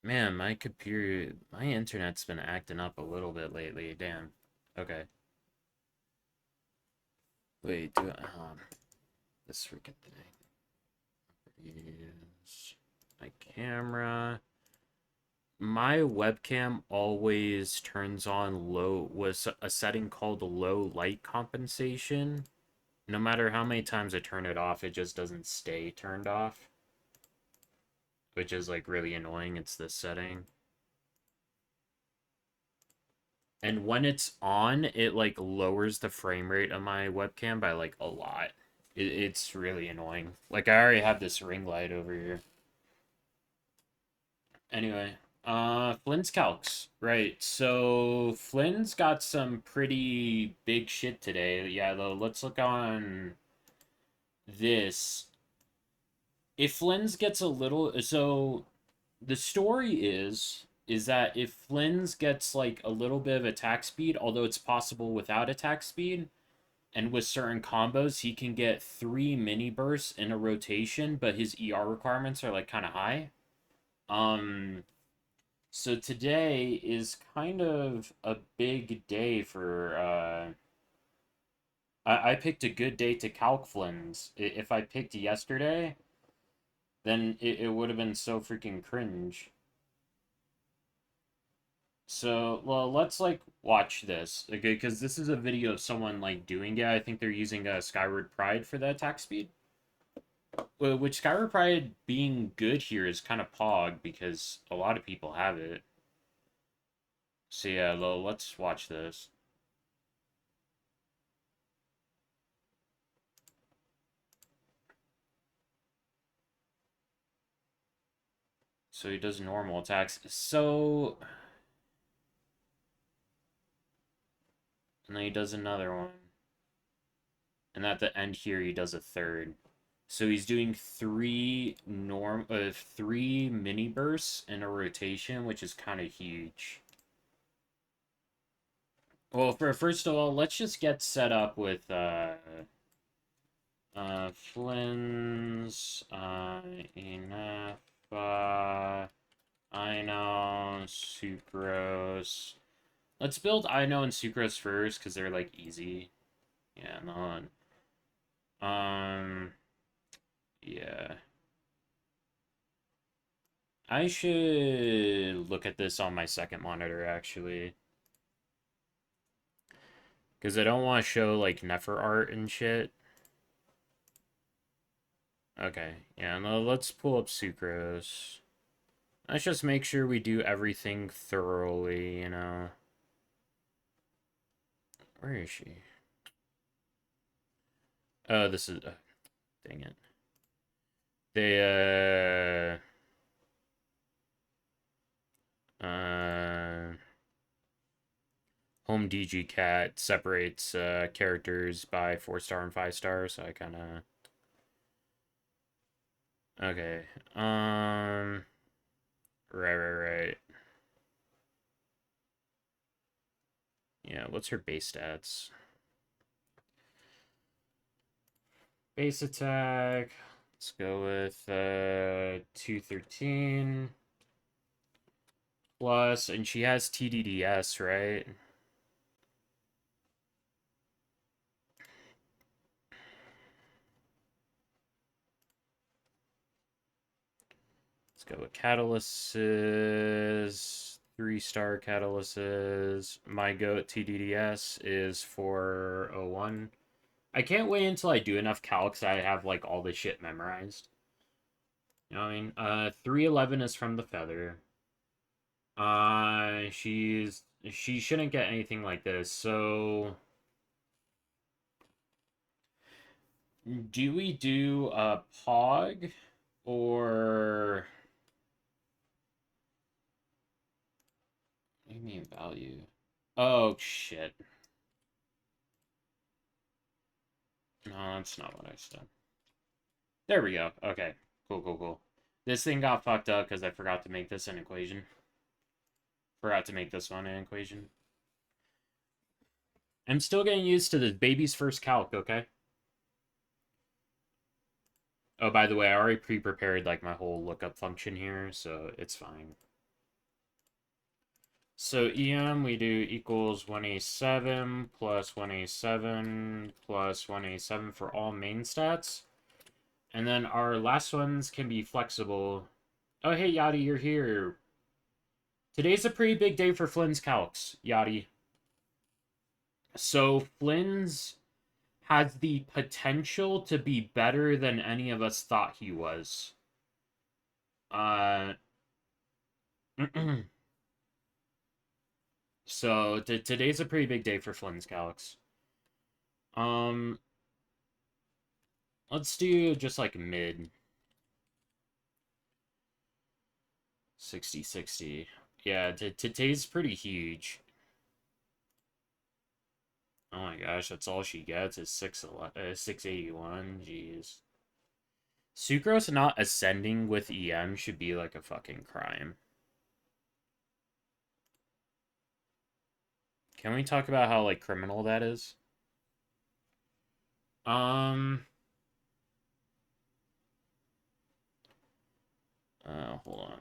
Man, my internet's been acting up a little bit lately. Damn. Okay. Wait, this freaking thing is my camera. My webcam always turns on low, was a setting called low light compensation. No matter how many times I turn it off, it just doesn't stay turned off, which is like really annoying. It's this setting. And when it's on, it like lowers the frame rate of my webcam by like a lot. It's really annoying. Like I already have this ring light over here. Anyway, Flins Calcs. Right. So Flynn's got some pretty big shit today. Yeah, though, let's look on this. If Flynn's gets a little so the story is that if Flynn's gets like a little bit of attack speed, although it's possible without attack speed, and with certain combos, he can get 3 mini bursts in a rotation, but his ER requirements are like kind of high. Um, so today is kind of a big day for. I picked a good day to calc Flins. If I picked yesterday, then it would have been so freaking cringe. So, well, let's like watch this, okay? Because this is a video of someone like doing it. I think they're using a Skyward Pride for the attack speed. Which Skyward Pride being good here is kind of pog because a lot of people have it. So yeah, let's watch this. So he does normal attacks. So and then he does another one. And at the end here he does a third. So he's doing three mini bursts in a rotation, which is kind of huge. Well, first of all, let's just get set up with Flynn's enough Ino Sucrose. Let's build Ino and Sucrose first because they're like easy. Yeah, no. Yeah. I should look at this on my second monitor actually. Because I don't want to show like Nefer art and shit. Okay, yeah, no, let's pull up Sucrose. Let's just make sure we do everything thoroughly, you know. Where is she? Oh, this is... dang it. They, Home DG Cat separates characters by 4-star and 5-star, so I kind of... Okay. Right. Yeah, what's her base stats? Base attack. Let's go with 213 plus, and she has TDDS, right? Let's go with catalysis. 3-star catalysis. My goat TDDS is 401. I can't wait until I do enough calcs. I have like all this shit memorized. You know what I mean? 311 is from the feather. She shouldn't get anything like this. So do we do a pog or what do you mean value? Oh shit. No, that's not what I said. There we go. Okay. Cool. This thing got fucked up because I forgot to make this an equation. Forgot to make this one an equation. I'm still getting used to the baby's first calc, okay? Oh, by the way, I already pre-prepared like my whole lookup function here, so it's fine. So EM we do equals 1A7 plus 1A7 plus 1A7 for all main stats. And then our last ones can be flexible. Oh, hey, Yachty, you're here. Today's a pretty big day for Flins Calcs, Yachty. So Flins has the potential to be better than any of us thought he was. Uh, so today's a pretty big day for Flins Calcs. Um, let's do just like mid 60-60. Yeah, today's pretty huge. Oh my gosh, that's all she gets is 681. Jeez. Sucrose not ascending with EM should be like a fucking crime. Can we talk about how like criminal that is? Um hold on.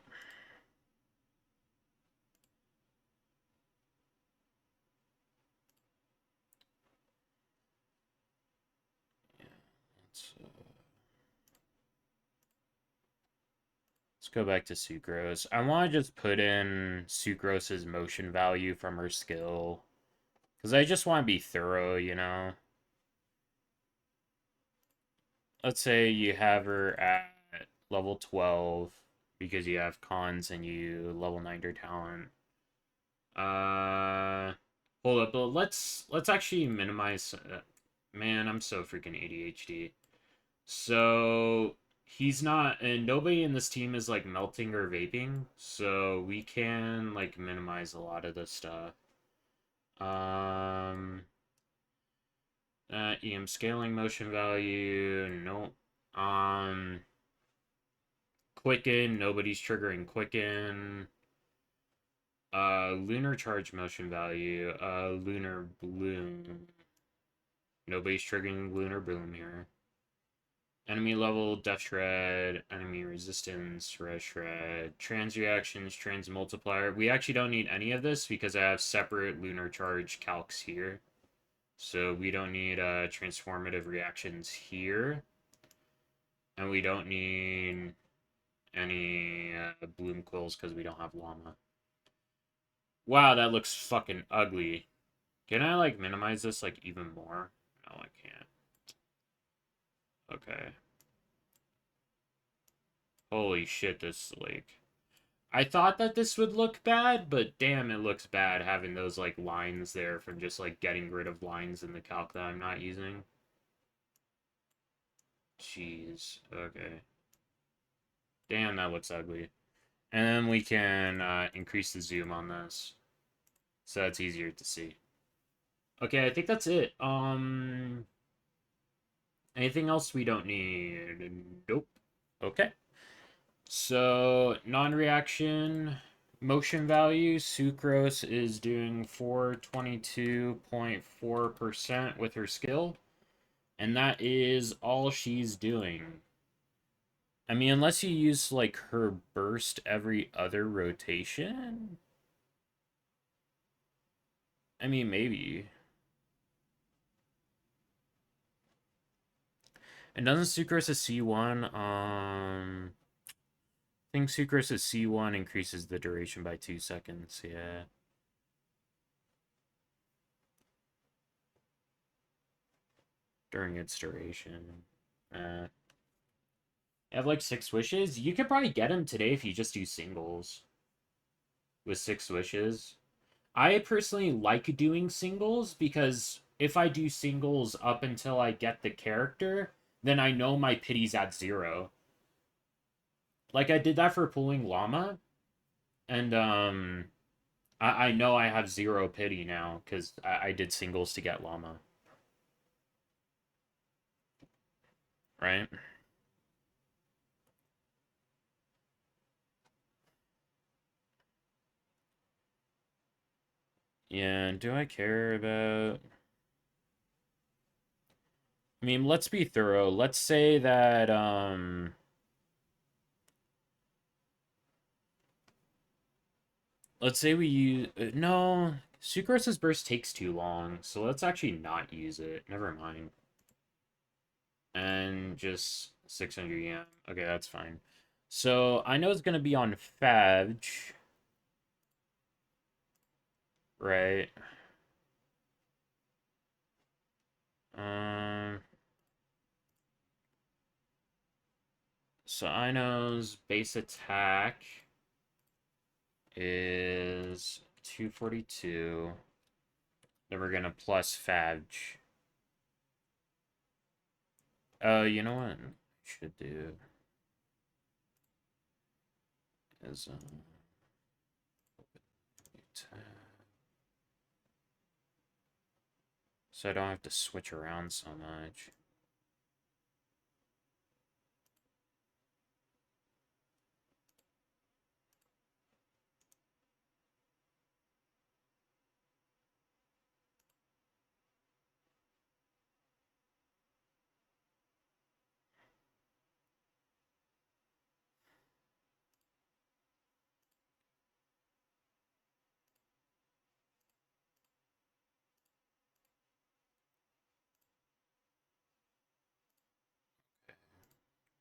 Yeah, let's go back to Sucrose. I want to just put in Sucrose's motion value from her skill. Because I just want to be thorough, you know? Let's say you have her at level 12 because you have cons and you level 9 your talent. Hold up, but let's actually minimize. Man, I'm so freaking ADHD. So he's not, and nobody in this team is like melting or vaping, so we can like minimize a lot of this stuff. Um, EM scaling motion value, nope. Quicken, nobody's triggering quicken. Lunar charge motion value, lunar bloom. Nobody's triggering lunar bloom here. Enemy level, death shred, enemy resistance, res shred, trans reactions, trans multiplier. We actually don't need any of this because I have separate lunar charge calcs here. So we don't need transformative reactions here. And we don't need any bloom quills because we don't have llama. Wow, that looks fucking ugly. Can I like minimize this like even more? No, I can't. Okay. Holy shit, this like I thought that this would look bad, but damn, it looks bad having those like lines there from just like getting rid of lines in the calc that I'm not using. Jeez. Okay. Damn, that looks ugly. And then we can increase the zoom on this, so that's easier to see. Okay, I think that's it. Anything else we don't need? Nope. Okay. So, non-reaction motion value, sucrose is doing 422.4% with her skill, and that is all she's doing. I mean, unless you use like her burst every other rotation. I mean, maybe. And doesn't sucrose a C1? I think sucrose is C1 increases the duration by 2 seconds. Yeah. During its duration. I have like 6 wishes. You could probably get him today if you just do singles with 6 wishes. I personally like doing singles because if I do singles up until I get the character, then I know my pity's at 0. Like I did that for pulling llama, and I know I have 0 pity now because I did singles to get llama. Right? Yeah, do I care about... I mean, let's be thorough. Let's say that, let's say we use no. Sucrose's burst takes too long, so let's actually not use it. Never mind. And just 600 yeah. Okay, that's fine. So I know it's gonna be on Fadge, right? Um, so I know's base attack is 242. Then we're gonna plus Fadge. Oh, you know what? I should do is so I don't have to switch around so much.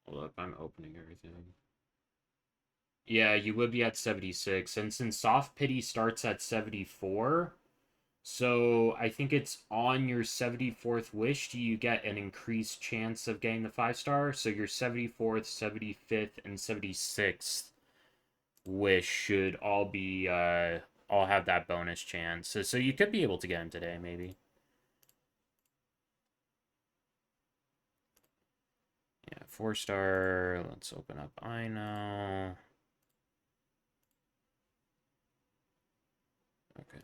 Hold up, I'm opening everything. Yeah, you would be at 76. And since Soft Pity starts at 74, so I think it's on your 74th wish, do you get an increased chance of getting the 5-star? So your 74th, 75th, and 76th wish should all have that bonus chance. So you could be able to get him today, maybe. Yeah, 4-star. Let's open up I know. Okay.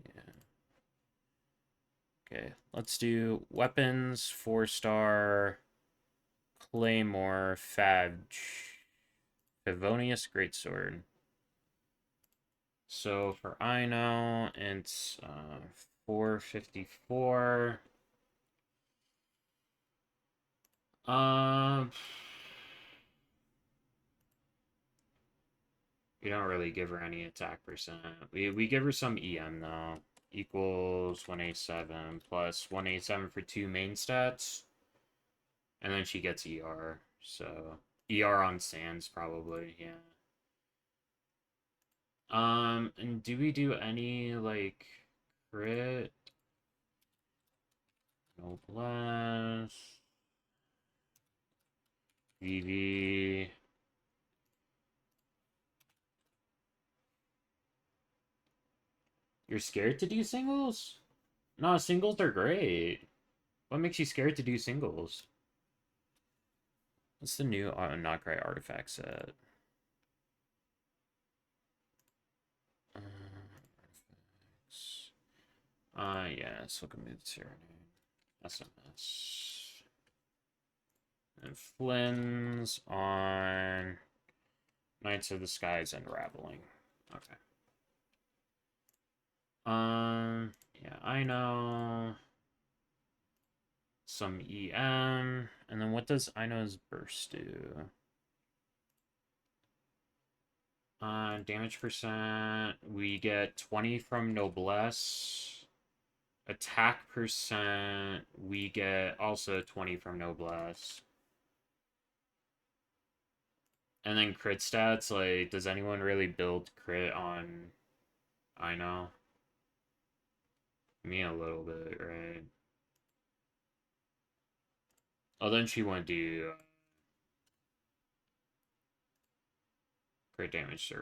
Yeah. Okay. Let's do weapons, 4-star, Claymore, Fadge, Favonius Greatsword. So for I know, it's 454. Um, we don't really give her any attack percent. We give her some EM though. Equals 187 plus 187 for 2 main stats. And then she gets ER. So ER on Sands probably, yeah. And do we do any like crit? Noblesse. VV. You're scared to do singles? No, singles are great. What makes you scared to do singles? What's the new not great artifact set? Artifacts. Yeah, so can move Tyranny. SMS. And Flins on Knights of the Skies Unraveling. Okay. Yeah, I know. Some EM. And then what does I know's burst do? Damage percent. We get 20 from Noblesse. Attack percent. We get also 20 from Noblesse. And then crit stats, like, does anyone really build crit on I know? Me a little bit, right? Oh, then she won't do crit damage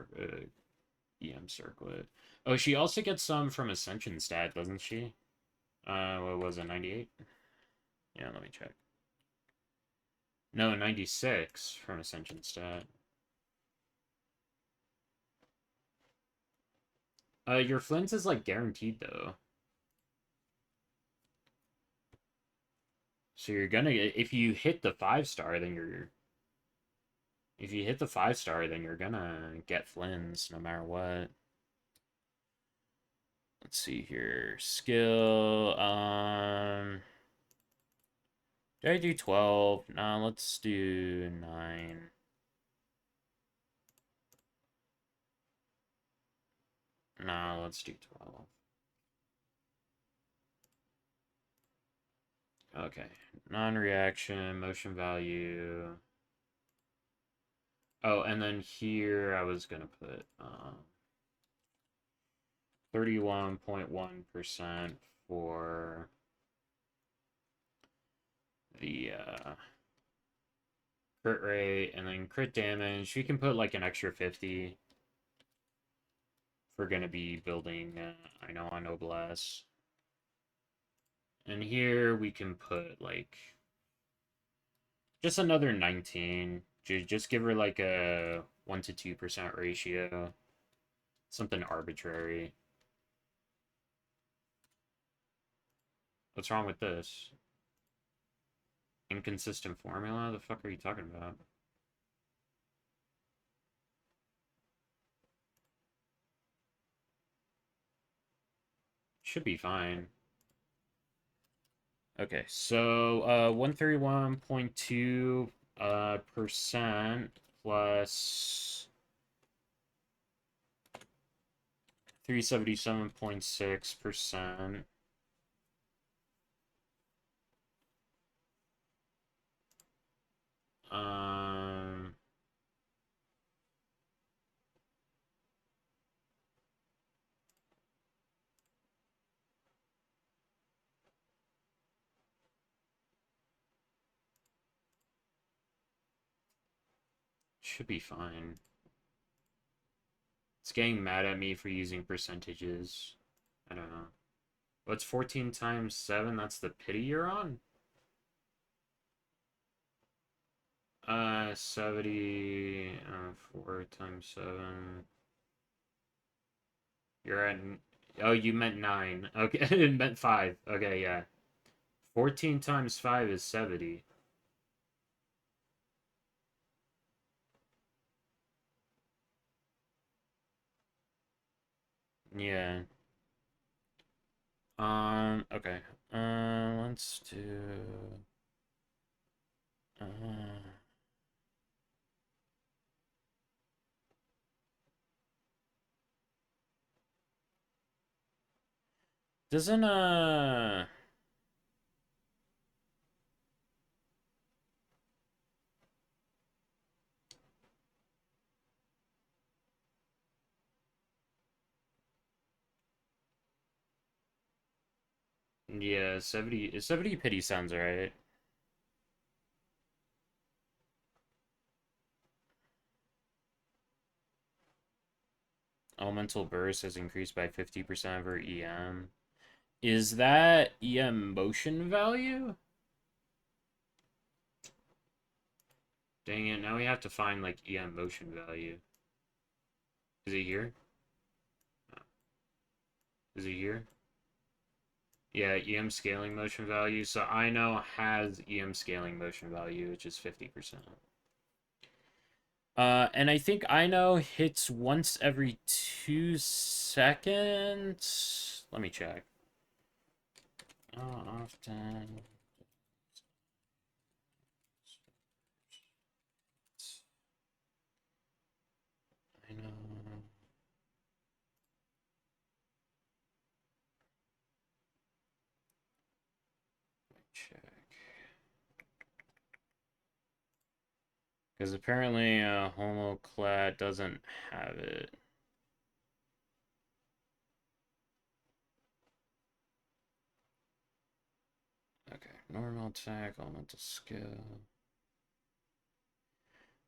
EM circlet. Oh, she also gets some from Ascension stat, doesn't she? What was it, 98? Yeah, let me check. No, 96 from Ascension stat. Your Flint is like guaranteed though. So you're gonna if you hit the 5-star, then you're if you hit the 5-star, then you're gonna get Flins no matter what. Let's see here. Skill. Did I do 12? No, let's do 9. No, let's do 12. Okay. Non-reaction, motion value. Oh, and then here I was gonna put 31.1% for the crit rate, and then crit damage. We can put like an extra 50 if we're gonna be building, I know, on Noblesse. And here we can put like just another 19. Just give her like a 1 to 2% ratio. Something arbitrary. What's wrong with this? Inconsistent formula? The fuck are you talking about? Should be fine. Okay, so 131.2 percent plus 377.6%. Um, should be fine. It's getting mad at me for using percentages. I don't know. What's 14 times 7? That's the pity you're on? 70, 4 times 7. You're at, oh, you meant 9. Okay, it meant 5. Okay, yeah. 14 times 5 is 70. Yeah. Okay. Let's do, uh, doesn't, yeah, 70 pity sounds right. Elemental burst has increased by 50% over EM. Is that EM motion value? Dang it, now we have to find like EM motion value. Is it here? Is it here? Yeah, EM scaling motion value. So I know has EM scaling motion value, which is 50%. And I think I know hits once every 2 seconds. Let me check. How often? I know. Check. Because apparently Homoclad doesn't have it. Okay, normal attack, elemental skill.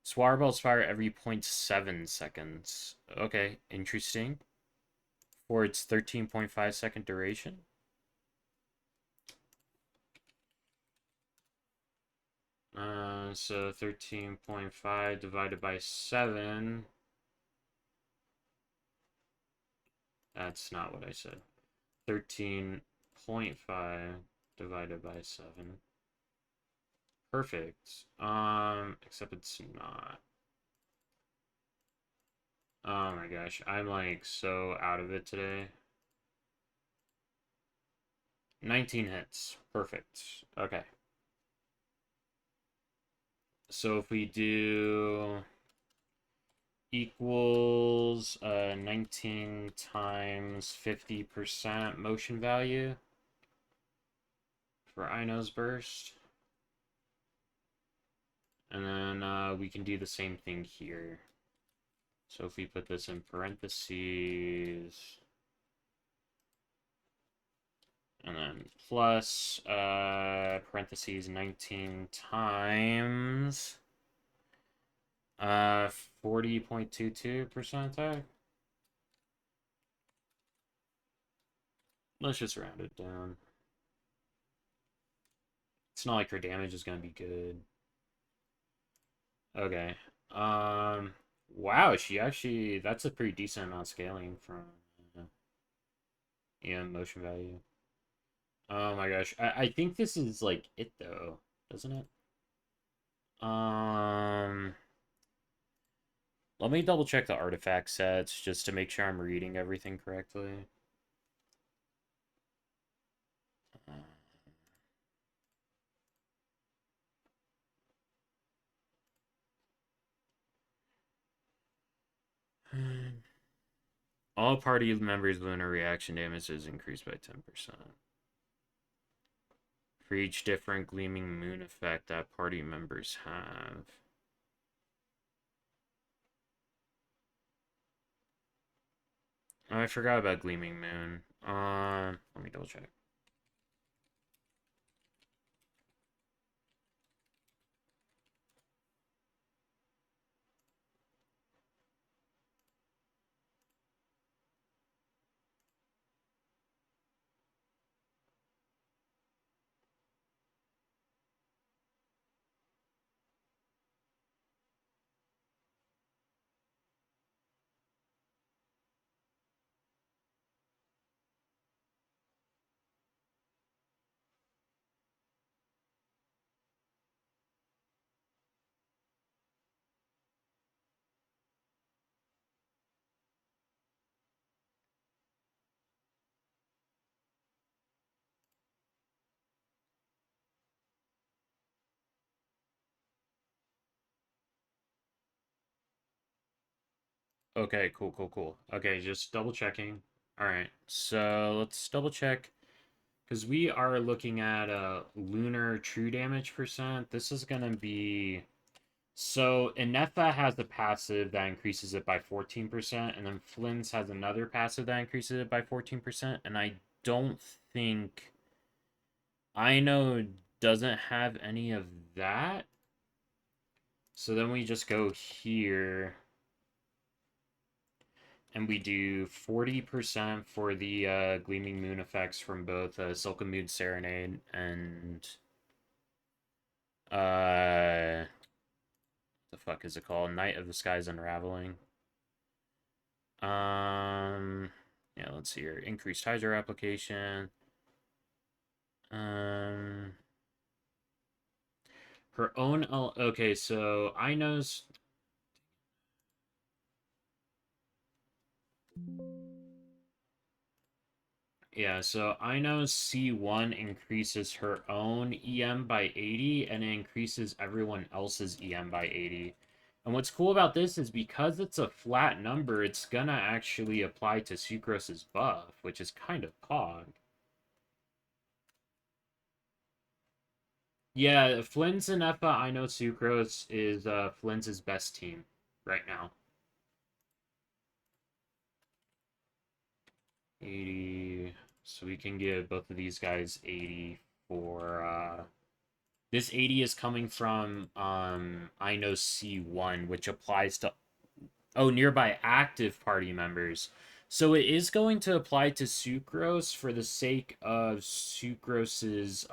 Swarbells fire every 0.7 seconds. Okay, interesting. For its 13.5 second duration. So 13.5 divided by 7. That's not what I said. 13.5 divided by 7. Perfect. Except it's not. Oh my gosh, I'm like so out of it today. 19 hits. Perfect. Okay. So if we do equals 19 times 50% motion value for Ino's burst. And then we can do the same thing here. So if we put this in parentheses, and then plus parentheses 19 times 40.22% attack. Let's just round it down. It's not like her damage is gonna be good. Okay. Wow, she actually, that's a pretty decent amount of scaling from motion value. Oh my gosh. I think this is like it though, doesn't it? Let me double check the artifact sets just to make sure I'm reading everything correctly. All party members' lunar reaction damage is increased by 10%. For each different gleaming moon effect that party members have. Oh, I forgot about Gleaming Moon. Let me double check. Okay, cool. Okay, just double checking. All right, so let's double check because we are looking at lunar true damage percent. This is gonna be so Inefa has a passive that increases it by 14%, and then Flynn's has another passive that increases it by 14%, and I don't think Ino doesn't have any of that. So then we just go here and we do 40% for the Gleaming Moon effects from both Silken Moon Serenade and the fuck is it called? Night of the Skies Unraveling. Yeah, let's see here. Increased Hydro application. Her own. Okay, so Ino's. Yeah, so I know C1 increases her own EM by 80 and it increases everyone else's EM by 80. And what's cool about this is because it's a flat number, it's gonna actually apply to Sucrose's buff, which is kind of cog. Yeah, Flynn's and Effa, I know Sucrose is Flynn's best team right now. 80. So we can give both of these guys 80 for this 80 is coming from I know C1, which applies to nearby active party members. So it is going to apply to Sucrose for the sake of Sucrose's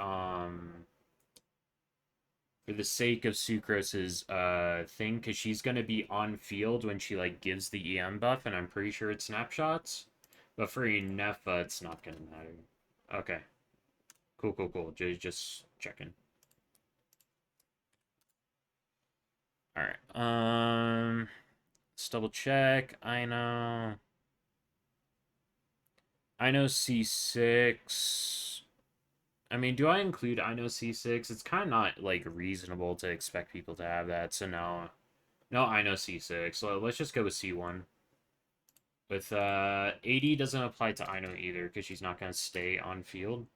thing, because she's gonna be on field when she like gives the EM buff, and I'm pretty sure it snapshots. But for Nefa, it's not gonna matter. Okay. Cool. Just checking. Alright. Let's double check. I know C6. I mean, do I include I know C6? It's kind of not like reasonable to expect people to have that, so no. No, I know C6. So let's just go with C1. With 80 doesn't apply to Ino either because she's not gonna stay on field.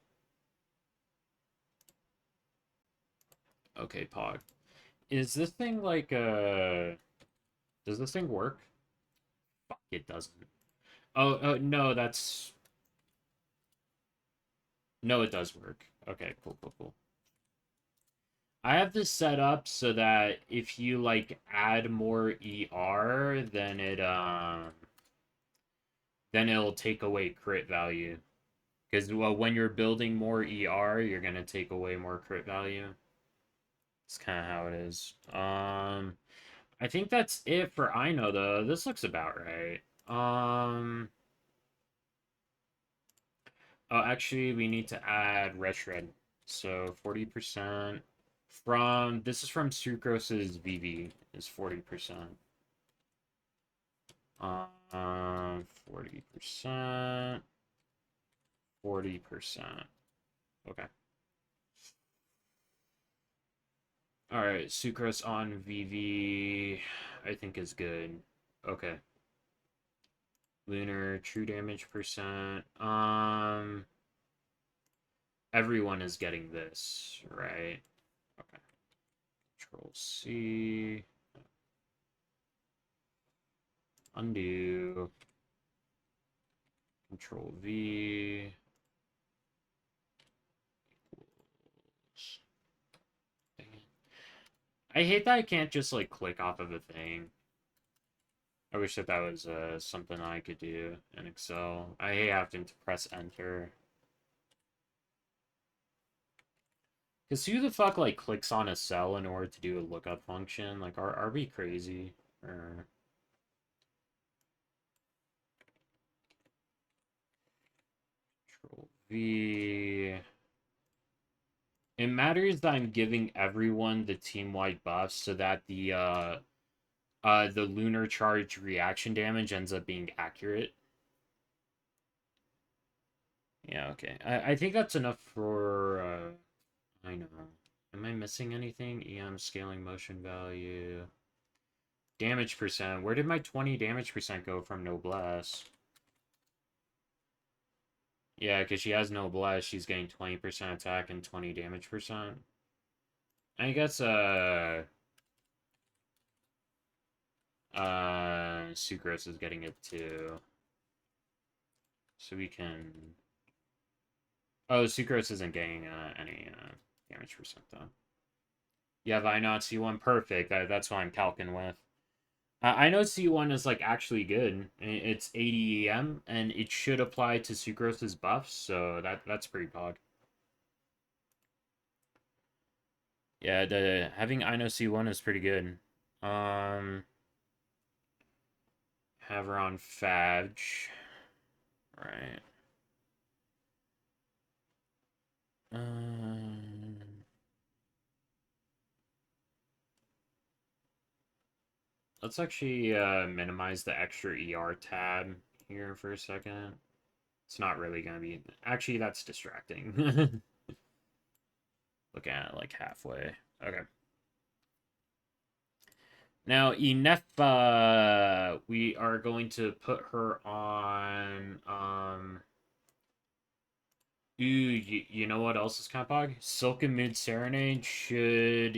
Okay, Pog. Is this thing like does this thing work? Fuck, it doesn't. Oh no, that's no, it does work. Okay, cool, cool, cool. I have this set up so that if you like add more ER, then it'll take away crit value. Because well, when you're building more ER, you're gonna take away more crit value. It's kind of how it is. I think that's it for Ino though. This looks about right. Oh, actually, we need to add Retred. So 40% from this is from Sucrose's VV is 40%. 40%. 40%. Okay. All right, Sucrose on VV, I think is good. Okay. Lunar true damage percent. Everyone is getting this, right? Okay. Control C. Undo. Control V. I hate that I can't just like click off of a thing. I wish that that was something I could do in Excel. I hate having to press enter. Because who the fuck like clicks on a cell in order to do a lookup function? Like, are we crazy? Or Control V. It matters that I'm giving everyone the team-wide buffs so that the lunar charge reaction damage ends up being accurate. Yeah, okay. I think that's enough for I know. Am I missing anything? EM scaling motion value. Damage percent. Where did my 20 damage percent go from Noblesse? Yeah, because she has Noblesse, she's getting 20% attack and 20 damage percent. I guess Sucrose is getting it too. So we can oh, Sucrose isn't getting any damage percent though. Yeah, I know C1 perfect. That's what I'm calcing with. I know C1 is like actually good. It's 80 EM and it should apply to Sucrose's buffs, so that's pretty pog. Yeah, the having Ino C1 is pretty good. Have her on Fadge. Right. Um, let's actually minimize the extra ER tab here for a second. It's not really gonna be. Actually, that's distracting. Look at it like halfway. Okay. Now, Inefa, we are going to put her on. Ooh, you know what else is kind of bug? Silken Mood Serenade should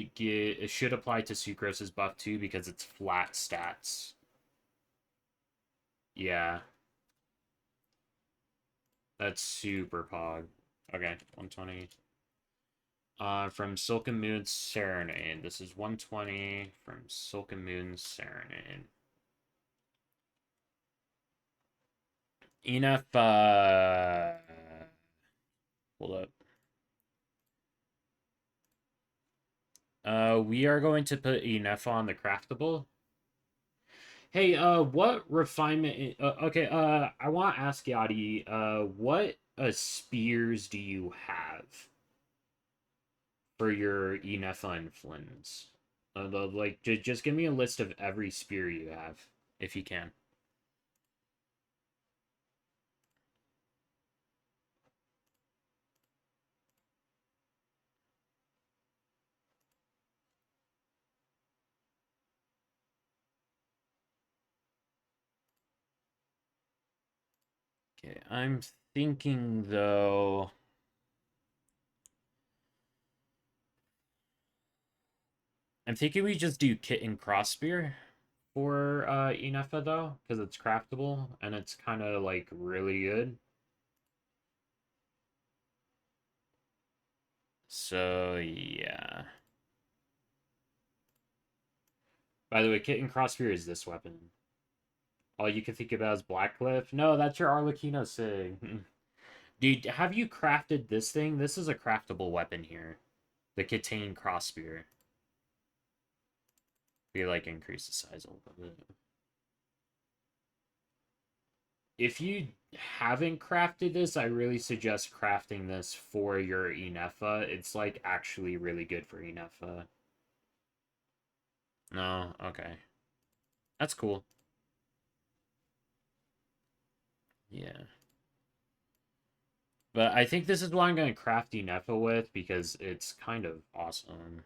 apply to Sucrose's buff too because it's flat stats. Yeah, that's super pog. Okay, 120. From Silken Moon Serenade. This is 120 from Silken Moon Serenade. Enough, hold up. We are going to put enough on the craftable. Hey, what refinement? Okay, I want to ask Yadi, what spears do you have for your Enefa and Flins? Like, just give me a list of every spear you have, if you can. Okay, I'm thinking though. I'm thinking we just do kit and crossbeer for Inefa though, because it's craftable and it's kind of like really good. So yeah. By the way, kit and crossbeer is this weapon. All you can think about is Blackcliff. No, that's your Arlecchino Sig. Dude, have you crafted this thing? This is a craftable weapon here. The Kitane crossbeer. We like increase the size a little bit. If you haven't crafted this, I really suggest crafting this for your Inefa. It's like actually really good for Inefa. No, okay. That's cool. Yeah. But I think this is what I'm going to craft Inefa with because it's kind of awesome.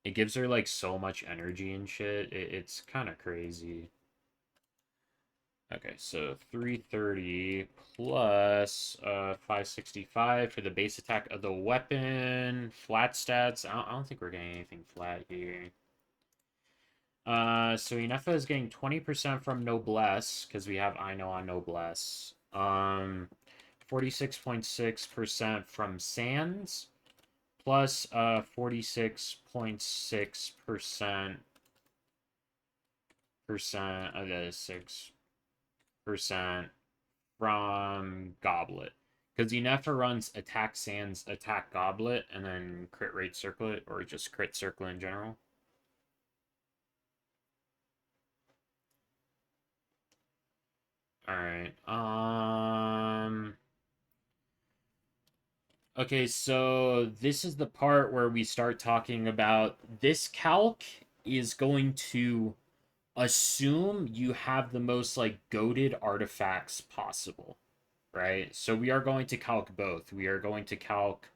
It gives her like so much energy and shit. It's kind of crazy. Okay, so 330 plus 565 for the base attack of the weapon. Flat stats. I don't think we're getting anything flat here. So Inefa is getting 20% from Noblesse because we have Ino on Noblesse. 46.6% from Sands plus 46.6% of the 6% from Goblet. Because Inefa runs attack Sands, attack Goblet, and then crit rate Circlet, or just crit Circlet in general. Alright. Okay, so this is the part where we start talking about this calc is going to assume you have the most like goated artifacts possible, right? So we are going to calc both. We are going to calc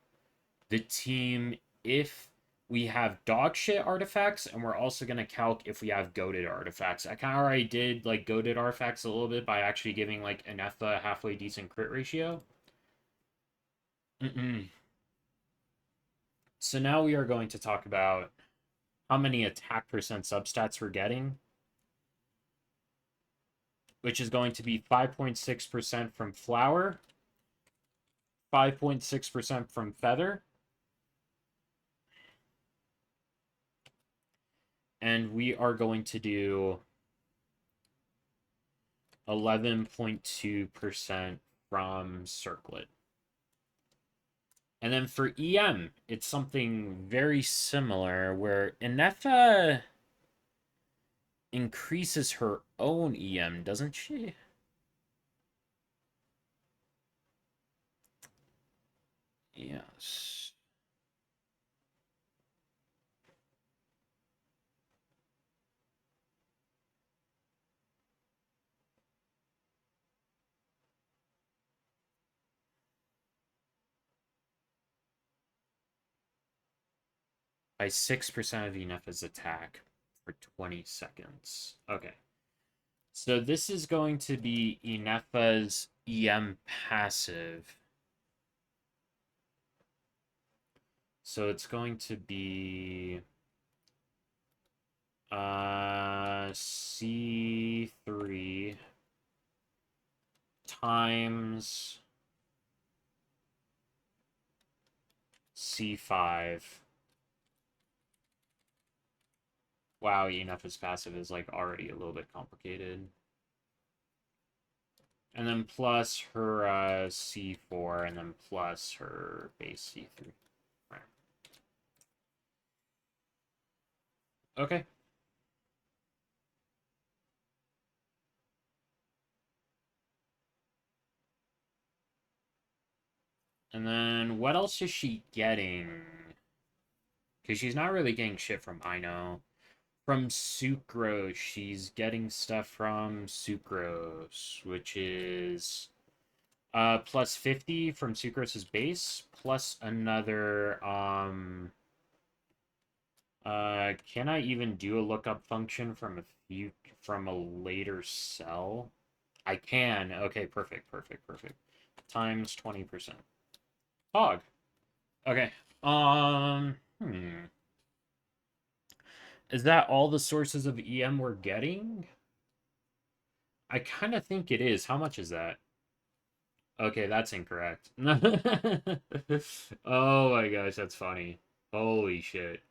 the team if we have dog shit artifacts, and we're also going to calc if we have goated artifacts. I kind of already did like goated artifacts a little bit by actually giving like an Etha halfway decent crit ratio. Mm-mm. So now we are going to talk about how many attack percent substats we're getting, which is going to be 5.6% from Flower, 5.6% from Feather, and we are going to do 11.2% from Circlet. And then for EM, it's something very similar where Inefa increases her own EM, doesn't she? Yes. By 6% of Inefa's attack for 20 seconds. Okay. So this is going to be Inefa's EM passive. So it's going to be C3 times C5. Wow, Inefa's passive is like already a little bit complicated. And then plus her C4, and then plus her base C3. Right. Okay. And then what else is she getting? Because she's not really getting shit from Ino. From Sucrose, she's getting stuff from Sucrose, which is plus 50 from Sucrose's base, plus another can I even do a lookup function from a later cell? I can. Okay, perfect, perfect, perfect. Times 20%. Hog. Okay. Hmm. Is that all the sources of EM we're getting? I kind of think it is. How much is that? Okay, that's incorrect. Oh my gosh, that's funny. Holy shit.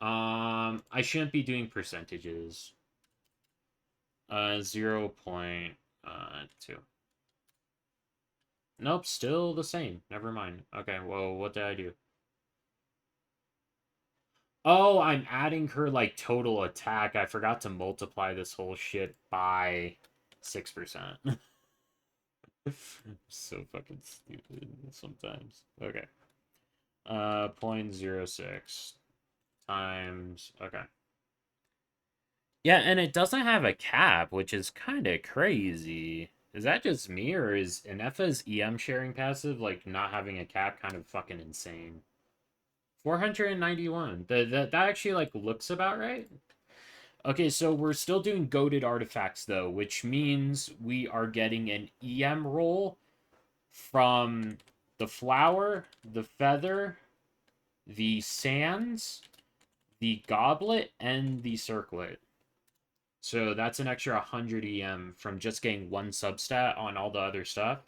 I shouldn't be doing percentages. 0.2. Nope, still the same. Never mind. Okay, well, what did I do? Oh, I'm adding her like total attack. I forgot to multiply this whole shit by 6%. So fucking stupid sometimes. Okay. 0.06 times. Okay. Yeah, and it doesn't have a cap, which is kind of crazy. Is that just me, or is Ineffa's EM sharing passive, like, not having a cap kind of fucking insane? 491. That actually, like, looks about right. Okay, so we're still doing goaded artifacts, though, which means we are getting an EM roll from the flower, the feather, the sands, the goblet, and the circlet. So that's an extra 100 EM from just getting one substat on all the other stuff.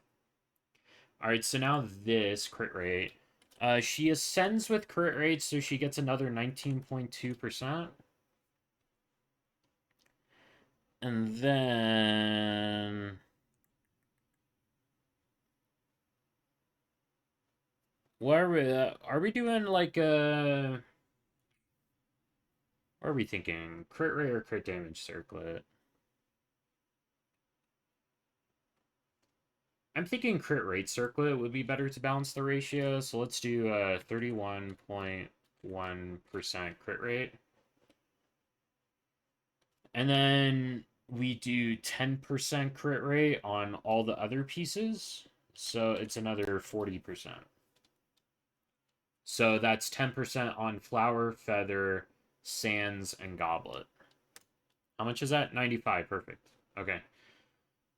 Alright, so now this crit rate. She ascends with crit rate, so she gets another 19.2%. And then... What are we doing, like, what are we thinking? Crit rate or crit damage circlet? I'm thinking crit rate circlet would be better to balance the ratio, so let's do 31.1% crit rate. And then we do 10% crit rate on all the other pieces, so it's another 40%. So that's 10% on flower, feather, sands, and goblet. How much is that? 95. Perfect. Okay.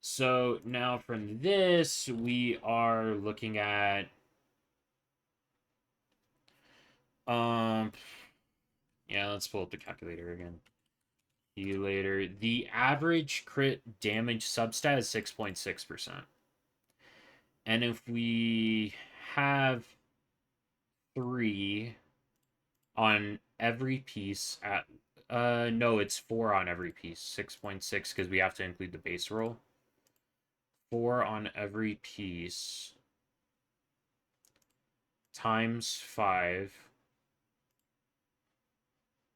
So now from this, we are looking at um yeah, let's pull up the calculator again. Calculator. The average crit damage substat is 6.6%. And if we have 3 on every piece at no, it's 4 on every piece. 6.6 because we have to include the base roll. 4 on every piece times 5,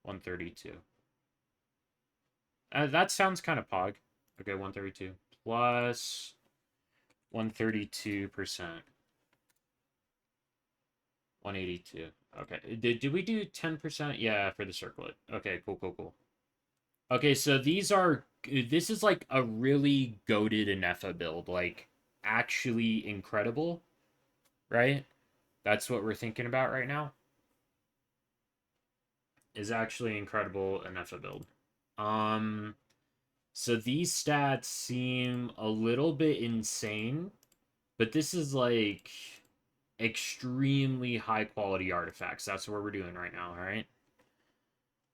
132. That sounds kind of pog. Okay, 132 plus 132%. 182. Okay. Did we do 10%? Yeah, for the circlet. Okay, cool, cool, cool. Okay, so this is like a really goated Inefa build, like actually incredible, right? That's what we're thinking about right now. Is actually incredible Inefa build. Um, so these stats seem a little bit insane, but this is like extremely high quality artifacts. That's what we're doing right now, all right?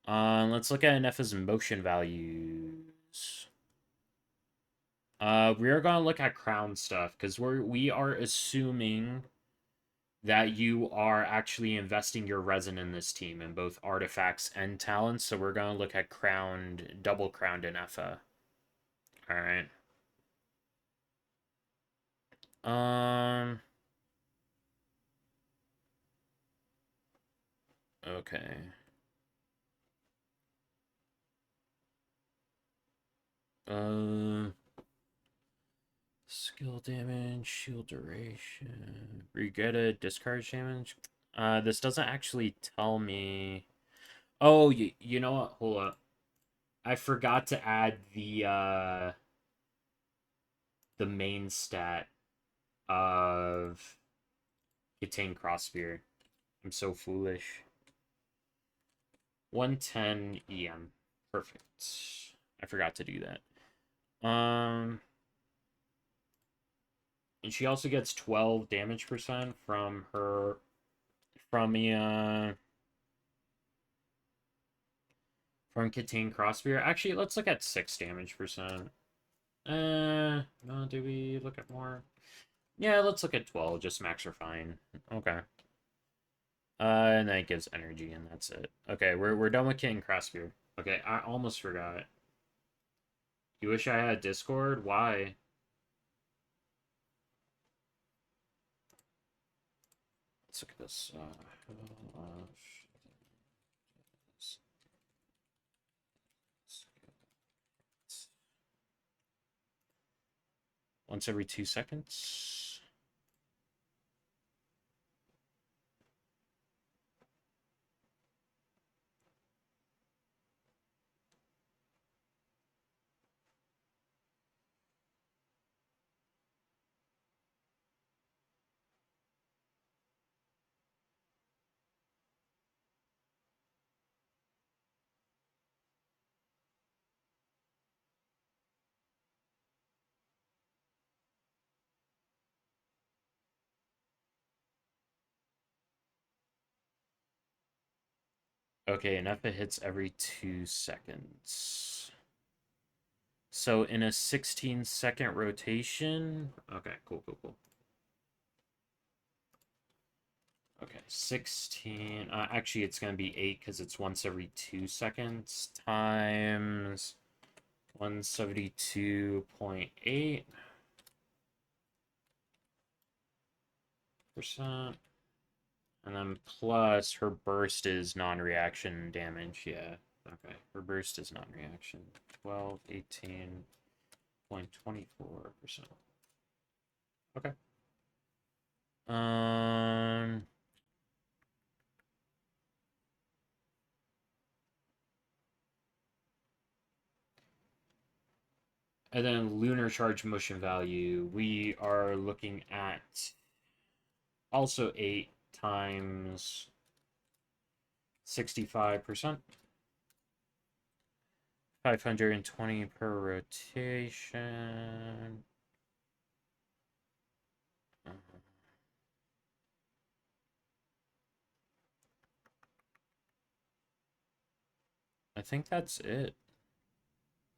Let's look at Inefa's motion values. We are gonna look at crown stuff because we are assuming that you are actually investing your resin in this team in both artifacts and talents. So we're gonna look at crowned, double crowned Inefa. All right. Um. Okay. Um. Skill damage, shield duration, regretted discharge damage. This doesn't actually tell me. Oh, you know what? Hold up. I forgot to add the main stat of Contain Crossbeard. I'm so foolish. 110 EM. Perfect. I forgot to do that. Um, and she also gets 12 damage percent from her from Katane Crossbeer. Actually, let's look at 6 damage percent. No, do we look at more? Yeah, let's look at 12. Just max her fine. Okay. And then it gives energy, and that's it. Okay, we're done with King Crossbeard. Okay, I almost forgot. You wish I had Discord? Why? Let's look at this. Once every 2 seconds. Okay, and if it hits every 2 seconds. So in a 16-second rotation. Okay, cool. Okay, 16. Actually, it's going to be 8 because it's once every 2 seconds times 172.8%. And then plus her burst is non-reaction damage. Yeah. Okay. Her burst is non-reaction. 12, 18.24%. Okay. Um and then lunar charge motion value, we are looking at also 8 times 65%. 520 per rotation. I think that's it.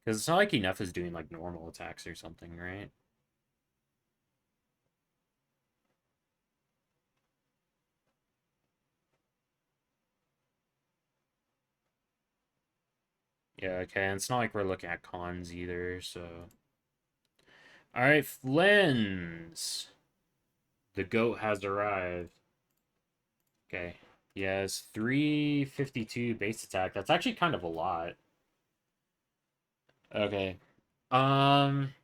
Because it's not like enough is doing like normal attacks or something, right? Yeah, okay, and it's not like we're looking at cons either, so. Alright, Flins! The goat has arrived. Okay. He has 352 base attack. That's actually kind of a lot. Okay. Um,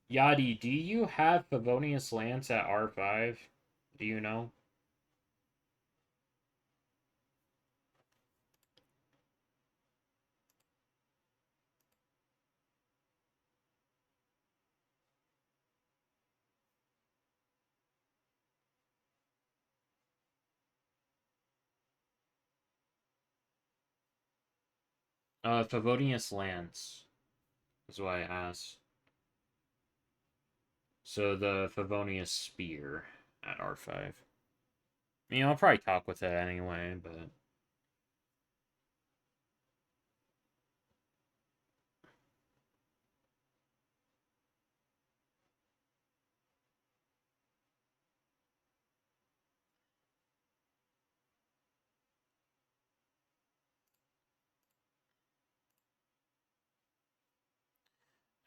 Yadi, do you have Favonius Lance at R5? Do you know? Favonius Lance is what I asked. So the Favonius Spear at R5. I mean, I'll probably talk with it anyway, but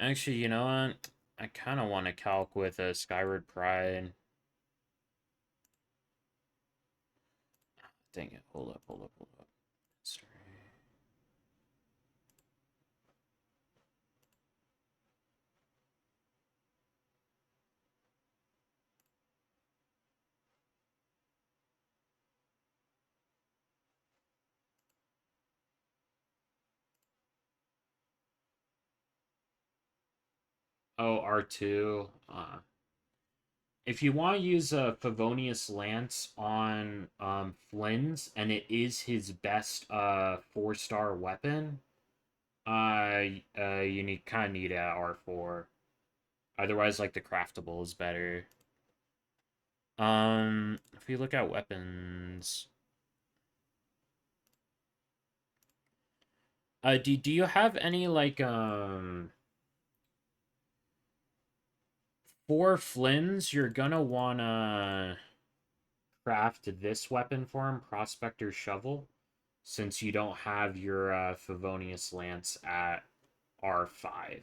actually, you know what? I kind of want to calc with a Skyward Pride. Dang it! Hold up. Sorry. Oh, R2. If you want to use a Favonius Lance on Flynn's, and it is his best 4-star weapon, You need kind of need a R4. Otherwise, like the craftable is better. If we look at weapons, do you have any like for Flins? You're gonna wanna craft this weapon for him, Prospector Shovel, since you don't have your Favonius Lance at R5.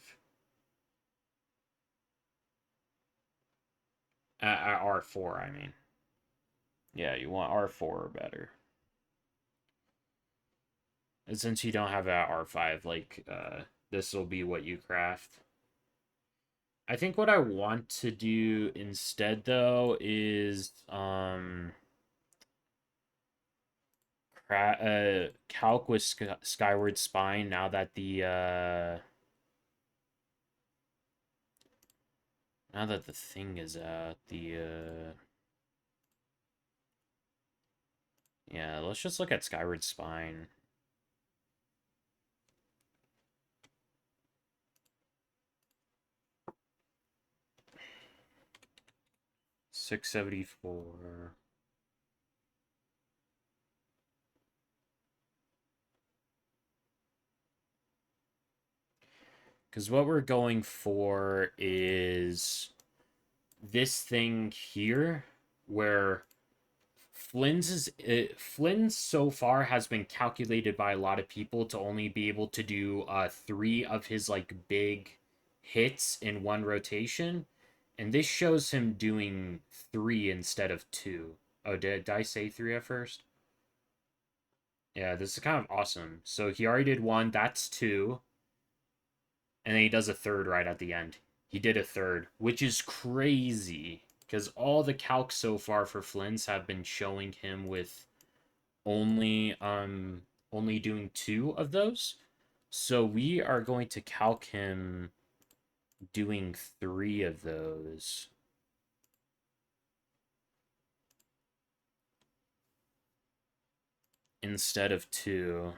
At R4, I mean. Yeah, you want R4 or better. And since you don't have that R5, like, this will be what you craft. I think what I want to do instead, though, is, calc with Skyward Spine now that the thing is out. Yeah, let's just look at Skyward Spine. $674. Because what we're going for is this thing here, where Flynn's so far has been calculated by a lot of people to only be able to do 3 of his like big hits in one rotation, and this shows him doing 3 instead of 2. Oh, did I say 3 at first? Yeah, this is kind of awesome. So he already did 1, that's 2, and then he does a third right at the end. He did a third, which is crazy because all the calcs so far for Flynn's have been showing him with only only doing 2 of those. So we are going to calc him doing 3 of those instead of 2.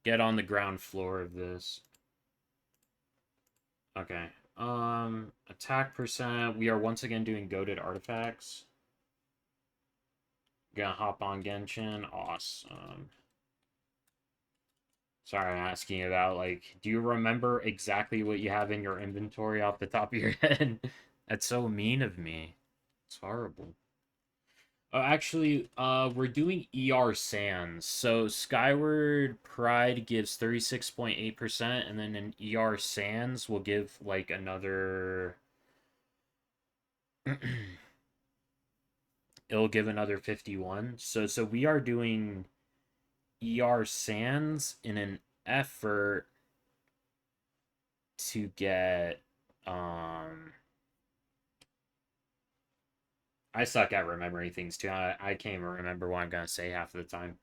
Get on the ground floor of this. Okay. Attack percent. We are once again doing goaded artifacts. Gonna hop on Genshin. Awesome. Sorry, I'm asking about, like, do you remember exactly what you have in your inventory off the top of your head? That's so mean of me. It's horrible. Actually, we're doing ER Sands. So Skyward Pride gives 36.8%, and then an ER Sands will give like another. It'll give another 51. So we are doing ER Sands in an effort to get I suck at remembering things too. I can't even remember what I'm gonna say half of the time.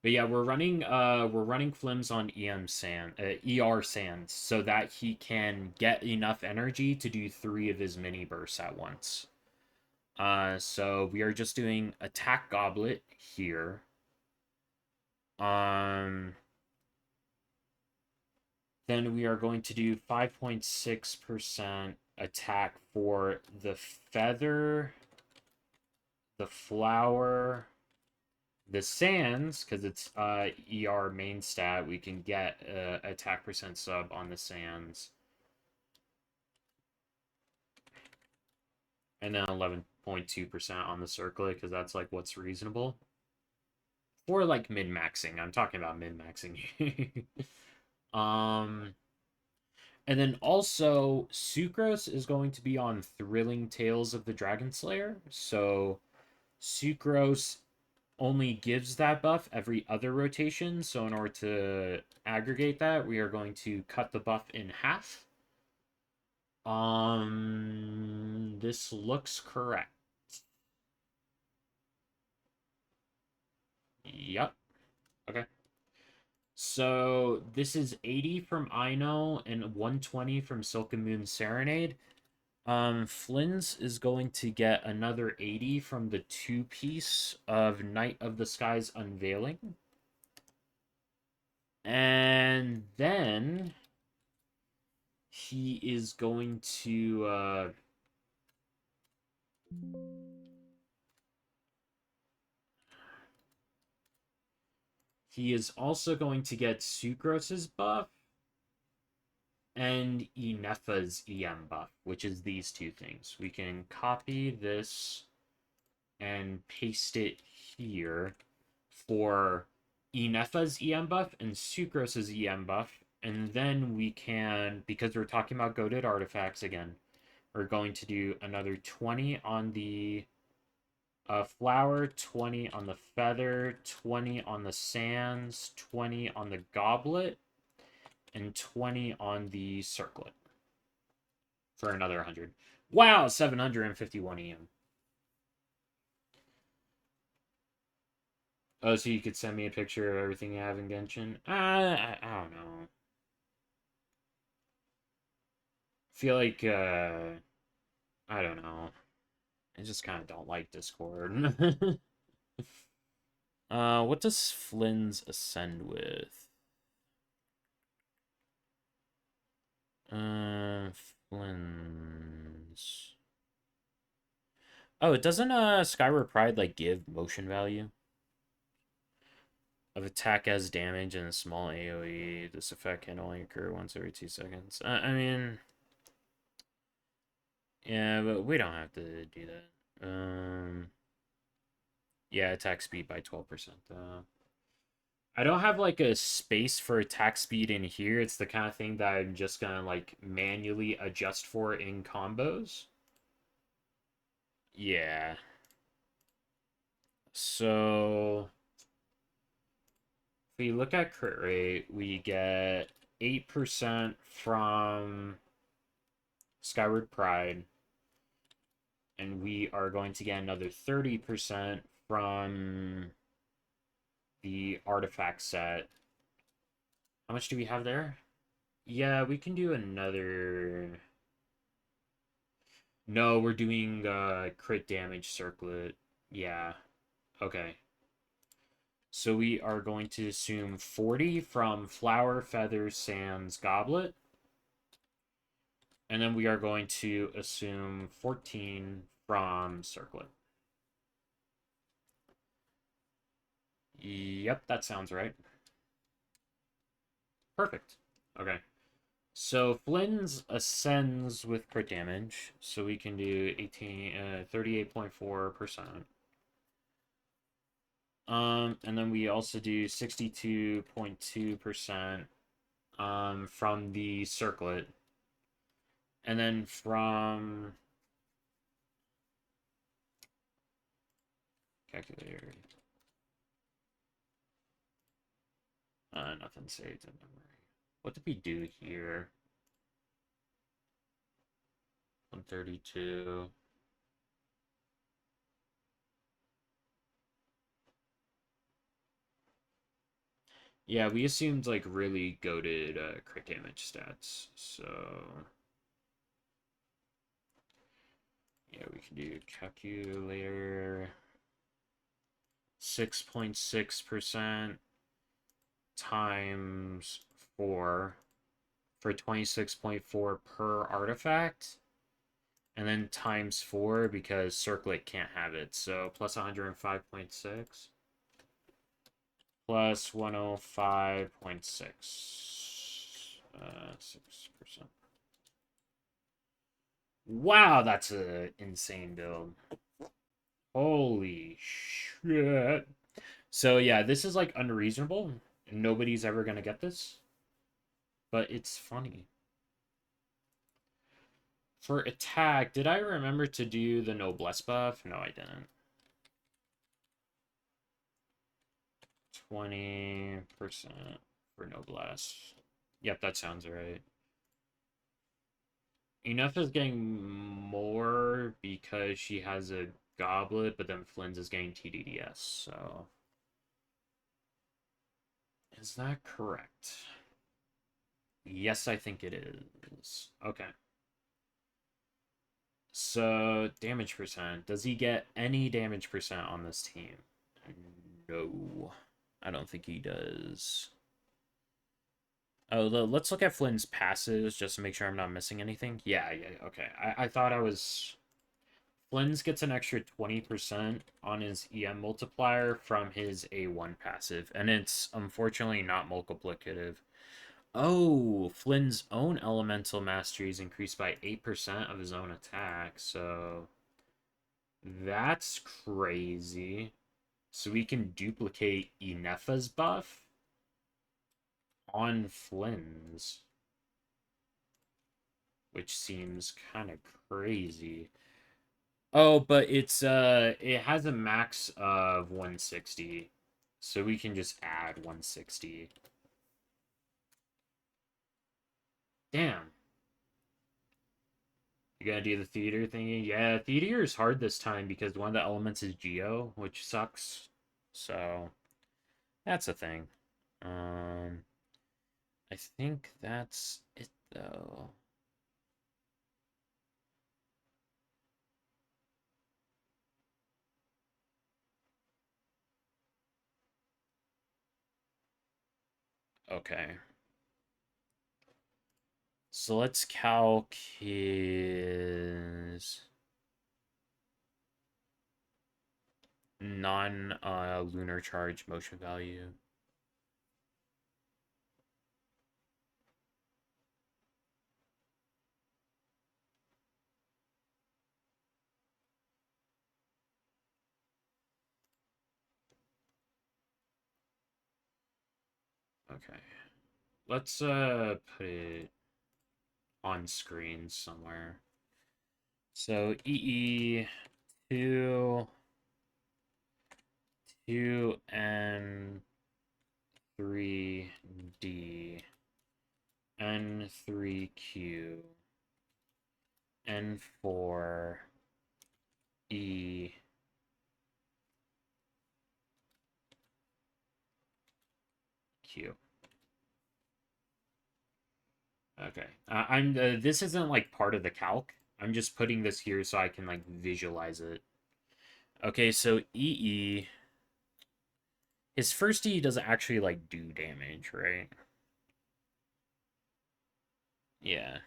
But yeah, we're running Flims on ER Sands so that he can get enough energy to do 3 of his mini bursts at once. So we are just doing attack goblet here. Then we are going to do 5.6% attack for the feather, the flower, the sands, because it's ER main stat. We can get attack percent sub on the sands, and then 11.2% on the circlet, because that's like what's reasonable for like min maxing. I'm talking about min maxing. um And then also, Sucrose is going to be on Thrilling Tales of the Dragon Slayer. So, Sucrose only gives that buff every other rotation. So, in order to aggregate that, we are going to cut the buff in half. This looks correct. Yep. Okay. So, this is 80 from Ino and 120 from Silk and Moon Serenade. Flins is going to get another 80 from the 2-piece of Night of the Skies Unveiling. And then He is going to he is also going to get Sucrose's buff and Inefa's EM buff, which is these two things. We can copy this and paste it here for Inefa's EM buff and Sucrose's EM buff. And then we can, because we're talking about goated artifacts again, we're going to do another 20 on the flower, 20 on the feather, 20 on the sands, 20 on the goblet, and 20 on the circlet for another 100. Wow, 751 EM. Oh, so you could send me a picture of everything you have in Genshin? I don't know. Feel like, I don't know. I just kind of don't like Discord. What does Flynn's ascend with? Flynn's. Oh, it doesn't Skyward Pride like give motion value of attack as damage and a small AoE. This effect can only occur once every 2 seconds. I mean, yeah, but we don't have to do that. Yeah, attack speed by 12%. I don't have like a space for attack speed in here. It's the kind of thing that I'm just gonna like manually adjust for in combos. Yeah. So if we look at crit rate, we get 8% from Skyward Pride, and we are going to get another 30% from the artifact set. How much do we have there? Yeah, we can do another. No, we're doing crit damage circlet. Yeah. Okay. So we are going to assume 40 from Flower, Feather, Sands, Goblet. And then we are going to assume 14 from Circlet. Yep, that sounds right. Perfect. Okay. So Flynn's ascends with crit damage, so we can do 38.4%. And then we also do 62.2% from the circlet. And then from calculator. Nothing saved in memory. What did we do here? 132. Yeah, we assumed like really goated crit damage stats. So yeah, we can do calculator 6.6% times 4 for 26.4 per artifact. And then times 4 because Circlet can't have it. So plus 105.6 plus 105.6. 6%. Wow, that's an insane build. Holy shit. So yeah, this is like unreasonable. Nobody's ever gonna get this. But it's funny. For attack, did I remember to do the Noblesse buff? No, I didn't. 20% for Noblesse. Yep, that sounds right. Enough is getting more because she has a goblet, but then Flynn's is getting TDDS, so. Is that correct? Yes, I think it is. Okay. So, damage percent. Does he get any damage percent on this team? No. I don't think he does. Oh, let's look at Flynn's passes just to make sure I'm not missing anything. Yeah, yeah, okay. I thought I was... Flynn's gets an extra 20% on his EM multiplier from his A1 passive, and it's unfortunately not multiplicative. Oh, Flynn's own elemental mastery is increased by 8% of his own attack, so that's crazy. So we can duplicate Inefa's buff on Flynn's, which seems kind of crazy. Oh, but it has a max of 160. So we can just add 160. Damn. You gotta do the theater thingy? Yeah, theater is hard this time because one of the elements is Geo, which sucks. So that's a thing. Um I think that's it though. Okay. So let's calc his non lunar charge motion value. Okay. Let's put it on screen somewhere. So EE 2 and 3D N3Q N4 EQ. Okay. I'm this isn't like part of the calc. I'm just putting this here so I can like visualize it. Okay, so EE, his first E doesn't actually like do damage, right? Yeah.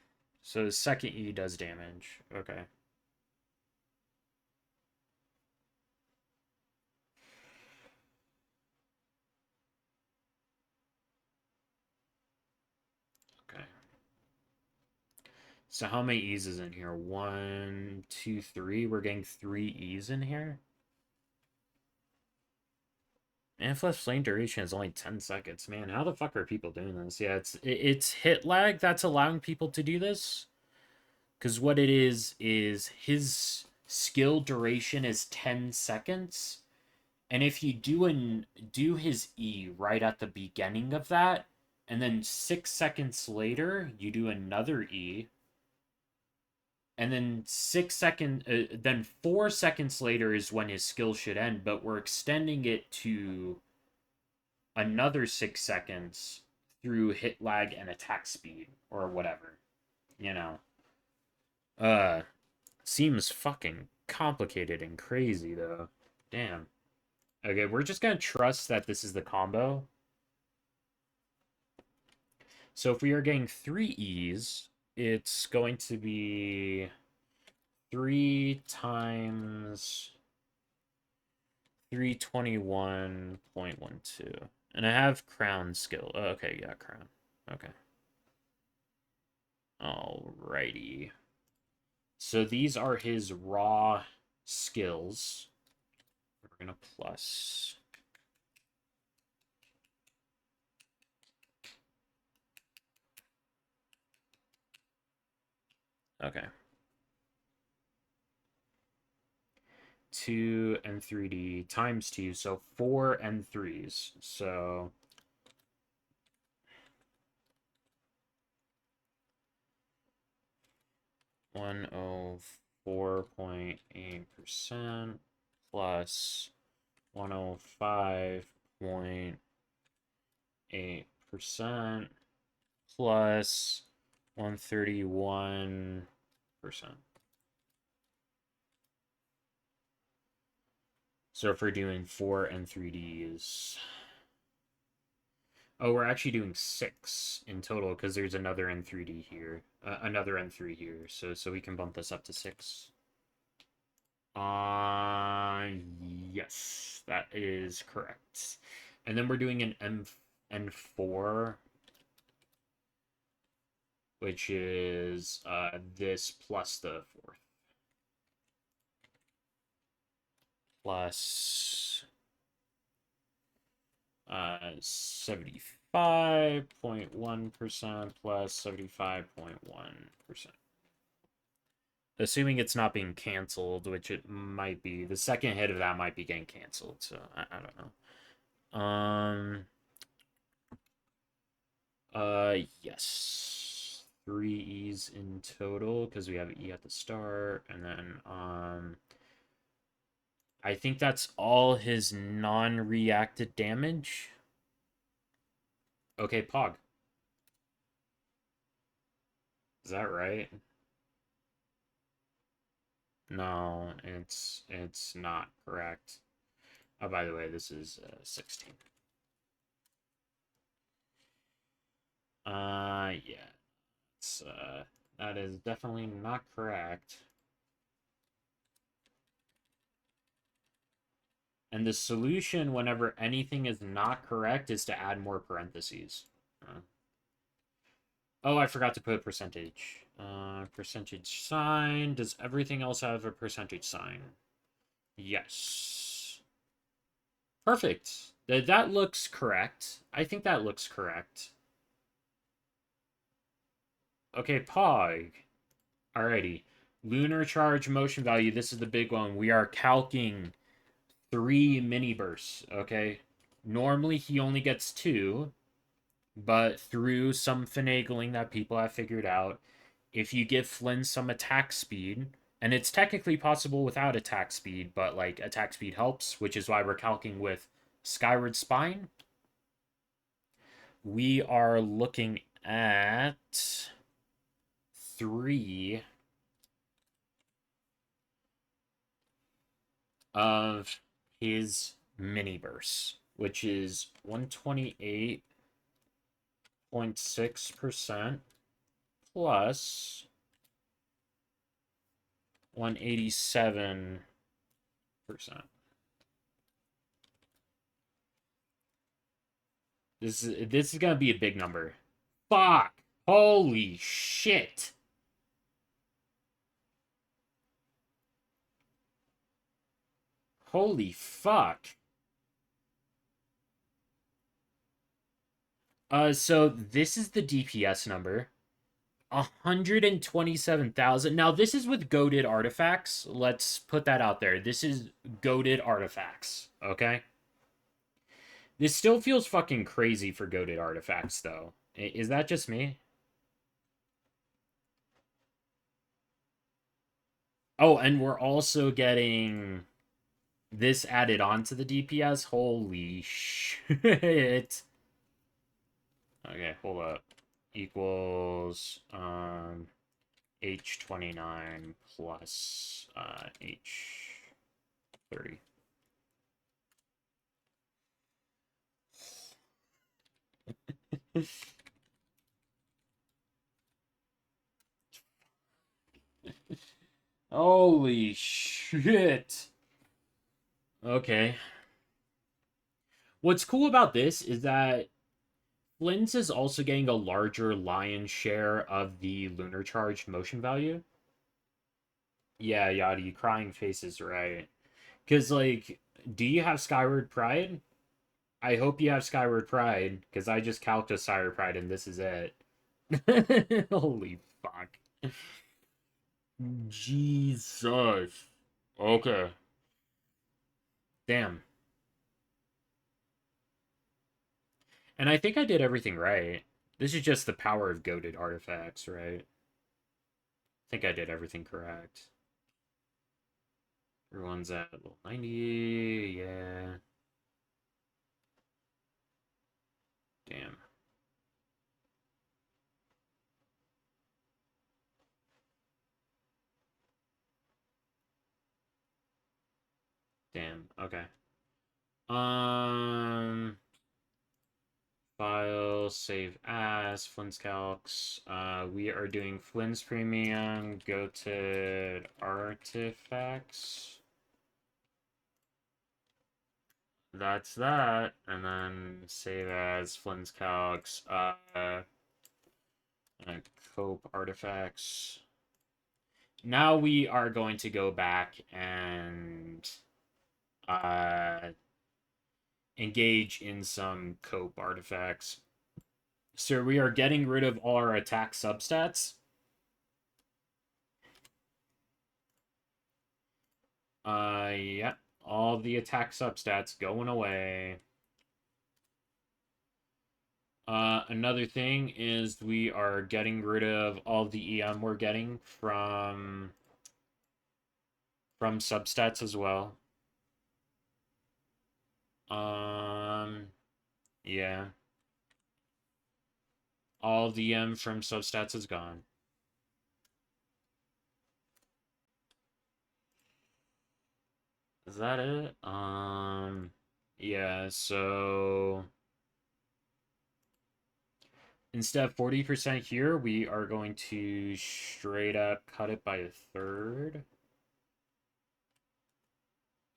So his second E does damage. Okay. Okay. So how many E's is in here? One, two, three. We're getting three E's in here. And flash flame duration is only 10 seconds. Man, how the fuck are people doing this? Yeah, it's hit lag that's allowing people to do this. Because what it is his skill duration is 10 seconds. And if you do his E right at the beginning of that, and then 6 seconds later you do another E, and then then 4 seconds later is when his skill should end, but we're extending it to another 6 seconds through hit lag and attack speed or whatever, you know. Uh, seems fucking complicated and crazy though. Damn. Okay, we're just gonna trust that this is the combo. So if we are getting three E's, it's going to be 3 times 321.12. And I have crown skill. Oh, okay, yeah, crown. Okay. Alrighty. So these are his raw skills. We're gonna plus. Okay. 2 and 3D times 2, so 4 and 3s. So 104.8% plus 105.8% plus 131%. So if we're doing 4 and 3Ds, Oh, we're actually doing 6 in total because there's another N3D here, another N3 here. So we can bump this up to 6. Uh, yes, that is correct. And then we're doing an N4, which is this plus the fourth. Plus 75.1% plus 75.1%. Assuming it's not being canceled, which it might be. The second hit of that might be getting canceled, so I don't know. Yes. 3 E's in total, because we have E at the start, and then, I think that's all his non-reacted damage. Okay, Pog. Is that right? No, it's not correct. Oh, by the way, this is 16. Yeah. It's that is definitely not correct. And the solution whenever anything is not correct is to add more parentheses. Oh, I forgot to put percentage. Percentage sign. Does everything else have a percentage sign? Yes. Perfect. That looks correct. I think that looks correct. Okay, Pog. Alrighty. Lunar charge motion value. This is the big one. We are calcing 3 mini bursts, okay? Normally he only gets 2, but through some finagling that people have figured out, if you give Flynn some attack speed, and it's technically possible without attack speed, but like attack speed helps, which is why we're calcing with Skyward Spine. We are looking at 3 of his mini bursts, which is 128.6% plus 187%. This is gonna be a big number. Fuck! Holy shit! Holy fuck! So this is the DPS number. 127,000. Now, this is with goaded artifacts. Let's put that out there. This is goaded artifacts, okay? This still feels fucking crazy for goaded artifacts, though. Is that just me? Oh, and we're also getting this added on to the DPS. Holy shit. Okay, hold up. Equals H29 plus H30. Holy shit. Okay. What's cool about this is that Flynn's is also getting a larger lion's share of the lunar charge motion value. Yeah, Yadi, crying face is right. Because, like, do you have Skyward Pride? I hope you have Skyward Pride, because I just calced a Skyward Pride and this is it. Holy fuck. Jesus. Okay. Damn. And I think I did everything right. This is just the power of goaded artifacts, right? I think I did everything correct. Everyone's at level 90. Yeah. Damn. Damn. Okay. Um. File. file, save as, Flins Calcs. We are doing Flins Premium, go to Artifacts. That's that, and then save as, Flins Calcs, Cope Artifacts. Now we are going to go back and engage in some Cope artifacts. So we are getting rid of all our attack substats. Yeah, all the attack substats going away. Another thing is we are getting rid of all the EM we're getting from substats as well. Yeah. All the EM from substats is gone. Is that it? Yeah, so instead of 40% here, we are going to straight up cut it by a third,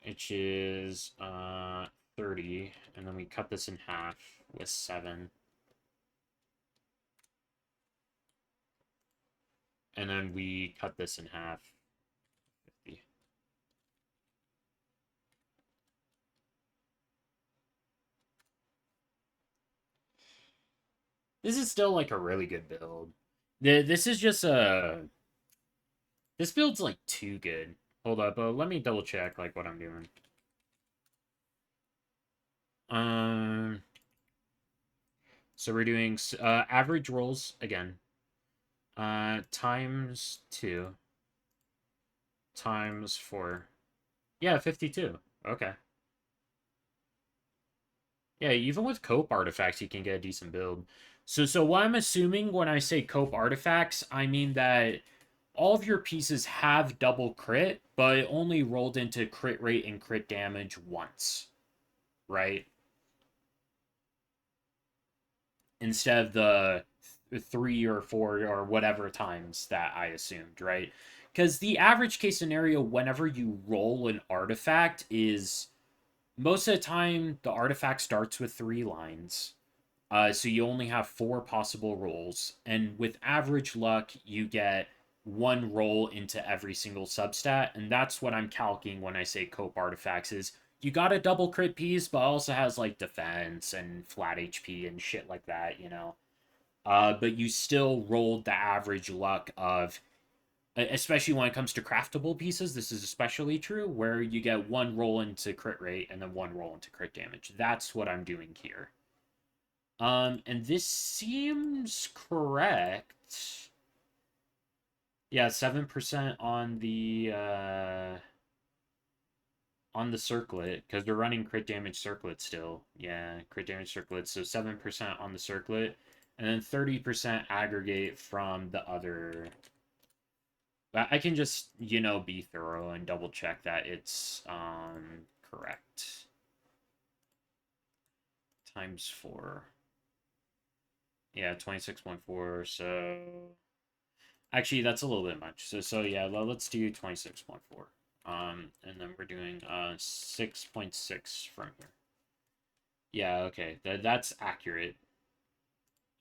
which is 30, and then we cut this in half with 7. And then we cut this in half. 50. This is still like a really good build. This is just a... This build's like too good. Hold up, let me double check like what I'm doing. So we're doing average rolls again. Times 2. Times 4. Yeah, 52. Okay. Yeah, even with cope artifacts, you can get a decent build. So what I'm assuming when I say cope artifacts, I mean that all of your pieces have double crit, but it only rolled into crit rate and crit damage once, right? Instead of the 3 or 4 or whatever times that I assumed, right? Because the average case scenario, whenever you roll an artifact, is most of the time the artifact starts with 3 lines. So you only have 4 possible rolls, and with average luck, you get 1 roll into every single substat, and that's what I'm calculating when I say cope artifacts. Is you got a double crit piece, but also has like defense and flat HP and shit like that, you know. But you still rolled the average luck of, especially when it comes to craftable pieces. This is especially true where you get 1 roll into crit rate and then 1 roll into crit damage. That's what I'm doing here. And this seems correct. Yeah, 7% on the circlet, because we're running crit damage circlet still. Yeah, crit damage circlet. So 7% on the circlet, and then 30% aggregate from the other. But I can just, be thorough and double check that it's correct. Times 4. Yeah, 26.4. So actually, that's a little bit much. So yeah, let's do 26.4. And then we're doing 6.6 from here. Yeah, okay, that's accurate.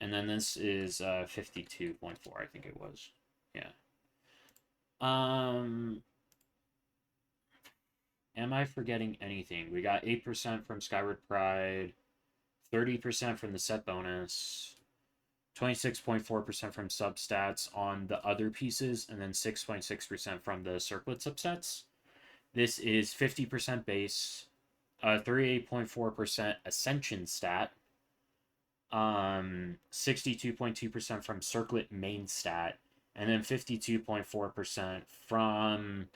And then this is 52.4, I think it was. Yeah. Am I forgetting anything? We got 8% from Skyward Pride, 30% from the set bonus, 26.4% from substats on the other pieces, and then 6.6% from the circlet subsets. This is 50% base, 38.4% ascension stat, 62.2% from circlet main stat, and then 52.4% from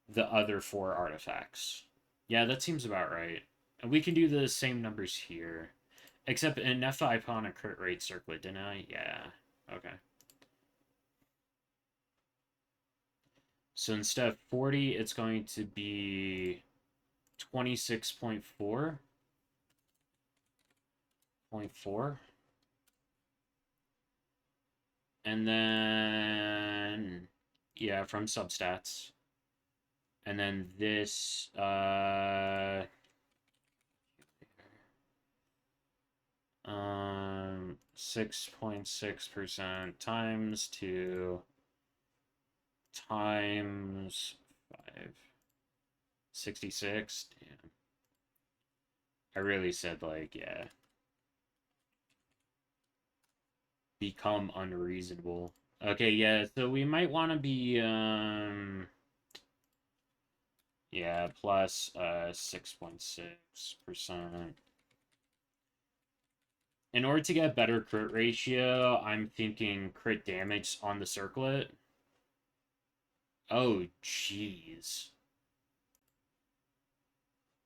the other 4 artifacts. Yeah, that seems about right. And we can do the same numbers here. Except in Nepha, I put on a crit rate circlet, didn't I? Yeah. Okay. So instead of 40, it's going to be 26.4. 0.4. And then, yeah, from substats. And then this, 6.6% times 2 times 5. 66. Damn. I really said, like, yeah. Become unreasonable. Okay, yeah, so we might want to be, yeah, plus 6.6%. In order to get better crit ratio, I'm thinking crit damage on the circlet. Oh, jeez.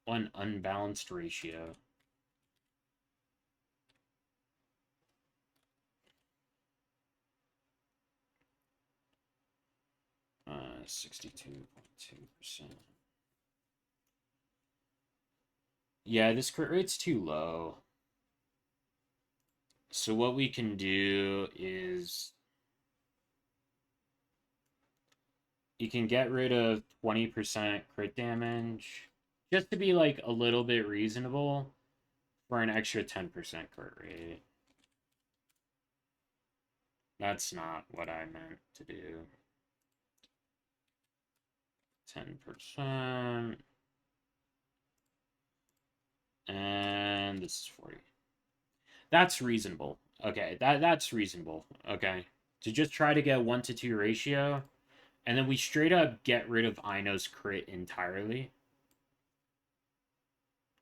One unbalanced ratio. 62.2%. Yeah, this crit rate's too low. So what we can do is you can get rid of 20% crit damage just to be like a little bit reasonable for an extra 10% crit rate. That's not what I meant to do. 10%. And this is 40. That's reasonable. Okay, that's reasonable. Okay. To just try to get 1 to 2 ratio. And then we straight up get rid of Ino's crit entirely.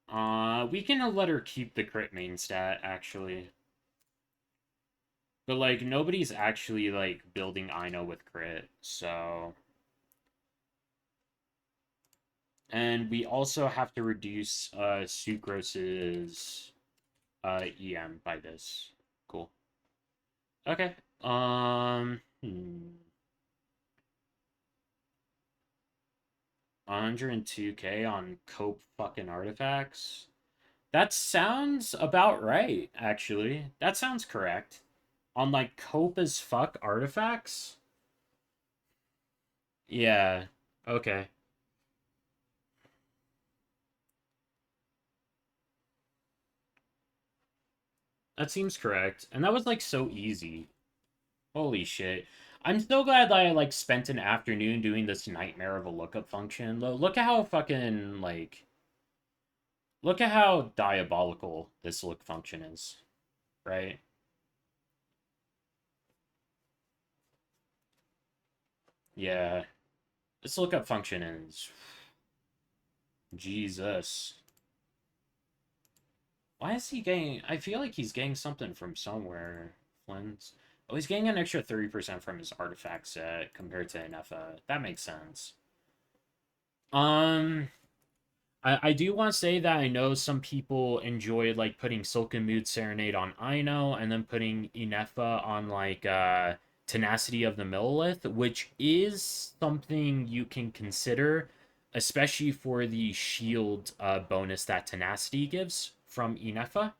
We can let her keep the crit main stat, actually. But, like, nobody's actually, like, building Ino with crit, so... And we also have to reduce, Sucrose's, EM by this. Cool. Okay. 102k on cope fucking artifacts. That sounds about right, actually. That sounds correct. On like cope as fuck artifacts? Yeah. Okay. That seems correct. And that was like so easy. Holy shit. I'm so glad that I like spent an afternoon doing this nightmare of a lookup function. Look at how fucking like look at how diabolical this look function is, right? Yeah. This lookup function is Jesus. Why is he getting... I feel like he's getting something from somewhere. Flins. Oh, he's getting an extra 30% from his artifact set compared to Nefa. That makes sense. Um, I do want to say that I know some people enjoy like putting Silken Mood Serenade on Ino and then putting Inefa on like Tenacity of the Millilith, which is something you can consider, especially for the shield bonus that Tenacity gives from Inefa.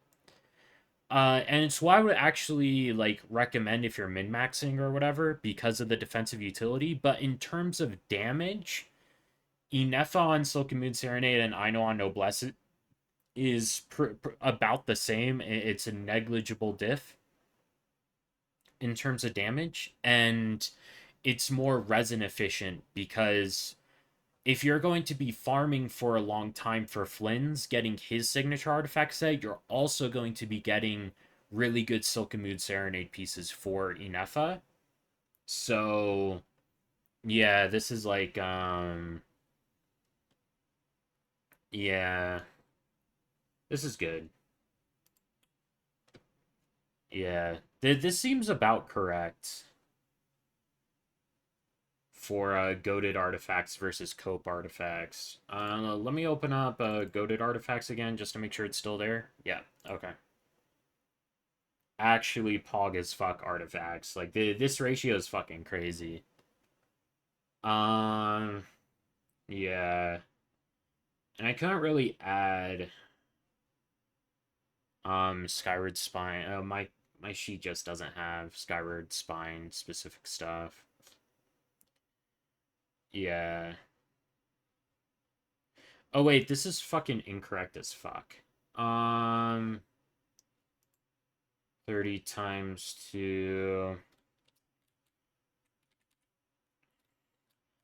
And it's why I would actually like recommend if you're min maxing or whatever because of the defensive utility. But in terms of damage, Inefa on Silken Moon Serenade and Aino on Noblesse is about the same. It's a negligible diff in terms of damage, and it's more resin efficient because if you're going to be farming for a long time for Flynn's, getting his signature artifact set, you're also going to be getting really good Silken Mood Serenade pieces for Inefa. So yeah, this is like yeah. This is good. Yeah. This seems about correct for goaded artifacts versus cope artifacts. Let me open up goaded artifacts again just to make sure it's still there. Yeah, okay. Actually pog as fuck artifacts. Like this ratio is fucking crazy. Um yeah. And I couldn't really add Skyward Spine. My sheet just doesn't have Skyward Spine specific stuff. Yeah. Oh wait, this is fucking incorrect as fuck. 30 times 2.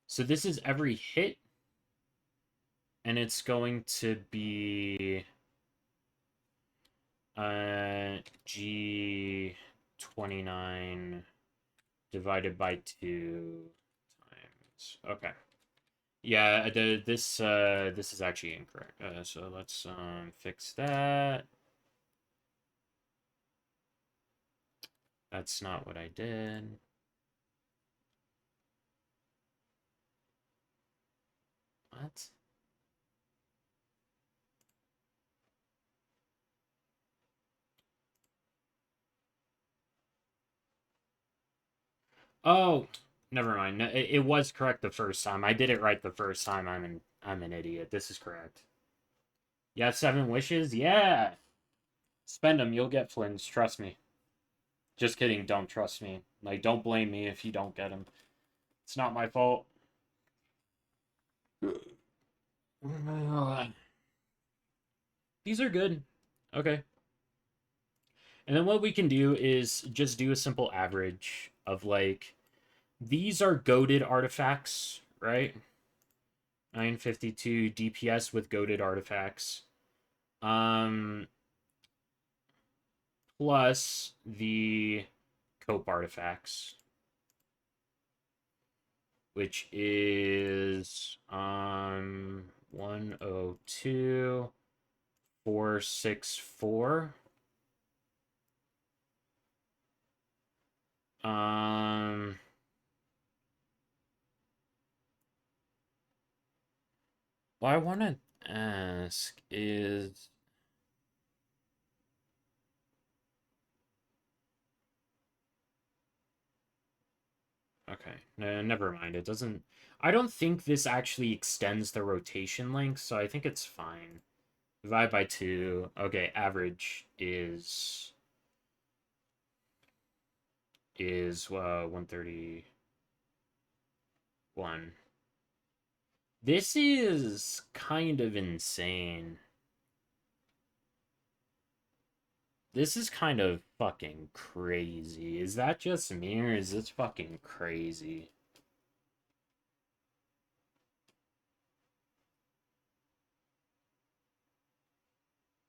So this is every hit, and it's going to be G29 divided by 2 times. Okay. Yeah, this is actually incorrect. So let's fix that. That's not what I did. What? Oh, never mind. No, it was correct the first time. I did it right the first time. I'm an idiot. This is correct. You have 7 wishes? Yeah. Spend them. You'll get Flins. Trust me. Just kidding. Don't trust me. Like, don't blame me if you don't get them. It's not my fault. These are good. Okay. And then what we can do is just do a simple average of like, these are goaded artifacts, right? 952 DPS with goaded artifacts. Um, plus the cope artifacts, which is 102,464. What I want to ask is, okay, no, never mind. It doesn't. I don't think this actually extends the rotation length, so I think it's fine. Divide by 2. Okay, average is 131. This is kind of insane. This is kind of fucking crazy. Is that just me, or is this fucking crazy?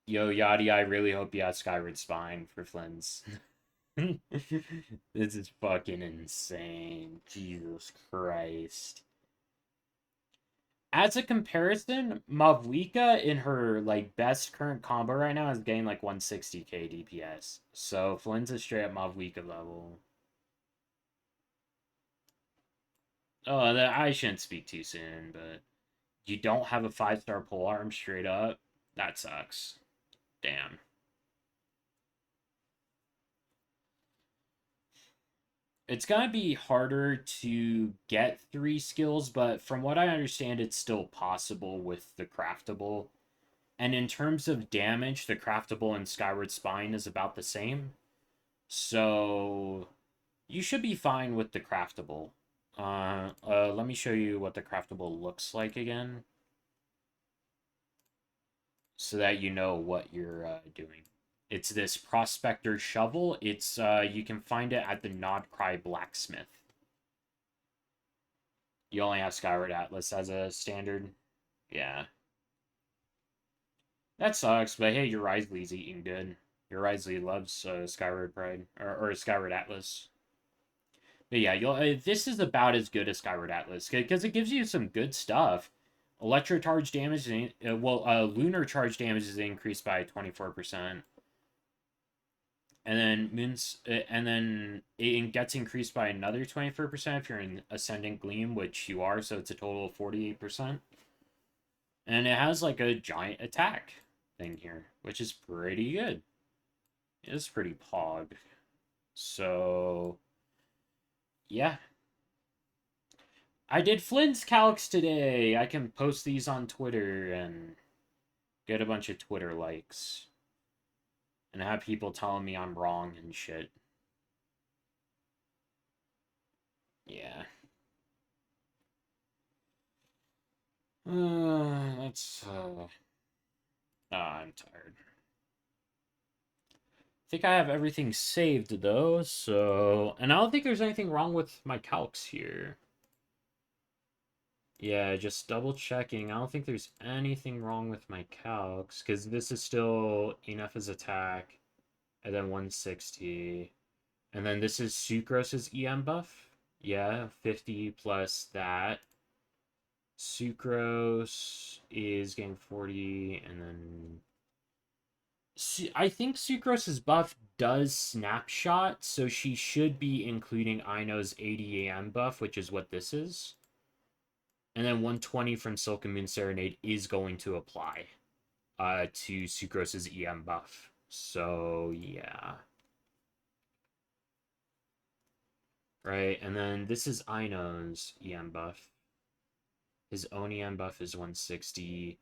Yo, Yachty, I really hope you have Skyward Spine for Flins. This is fucking insane. Jesus Christ. As a comparison, Mavwika in her like best current combo right now is getting like 160k DPS. So Flynn's is straight up Mavwika level. Oh, I shouldn't speak too soon, but you don't have a 5-star pole arm straight up. That sucks. Damn. It's gonna be harder to get 3 skills, but from what I understand, it's still possible with the craftable. And in terms of damage, the craftable and Skyward Spine is about the same. So you should be fine with the craftable. Let me show you what the craftable looks like again, so that you know what you're doing. It's this Prospector Shovel. It's you can find it at the Nodcry Blacksmith. You only have Skyward Atlas as a standard. Yeah. That sucks, but hey, your Risley's eating good. Your Risley loves Skyward Pride or Skyward Atlas. But yeah, you'll this is about as good as Skyward Atlas because it gives you some good stuff. Electro charge damage, lunar charge damage is increased by 24%, and then it gets increased by another 24% if you're in Ascendant Gleam, which you are, so it's a total of 48%. And it has like a giant attack thing here, which is pretty good. It's pretty pog. So yeah. I did Flint's Calcs today. I can post these on Twitter and get a bunch of Twitter likes. and have people telling me I'm wrong and shit. Yeah. That's. I'm tired. I think I have everything saved though, so. And I don't think there's anything wrong with my calcs here. Yeah, just double checking. I don't think there's anything wrong with my calcs, because this is still enough as attack, and then 160. And then this is Sucrose's EM buff. Yeah, 50 plus that. Sucrose is getting 40, and then I think Sucrose's buff does snapshot, so she should be including Ino's 80 AM buff, which is what this is. And then 120 from Silk and Moon Serenade is going to apply to Sucrose's EM buff. So, yeah. Right, and then this is Ino's EM buff. His own EM buff is 160.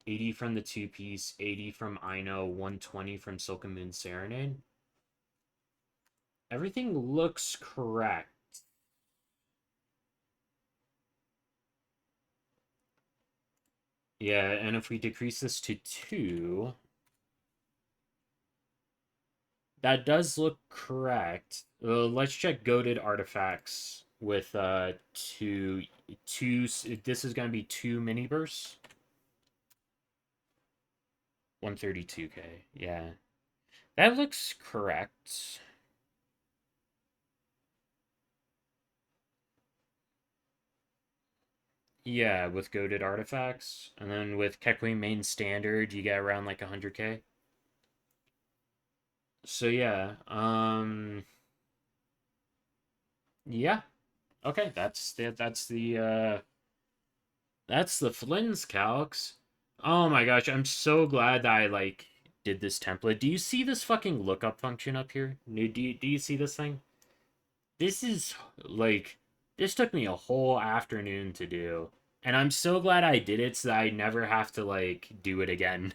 80 from the two-piece, 80 from Ino, 120 from Silk and Moon Serenade. Everything looks correct. Yeah, and if we decrease this to 2, that does look correct. Let's check goaded artifacts with 2. This is going to be 2 mini bursts. 132k. Yeah. That looks correct. Yeah, with goaded artifacts. And then with Kekwe main standard, you get around like 100k. So yeah, yeah. Okay, that's the Flins Calcs. Oh my gosh, I'm so glad that I like did this template. Do you see this fucking lookup function up here? Do you see this thing? This is like this took me a whole afternoon to do. And I'm so glad I did it so that I never have to like do it again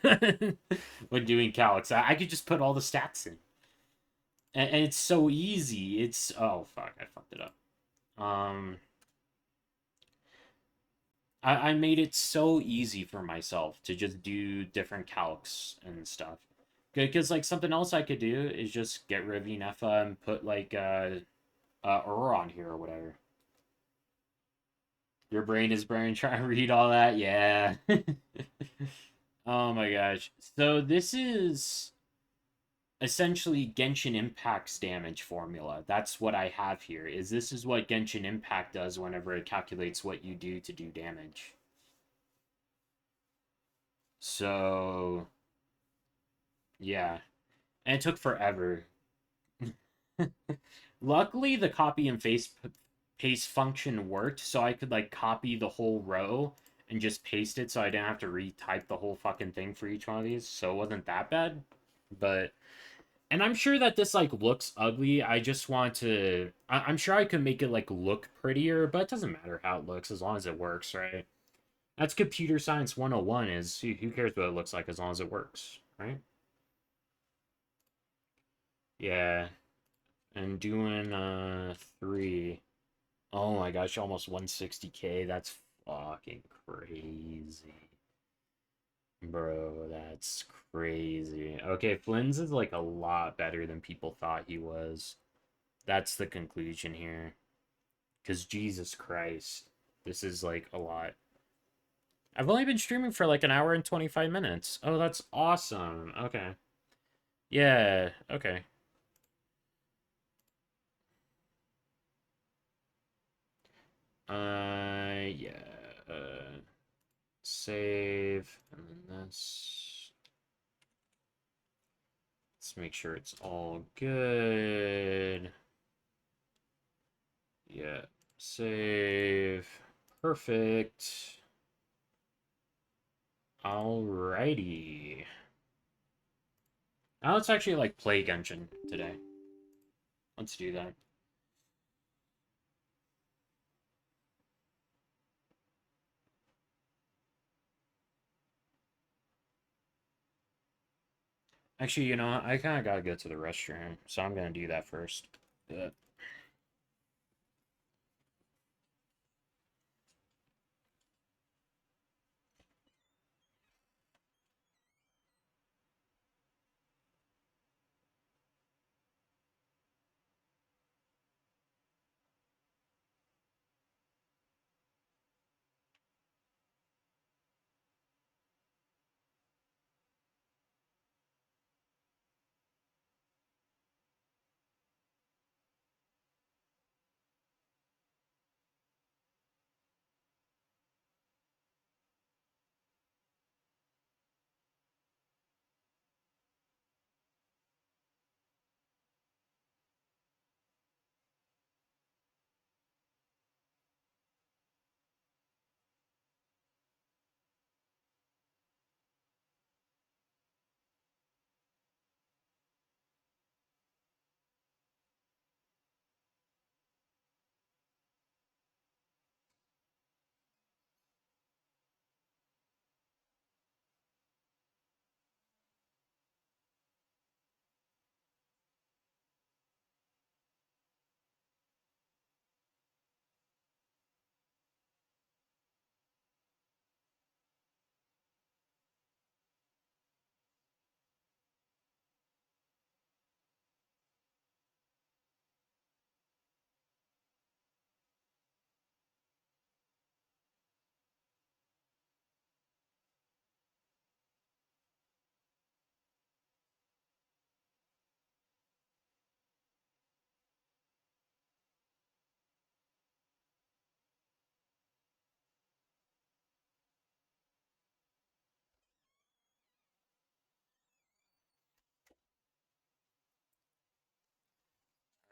when doing calcs. I could just put all the stats in. And it's so easy. It's oh fuck, I fucked it up. Um I made it so easy for myself to just do different calcs and stuff. Because like something else I could do is just get rid of Nefa and put like Aurora on here or whatever. Your brain is burning trying to read all that. Yeah. Oh my gosh. So this is essentially Genshin Impact's damage formula. That's what I have here. This is what Genshin Impact does whenever it calculates what you do to do damage. So yeah. And it took forever. Luckily the copy and paste function worked, so I could like copy the whole row and just paste it so I didn't have to retype the whole fucking thing for each one of these. So it wasn't that bad. But and I'm sure that this like looks ugly. I just want to I'm sure I could make it like look prettier, but it doesn't matter how it looks as long as it works, right? That's computer science 101 is who cares what it looks like as long as it works, right? Yeah. And doing 3. Oh my gosh, almost 160k. That's fucking crazy. Bro, that's crazy. Okay, Flynn's is like a lot better than people thought he was. That's the conclusion here. Because Jesus Christ, this is like a lot. I've only been streaming for like an hour and 25 minutes. Oh, that's awesome. Okay. Yeah, okay. Yeah. Save. And then this. Let's make sure it's all good. Yeah. Save. Perfect. Alrighty. Now let's actually like play Genshin today. Let's do that. Actually, I kind of gotta go to the restroom, so I'm gonna do that first. Uh,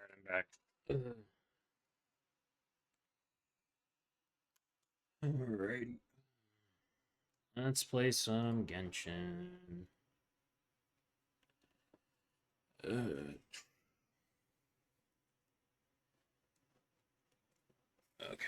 Alright, I'm back. Alright. Let's play some Genshin. Okay.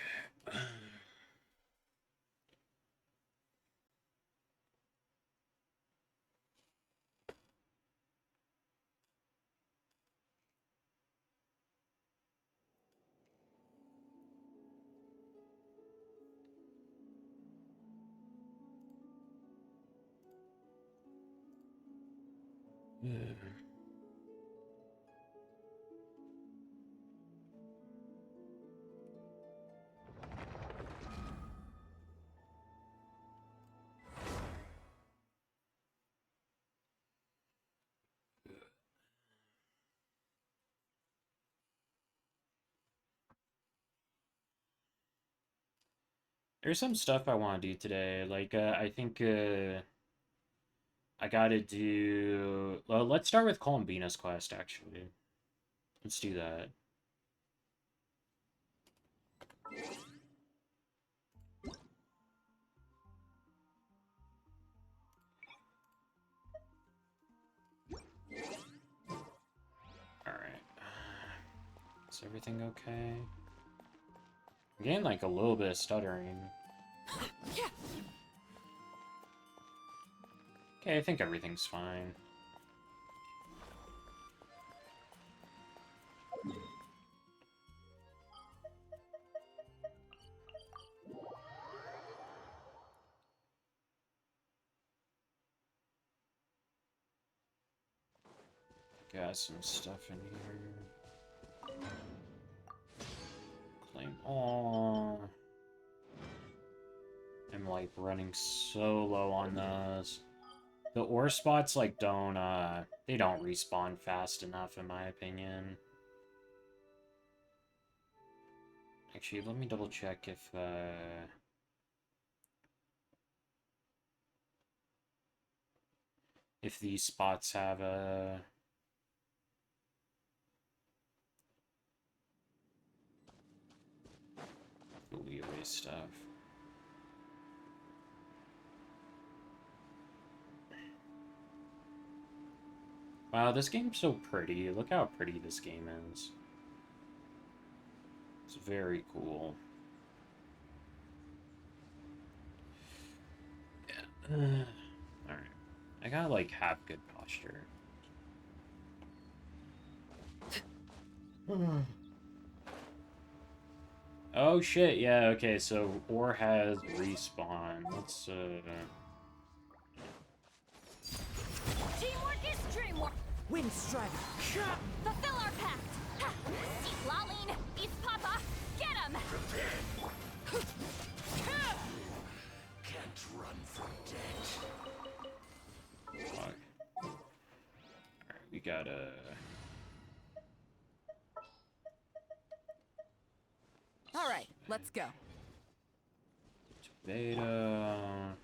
There's some stuff I want to do today. Like, I think I gotta do. Well, let's start with Columbina's quest, actually. Let's do that. Alright. Is everything okay? I'm getting like a little bit of stuttering. Okay, I think everything's fine. Got some stuff in here. Claim all. I'm like running so low on those. The ore spots like they don't respawn fast enough in my opinion. Actually, let me double check if these spots have leeway stuff. Wow, this game's so pretty. Look how pretty this game is. It's very cool. Yeah. Alright. I gotta, like, have good posture. Oh shit, yeah, okay, so ore has respawn. Let's Teamwork is dreamwork. Wind Strider. Fulfill our pact. Ha! See Laline, East Papa, get him! Can't run from death. fuck. Alright, we gotta All right, let's go. beta.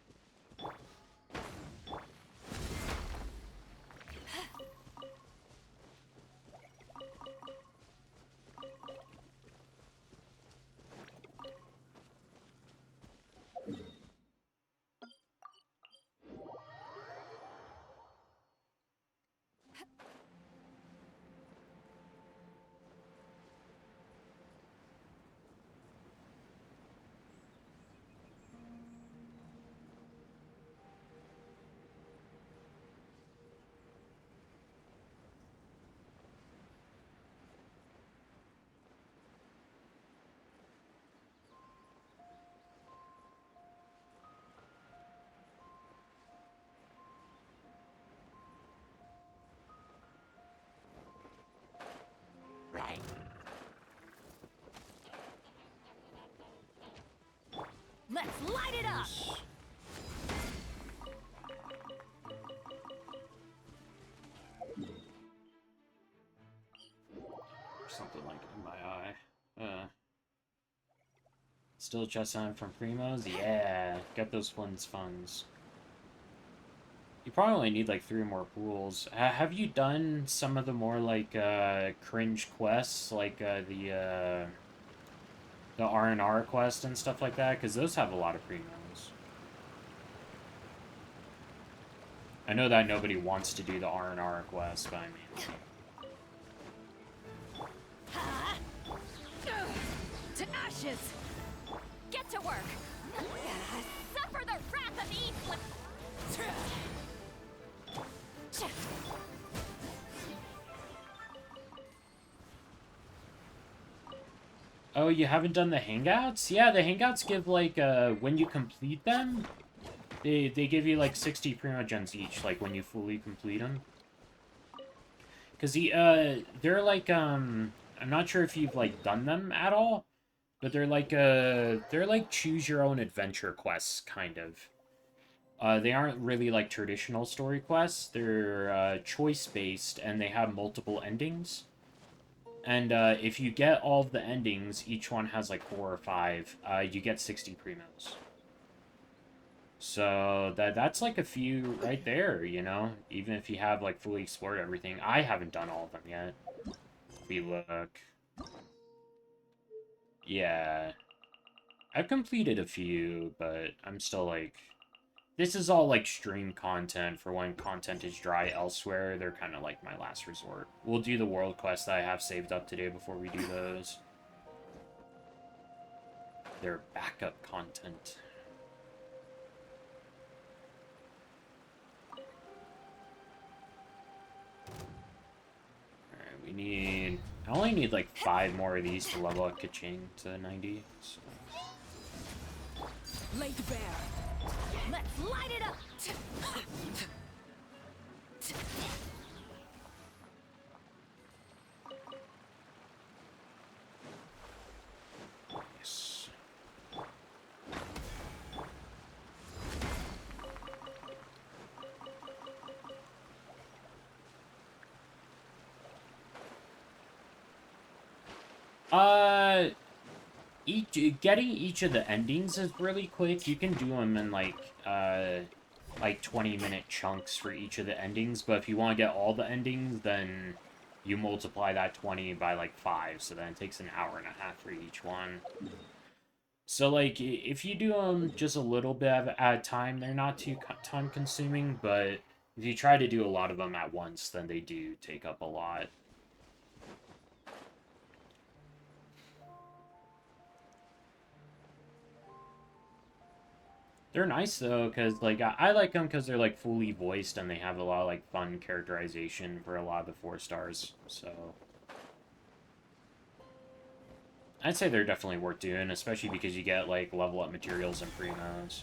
Right. Let's light it up. Something like in my eye. Still just on from Primos? Yeah, get those Flins funds. You probably only need like 3 more pools. Have you done some of the more like cringe quests, like the R&R quest and stuff like that? Because those have a lot of Primos. I know that nobody wants to do the R&R quest, but I mean... To ashes. Get to work. Suffer the wrath of Eastland. Oh, you haven't done the Hangouts? Yeah, the Hangouts give, like, when you complete them, they give you, like, 60 Primogems each, like, when you fully complete them. Because they're, like, I'm not sure if you've, like, done them at all, but they're, like, choose-your-own-adventure quests, kind of. They aren't really, like, traditional story quests. They're, choice-based, and they have multiple endings. And if you get all of the endings, each one has like 4 or 5, you get 60 primos. So that's like a few right there, you know? Even if you have like fully explored everything. I haven't done all of them yet. If we look. Yeah. I've completed a few, but I'm still like... This is all like stream content for when content is dry elsewhere. They're kind of like my last resort. We'll do the world quest that I have saved up today before we do those. They're backup content. Alright, we need... I only need like 5 more of these to level up Kaching to 90. So. Laid bare. Let's light it up. Yes. Getting each of the endings is really quick. You can do them in like 20-minute chunks for each of the endings, but if you want to get all the endings, then you multiply that 20 by like 5, so then it takes an hour and a half for each one. So like if you do them just a little bit at a time, they're not too time consuming, but if you try to do a lot of them at once, then they do take up a lot. They're nice though, because like I like them because they're like fully voiced and they have a lot of like fun characterization for a lot of the 4 stars. So I'd say they're definitely worth doing, especially because you get, like, level up materials and primos.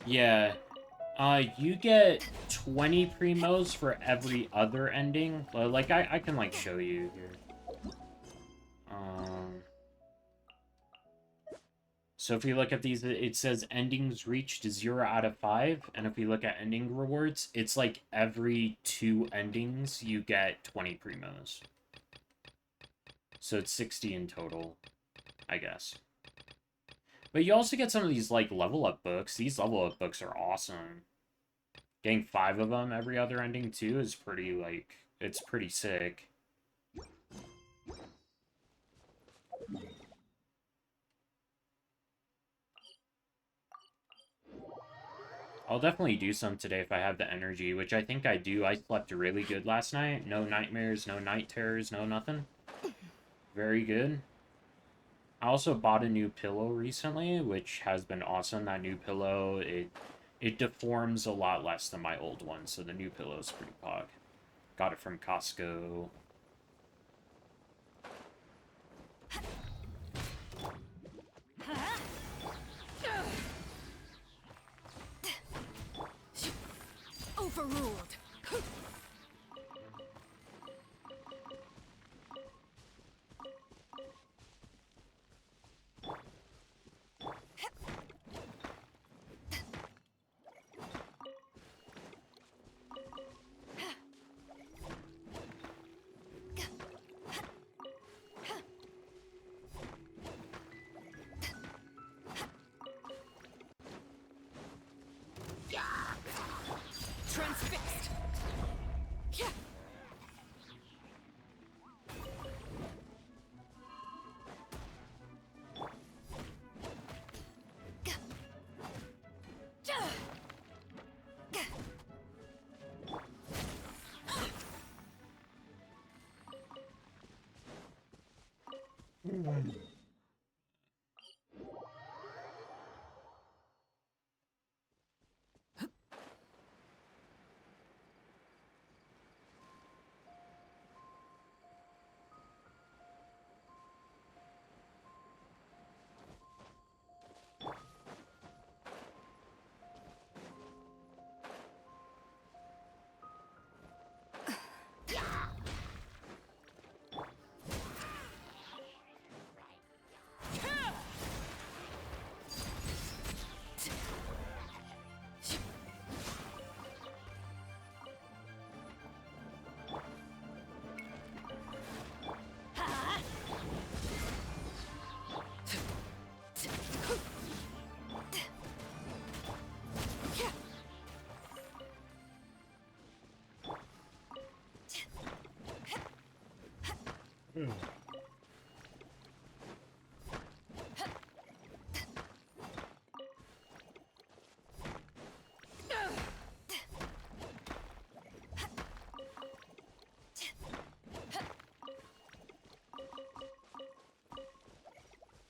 Yeah. You get 20 primos for every other ending. Like, I can, like, show you here. So if we look at these, it says endings reached 0 out of 5. And if we look at ending rewards, it's like every 2 endings, you get 20 primos. So it's 60 in total, I guess. But you also get some of these, like, level up books. These level up books are awesome. Getting 5 of them every other ending, too, is pretty, like, it's pretty sick. I'll definitely do some today if I have the energy, which I think I do. I slept really good last night. No nightmares, no night terrors, no nothing. Very good. I also bought a new pillow recently, which has been awesome. That new pillow, it deforms a lot less than my old one, so the new pillow is pretty pog. Got it from Costco. Overruled. Transfixed.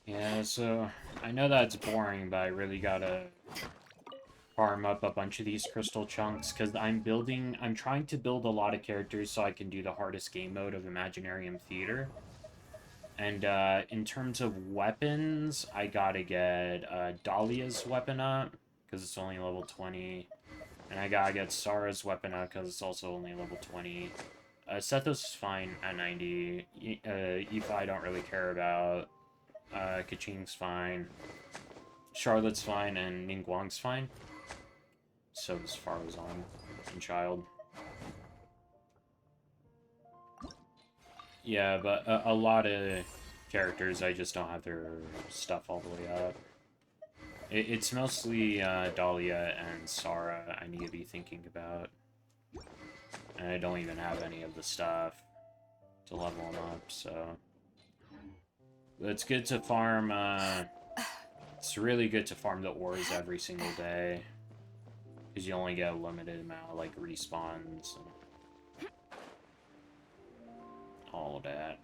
Yeah, so I know that's boring, but I really gotta farm up a bunch of these crystal chunks because I'm trying to build a lot of characters so I can do the hardest game mode of Imaginarium Theater. And in terms of weapons, I gotta get Dahlia's weapon up, because it's only level 20. And I gotta get Sara's weapon up, because it's also only level 20. Sethos is fine at 90. Aoife I don't really care about. Kaching's fine. Charlotte's fine, and Ningguang's fine. So is Faruzan and Child. Yeah, but a lot of characters, I just don't have their stuff all the way up. It's mostly Dahlia and Sara I need to be thinking about. And I don't even have any of the stuff to level them up, so... It's good to farm, it's really good to farm the ores every single day. Because you only get a limited amount of, like, respawns and all of that.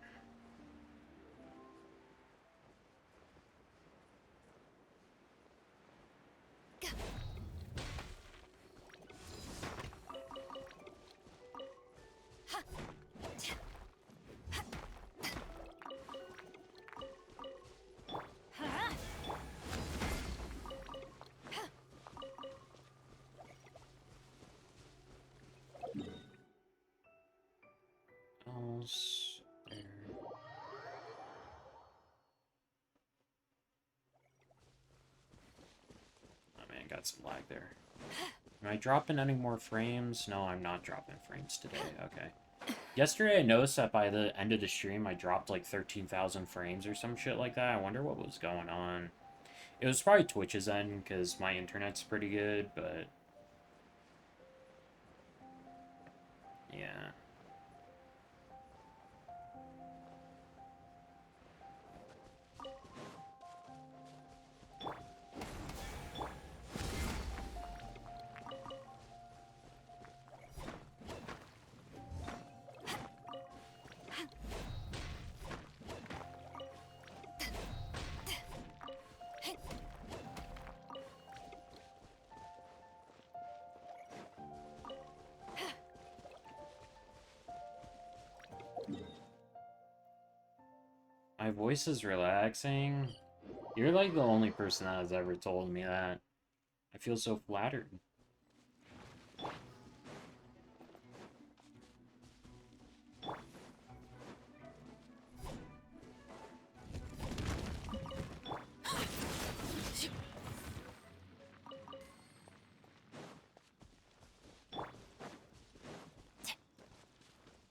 Else there. Oh man, got some lag there. Am I dropping any more frames? No, I'm not dropping frames today. Okay. Yesterday I noticed that by the end of the stream I dropped like 13,000 frames or some shit like that. I wonder what was going on. It was probably Twitch's end because my internet's pretty good, but yeah. My voice is relaxing. You're like the only person that has ever told me that. I feel so flattered.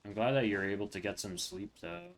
I'm glad that you're able to get some sleep, though.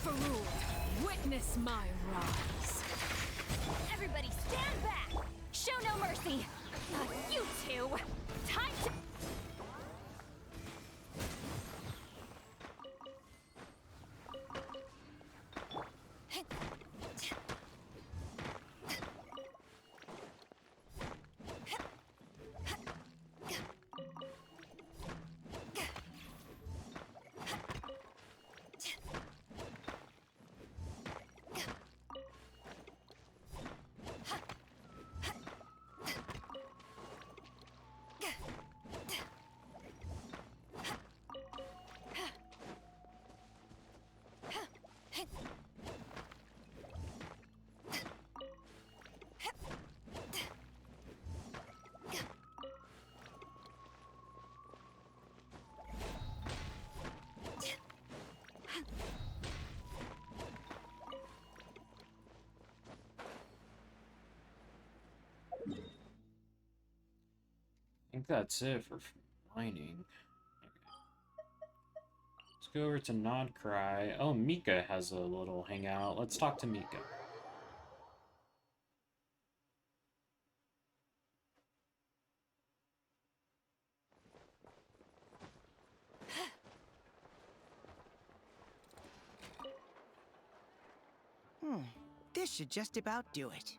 Overruled. Witness my rise. Everybody stand back. Show no mercy. Not you two. Time to... I think that's it for mining. Let's go over to Nodcry. Oh, Mika has a little hangout. Let's talk to Mika. This should just about do it.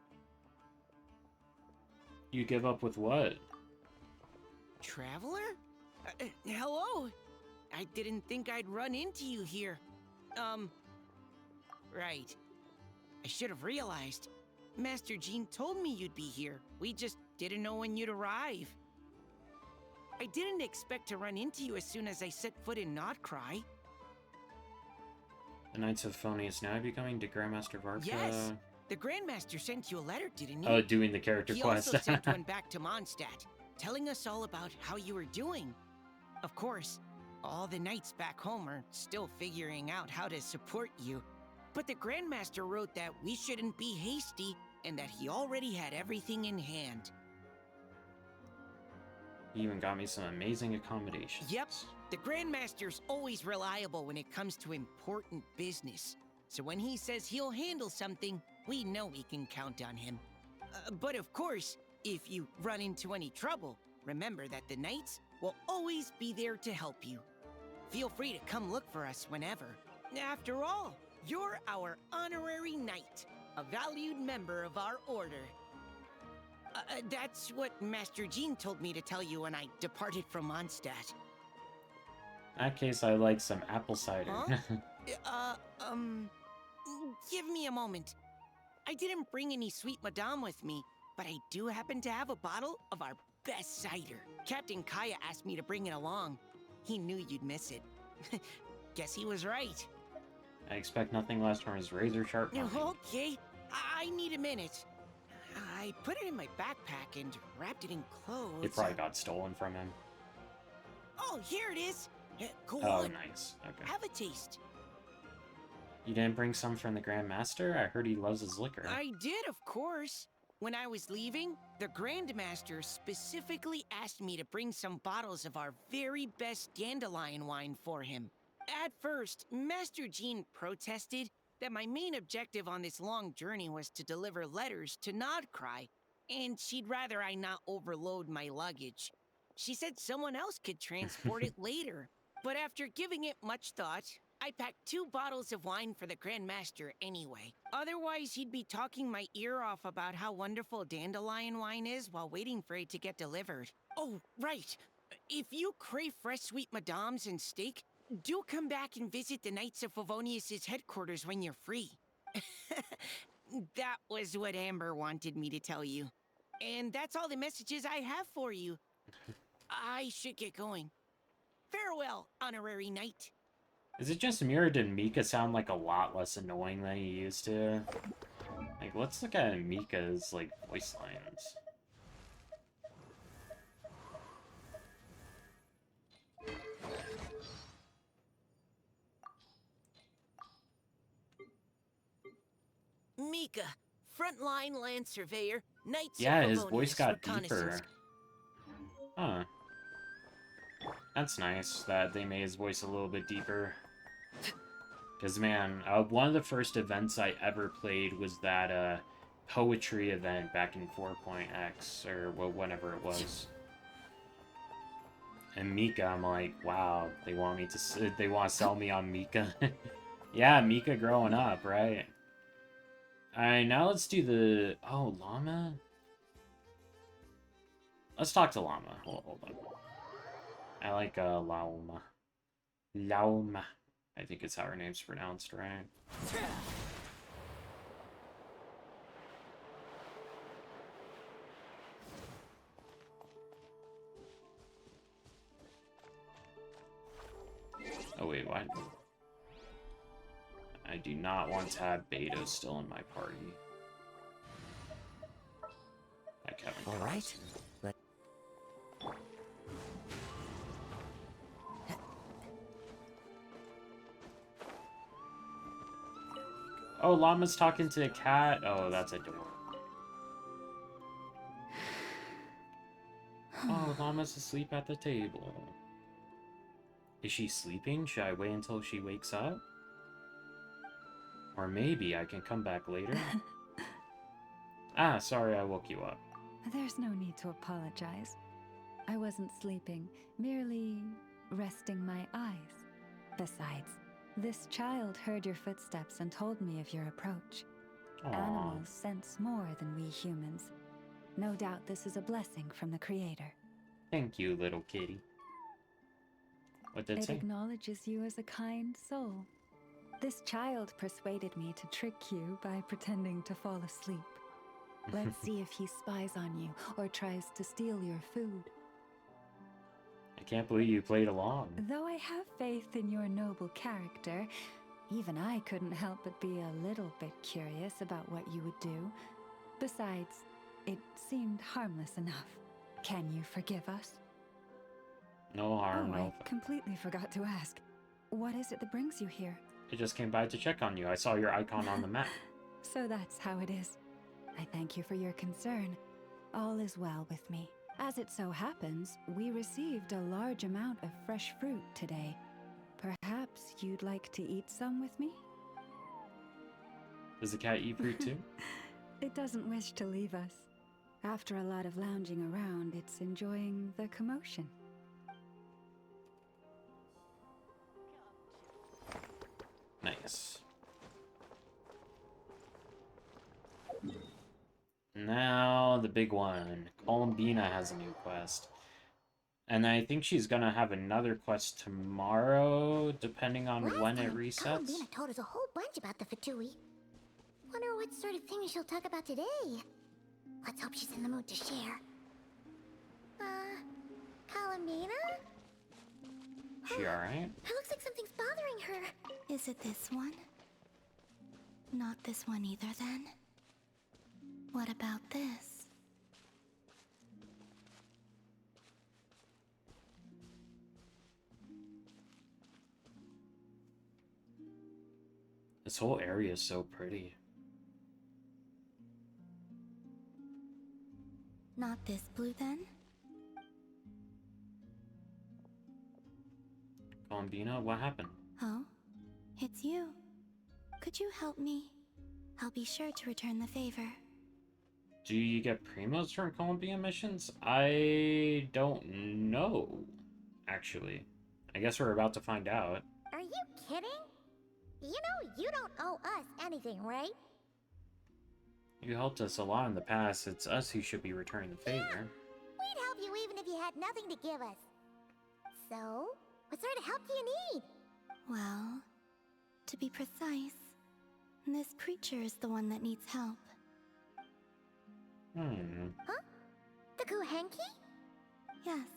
You give up with what? Traveler? Hello? I didn't think I'd run into you here. Right. I should have realized. Master Jean told me you'd be here. We just didn't know when you'd arrive. I didn't expect to run into you as soon as I set foot in Nodcry. The Knights of Phonius now becoming the Grandmaster Varka. Yes! The Grandmaster sent you a letter, didn't he? Oh, doing the character He quest. also sent one back to Mondstadt, telling us all about how you were doing. Of course, all the knights back home are still figuring out how to support you. But the Grandmaster wrote that we shouldn't be hasty and that he already had everything in hand. He even got me some amazing accommodations. Yep, the Grandmaster's always reliable when it comes to important business. So when he says he'll handle something, we know we can count on him. But of course, if you run into any trouble, remember that the knights will always be there to help you. Feel free to come look for us whenever. After all, you're our honorary knight, a valued member of our order. That's what Master Jean told me to tell you when I departed from Mondstadt. In that case, I like some apple cider. Huh? Give me a moment. I didn't bring any sweet madame with me, but I do happen to have a bottle of our best cider. Captain Kaya asked me to bring it along. He knew you'd miss it. Guess he was right. I expect nothing less from his razor-sharp mind. Okay, I need a minute. I put it in my backpack and wrapped it in clothes. It probably got stolen from him. Oh, here it is. Go Oh, on. nice. Okay. Have a taste. You didn't bring some from the Grandmaster? I heard he loves his liquor. I did, of course. When I was leaving, the Grandmaster specifically asked me to bring some bottles of our very best dandelion wine for him. At first, Master Jean protested that my main objective on this long journey was to deliver letters to Nodcry, and she'd rather I not overload my luggage. She said someone else could transport it later. But after giving it much thought, I packed 2 bottles of wine for the Grandmaster anyway. Otherwise, he'd be talking my ear off about how wonderful dandelion wine is while waiting for it to get delivered. Oh, right. If you crave fresh sweet madames and steak, do come back and visit the Knights of Favonius' headquarters when you're free. That was what Amber wanted me to tell you. And that's all the messages I have for you. I should get going. Farewell, honorary knight. Is it just me, or did Mika sound like a lot less annoying than he used to? Like, let's look at Mika's, like, voice lines. Mika, frontline land surveyor, Knights Yeah, of his Favonius voice got deeper. reconnaissance. Huh. That's nice that they made his voice a little bit deeper. Because, man, one of the first events I ever played was that poetry event back in 4.x, or whenever it was. And Mika, I'm like, wow, they want to sell me on Mika. Yeah, Mika growing up, right? Alright, now let's do the... Oh, Llama? Let's talk to Llama. Hold on. I like, Lauma. Lauma. I think it's how her name's pronounced, right? Oh, wait, what? I do not want to have Beto still in my party. All right. Oh, Llama's talking to a cat. Oh, that's adorable. Oh, Llama's asleep at the table. Is she sleeping? Should I wait until she wakes up? Or maybe I can come back later? Ah, sorry I woke you up. There's no need to apologize. I wasn't sleeping, merely resting my eyes. Besides, this child heard your footsteps and told me of your approach. Aww. Animals sense more than we humans. No doubt this is a blessing from the Creator. Thank you, little kitty. What did it It say? acknowledges you as a kind soul. This child persuaded me to trick you by pretending to fall asleep. Let's see if he spies on you or tries to steal your food. I can't believe you played along. Though I have faith in your noble character, even I couldn't help but be a little bit curious about what you would do. Besides, it seemed harmless enough. Can you forgive us? No harm, no. I completely forgot to ask. What is it that brings you here? I just came by to check on you. I saw your icon on the map. So that's how it is. I thank you for your concern. All is well with me. As it so happens, we received a large amount of fresh fruit today. Perhaps you'd like to eat some with me? Does the cat eat fruit too? It doesn't wish to leave us. After a lot of lounging around, it's enjoying the commotion. Nice. Now, the big one. Columbina has a new quest. And I think she's gonna have another quest tomorrow, depending on when it resets. Columbina told us a whole bunch about the Fatui. Wonder what sort of thing she'll talk about today. Let's hope she's in the mood to share. Columbina? She alright? It looks like something's bothering her. Is it this one? Not this one either, then? What about this? This whole area is so pretty. Not this blue, then? Columbina, what happened? Oh? It's you. Could you help me? I'll be sure to return the favor. Do you get primos from Columbia missions? I don't know, actually. I guess we're about to find out. Are you kidding? You know you don't owe us anything, right? You helped us a lot in the past. It's us who should be returning the favor. Yeah, we'd help you even if you had nothing to give us. So, what sort of help do you need? Well, to be precise, this creature is the one that needs help. Huh? The Kuhenki? Yes.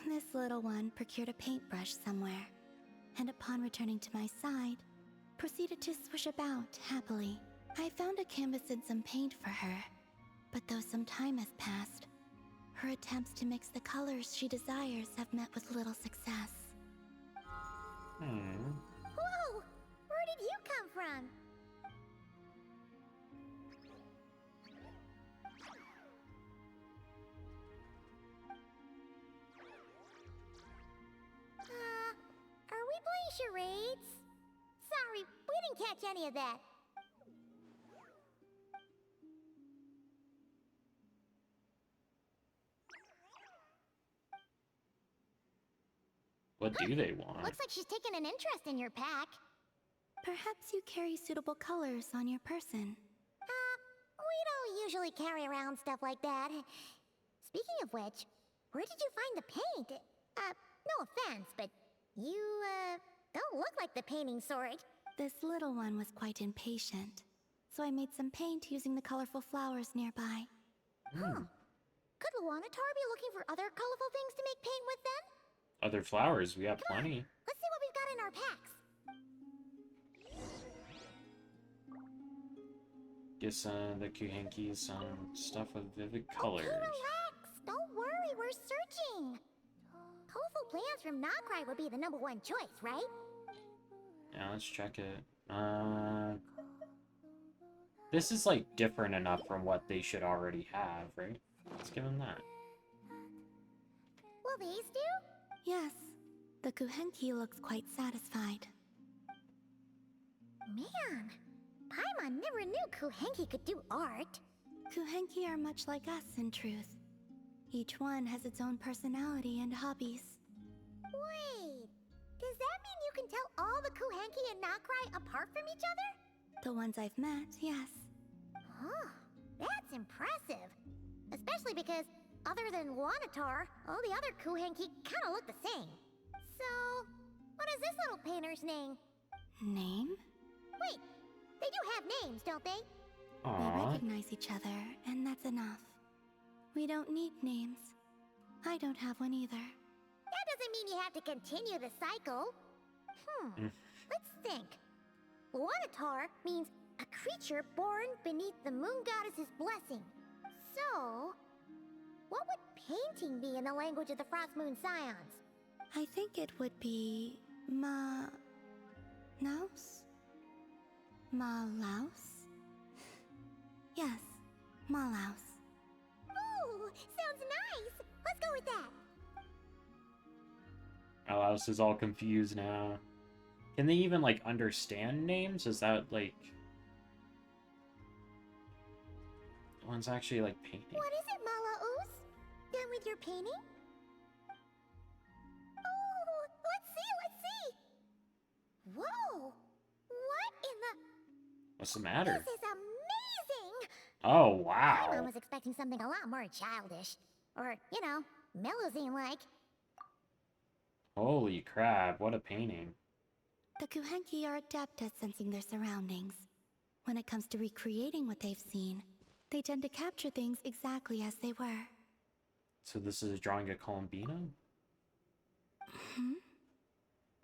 This little one procured a paintbrush somewhere, and upon returning to my side, proceeded to swish about happily. I found a canvas and some paint for her, but though some time has passed, her attempts to mix the colors she desires have met with little success. Whoa! Where did you come from? Are we playing charades? sorry, we didn't catch any of that. What do they want? Looks like she's taken an interest in your pack. Perhaps you carry suitable colors on your person. We don't usually carry around stuff like that. Speaking of which, where did you find the paint? No offense, but you, don't look like the painting sort. This little one was quite impatient, so I made some paint using the colorful flowers nearby. Could Luanatar be looking for other colorful things to make paint with then? Other flowers, we have plenty. Let's see what we've got in our packs. Guess the Kuhenki some stuff with vivid colors. Okay, relax. Don't worry, we're searching. Colorful plants from Nokrai would be the #1 choice, right? Yeah, let's check it. This is like different enough from what they should already have, right? Let's give them that. Will these do? Yes, the Kuhenki looks quite satisfied. Man, Paimon never knew Kuhenki could do art. Kuhenki are much like us in truth. Each one has its own personality and hobbies. Wait, does that mean you can tell all the Kuhenki and Nokrai apart from each other? The ones I've met, yes. Huh, that's impressive. Especially because, other than Luanatar, all the other Kuhenki kinda look the same. So, what is this little painter's name? Name? Wait, they do have names, don't they? We Aww. recognize each other, and that's enough. We don't need names. I don't have one either. That doesn't mean you have to continue the cycle. Let's think. Luanatar means a creature born beneath the moon goddess's blessing. So, what would painting be in the language of the Frost Moon Scions? I think it would be Naus? Malaus? Yes, Malaus. Ooh, sounds nice. Let's go with that. Alice is all confused now. Can they even, like, understand names? Is that, like... One's actually, like, painting. What is it, Malaus? Done with your painting? Oh, let's see. Whoa! What in the... What's the matter? This is amazing! Oh, My wow. mom was expecting something a lot more childish. Or, you know, Melusine-like. Holy crap, what a painting. The Kuhenki are adept at sensing their surroundings. When it comes to recreating what they've seen, they tend to capture things exactly as they were. So this is drawing a Columbina? Hmm?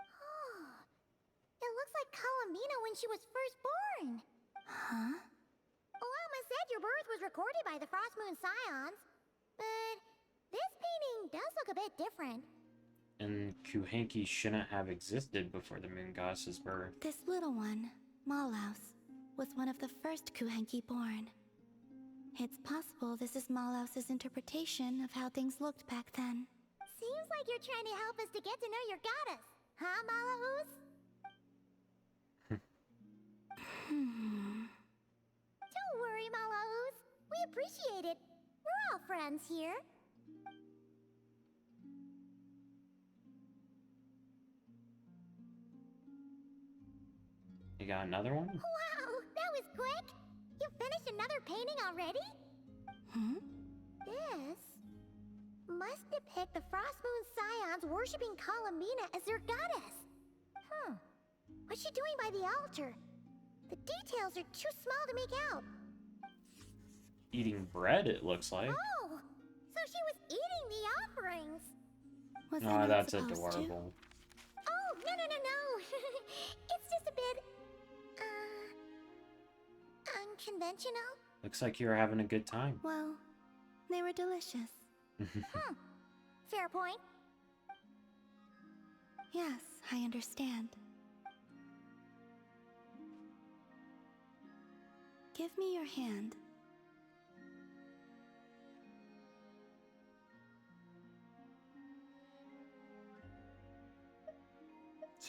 Oh, it looks like Columbina when she was first born. Huh? Lama said your birth was recorded by the Frost Moon Scions. But this painting does look a bit different. And Kuhenki shouldn't have existed before the moon goddess's birth. This little one, Malaus, was one of the first Kuhenki born. It's possible this is Malaus's interpretation of how things looked back then. Seems like you're trying to help us to get to know your goddess. Huh, Malaus? Don't worry, Malaus. We appreciate it. We're all friends here. You got another one? Wow, that was quick. You finished another painting already? Hmm? This must depict the Frost Moon Scions worshipping Columbina as their goddess. What's she doing by the altar? The details are too small to make out. Eating bread, it looks like. Oh, so she was eating the offerings. Was I Oh, not that's supposed adorable. Oh, no. It's just a bit, unconventional. Looks like you're having a good time. to? Well, they were delicious. Fair point. Yes, I understand. Give me your hand.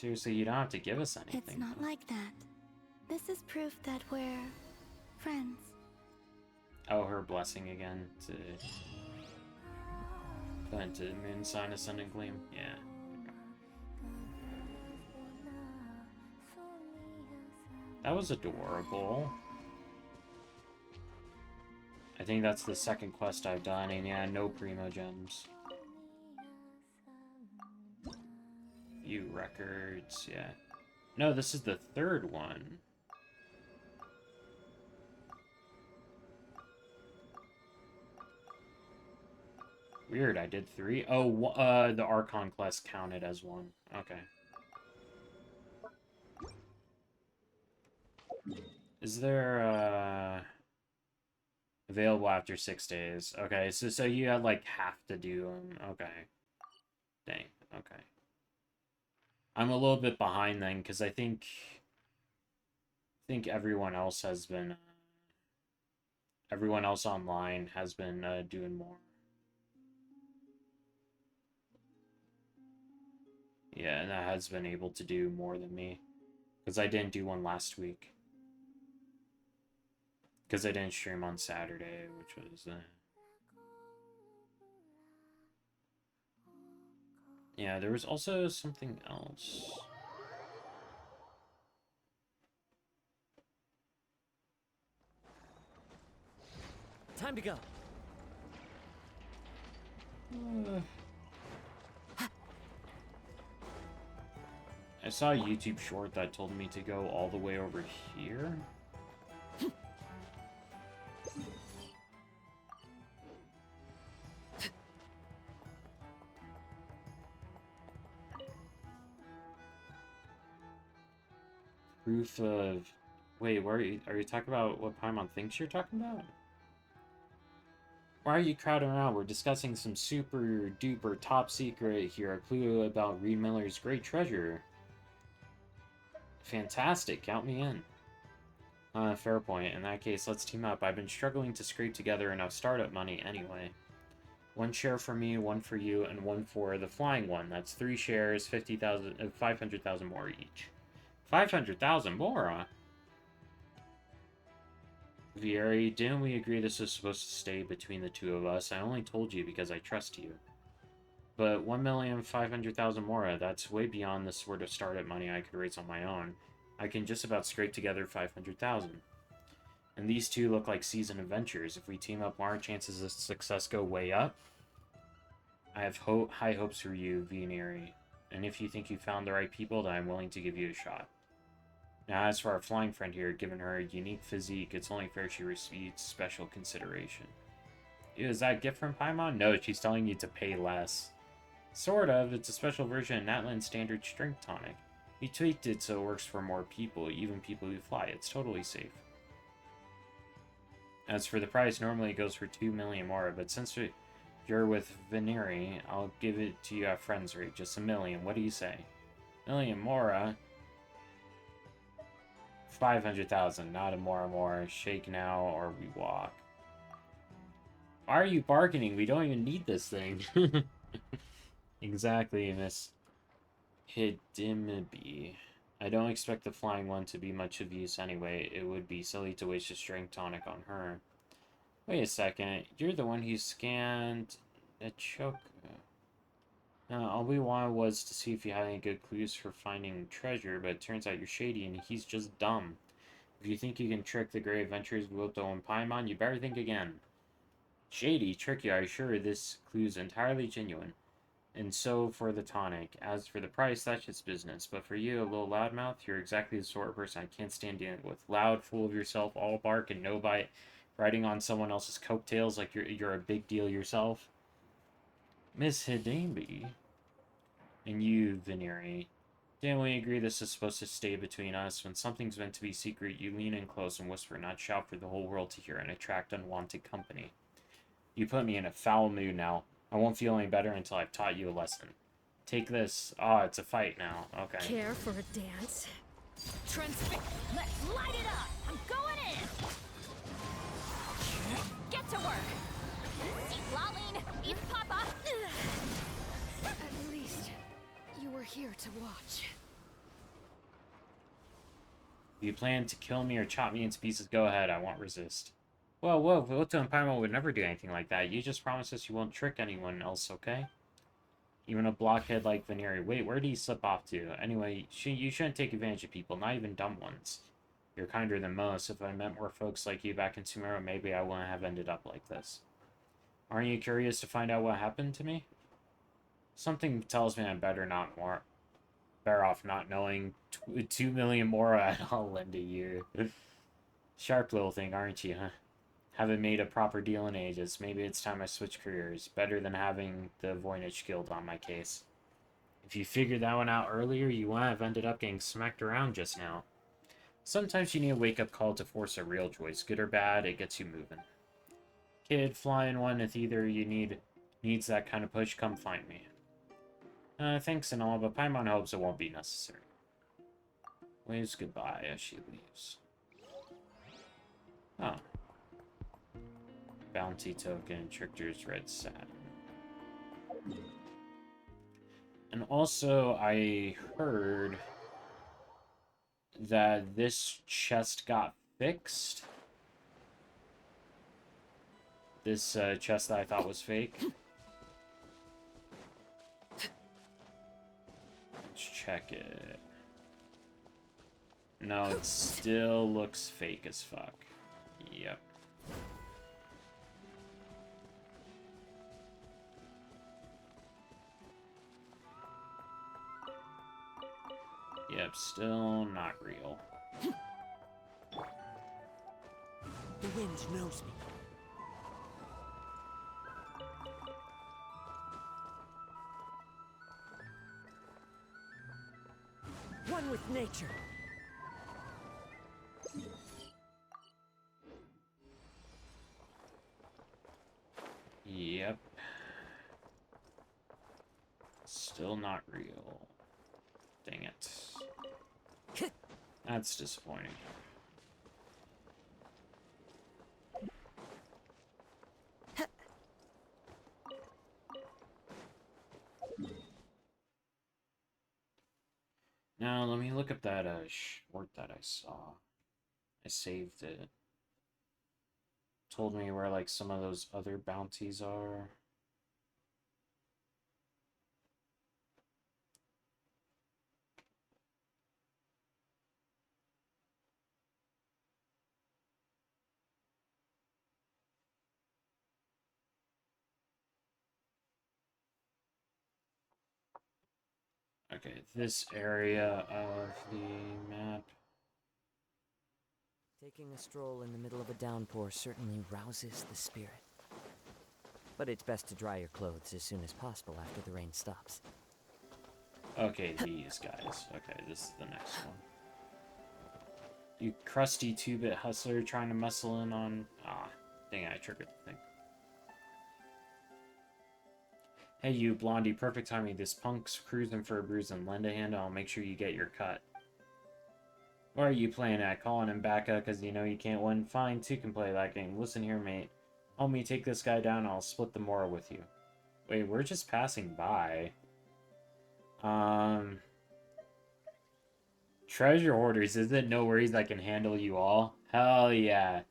Seriously, you don't have to give us anything. It's not like that. This is proof that we're friends. Oh, her blessing again to put into moon sign ascendant gleam. Yeah. That was adorable. I think that's the second quest I've done, and yeah, no primo gems. View records, yeah. No, this is the third one. Weird, I did 3. Oh, the Archon quest counted as 1. Okay. Is there, available after 6 days? Okay, so you had, like, have to do them. Okay. Dang, okay. I'm a little bit behind then, because I think everyone else has been, everyone else online has been, doing more. Yeah, and that has been able to do more than me. Because I didn't do one last week. Because I didn't stream on Saturday, which was... Yeah, there was also something else. Time to go. I saw a YouTube short that told me to go all the way over here. Proof of... Wait, where are you talking about what Paimon thinks you're talking about? Why are you crowding around? We're discussing some super duper top secret here, a clue about Reed Miller's great treasure. Fantastic, count me in. Fair point. In that case, let's team up. I've been struggling to scrape together enough startup money anyway. 1 share for me, 1 for you, and 1 for the flying one. That's 3 shares, 50,000, 500,000 more each. 500,000 more, huh? Vieri, didn't we agree this was supposed to stay between the two of us? I only told you because I trust you. But 1,500,000 more, that's way beyond the sort of startup money I could raise on my own. I can just about scrape together 500,000. And these two look like seasoned adventurers. If we team up, our chances of success go way up. I have high hopes for you, Vieri. And if you think you found the right people, then I'm willing to give you a shot. Now, as for our flying friend here, given her unique physique, it's only fair she receives special consideration. Is that a gift from Paimon? No, she's telling you to pay less. Sort of. It's a special version of Natlan's standard strength tonic. We tweaked it so it works for more people, even people who fly. It's totally safe. As for the price, normally it goes for 2 million more, but since you're with Veneri, I'll give it to you at friends rate, just 1 million. What do you say? 1 million more, 500,000, not a more. Shake now or we walk. Why are you bargaining? We don't even need this thing. Exactly, Miss Hidimbi. I don't expect the flying one to be much of use anyway. It would be silly to waste a strength tonic on her. Wait a second. You're the one who scanned a choke. All we wanted was to see if you had any good clues for finding treasure, but it turns out you're shady and he's just dumb. If you think you can trick the great adventurers Vuoto and Paimon, you better think again. Shady? Tricky, are you sure this clue's entirely genuine? And so for the tonic. As for the price, that's just business. But for you, a little loudmouth, you're exactly the sort of person I can't stand dealing with. Loud, full of yourself, all bark and no bite, riding on someone else's coattails like you're a big deal yourself. Miss Hidimbi. And you, Veneri. Didn't we agree this is supposed to stay between us? When something's meant to be secret, you lean in close and whisper, not shout for the whole world to hear and attract unwanted company. You put me in a foul mood now. I won't feel any better until I've taught you a lesson. Take this. Ah, it's a fight now. Okay. Care for a dance? Let's light it up! I'm going in! Get to work! Eat Lolene! Eat Papa! At least you were here to watch. If you plan to kill me or chop me into pieces, go ahead. I won't resist. Whoa, whoa, Vuoto and Paimon would never do anything like that. You just promised us you won't trick anyone else, okay? Even a blockhead like Veneri. Wait, where did he slip off to? Anyway, you shouldn't take advantage of people, not even dumb ones. You're kinder than most. If I met more folks like you back in Sumeru, maybe I wouldn't have ended up like this. Aren't you curious to find out what happened to me? Something tells me I'm better off not knowing 2 million more at all in a year. Sharp little thing, aren't you, huh? Haven't made a proper deal in ages. Maybe it's time I switch careers. Better than having the Voynich Guild on my case. If you figured that one out earlier, you wouldn't have ended up getting smacked around just now. Sometimes you need a wake-up call to force a real choice. Good or bad, it gets you moving. Kid, flying one, if either you needs that kind of push, come find me. Thanks and all, but Paimon hopes it won't be necessary. Waves goodbye as she leaves. Oh. Bounty token, Trickster's Red Satin. And also, I heard that this chest got fixed. This chest that I thought was fake. Let's check it. No, it still looks fake as fuck. Yep. Yep, still not real. The wind knows me. One with nature. Yep. Still not real. Dang it. That's disappointing. Now, let me look up that short that I saw. I saved it. Told me where, like, some of those other bounties are. Okay, this area of the map. Taking a stroll in the middle of a downpour certainly rouses the spirit. But it's best to dry your clothes as soon as possible after the rain stops. Okay, these guys. Okay, this is the next one. You crusty 2-bit hustler trying to muscle in on... Ah, dang it, I triggered the thing. Hey you, Blondie, perfect timing. This punk's cruising for a bruising. Lend a hand and I'll make sure you get your cut. What are you playing at? Calling him back up because you know you can't win? Fine, two can play that game. Listen here, mate. Help me take this guy down and I'll split the moral with you. Wait, we're just passing by. Treasure hoarders, is it no worries I can handle you all? Hell yeah.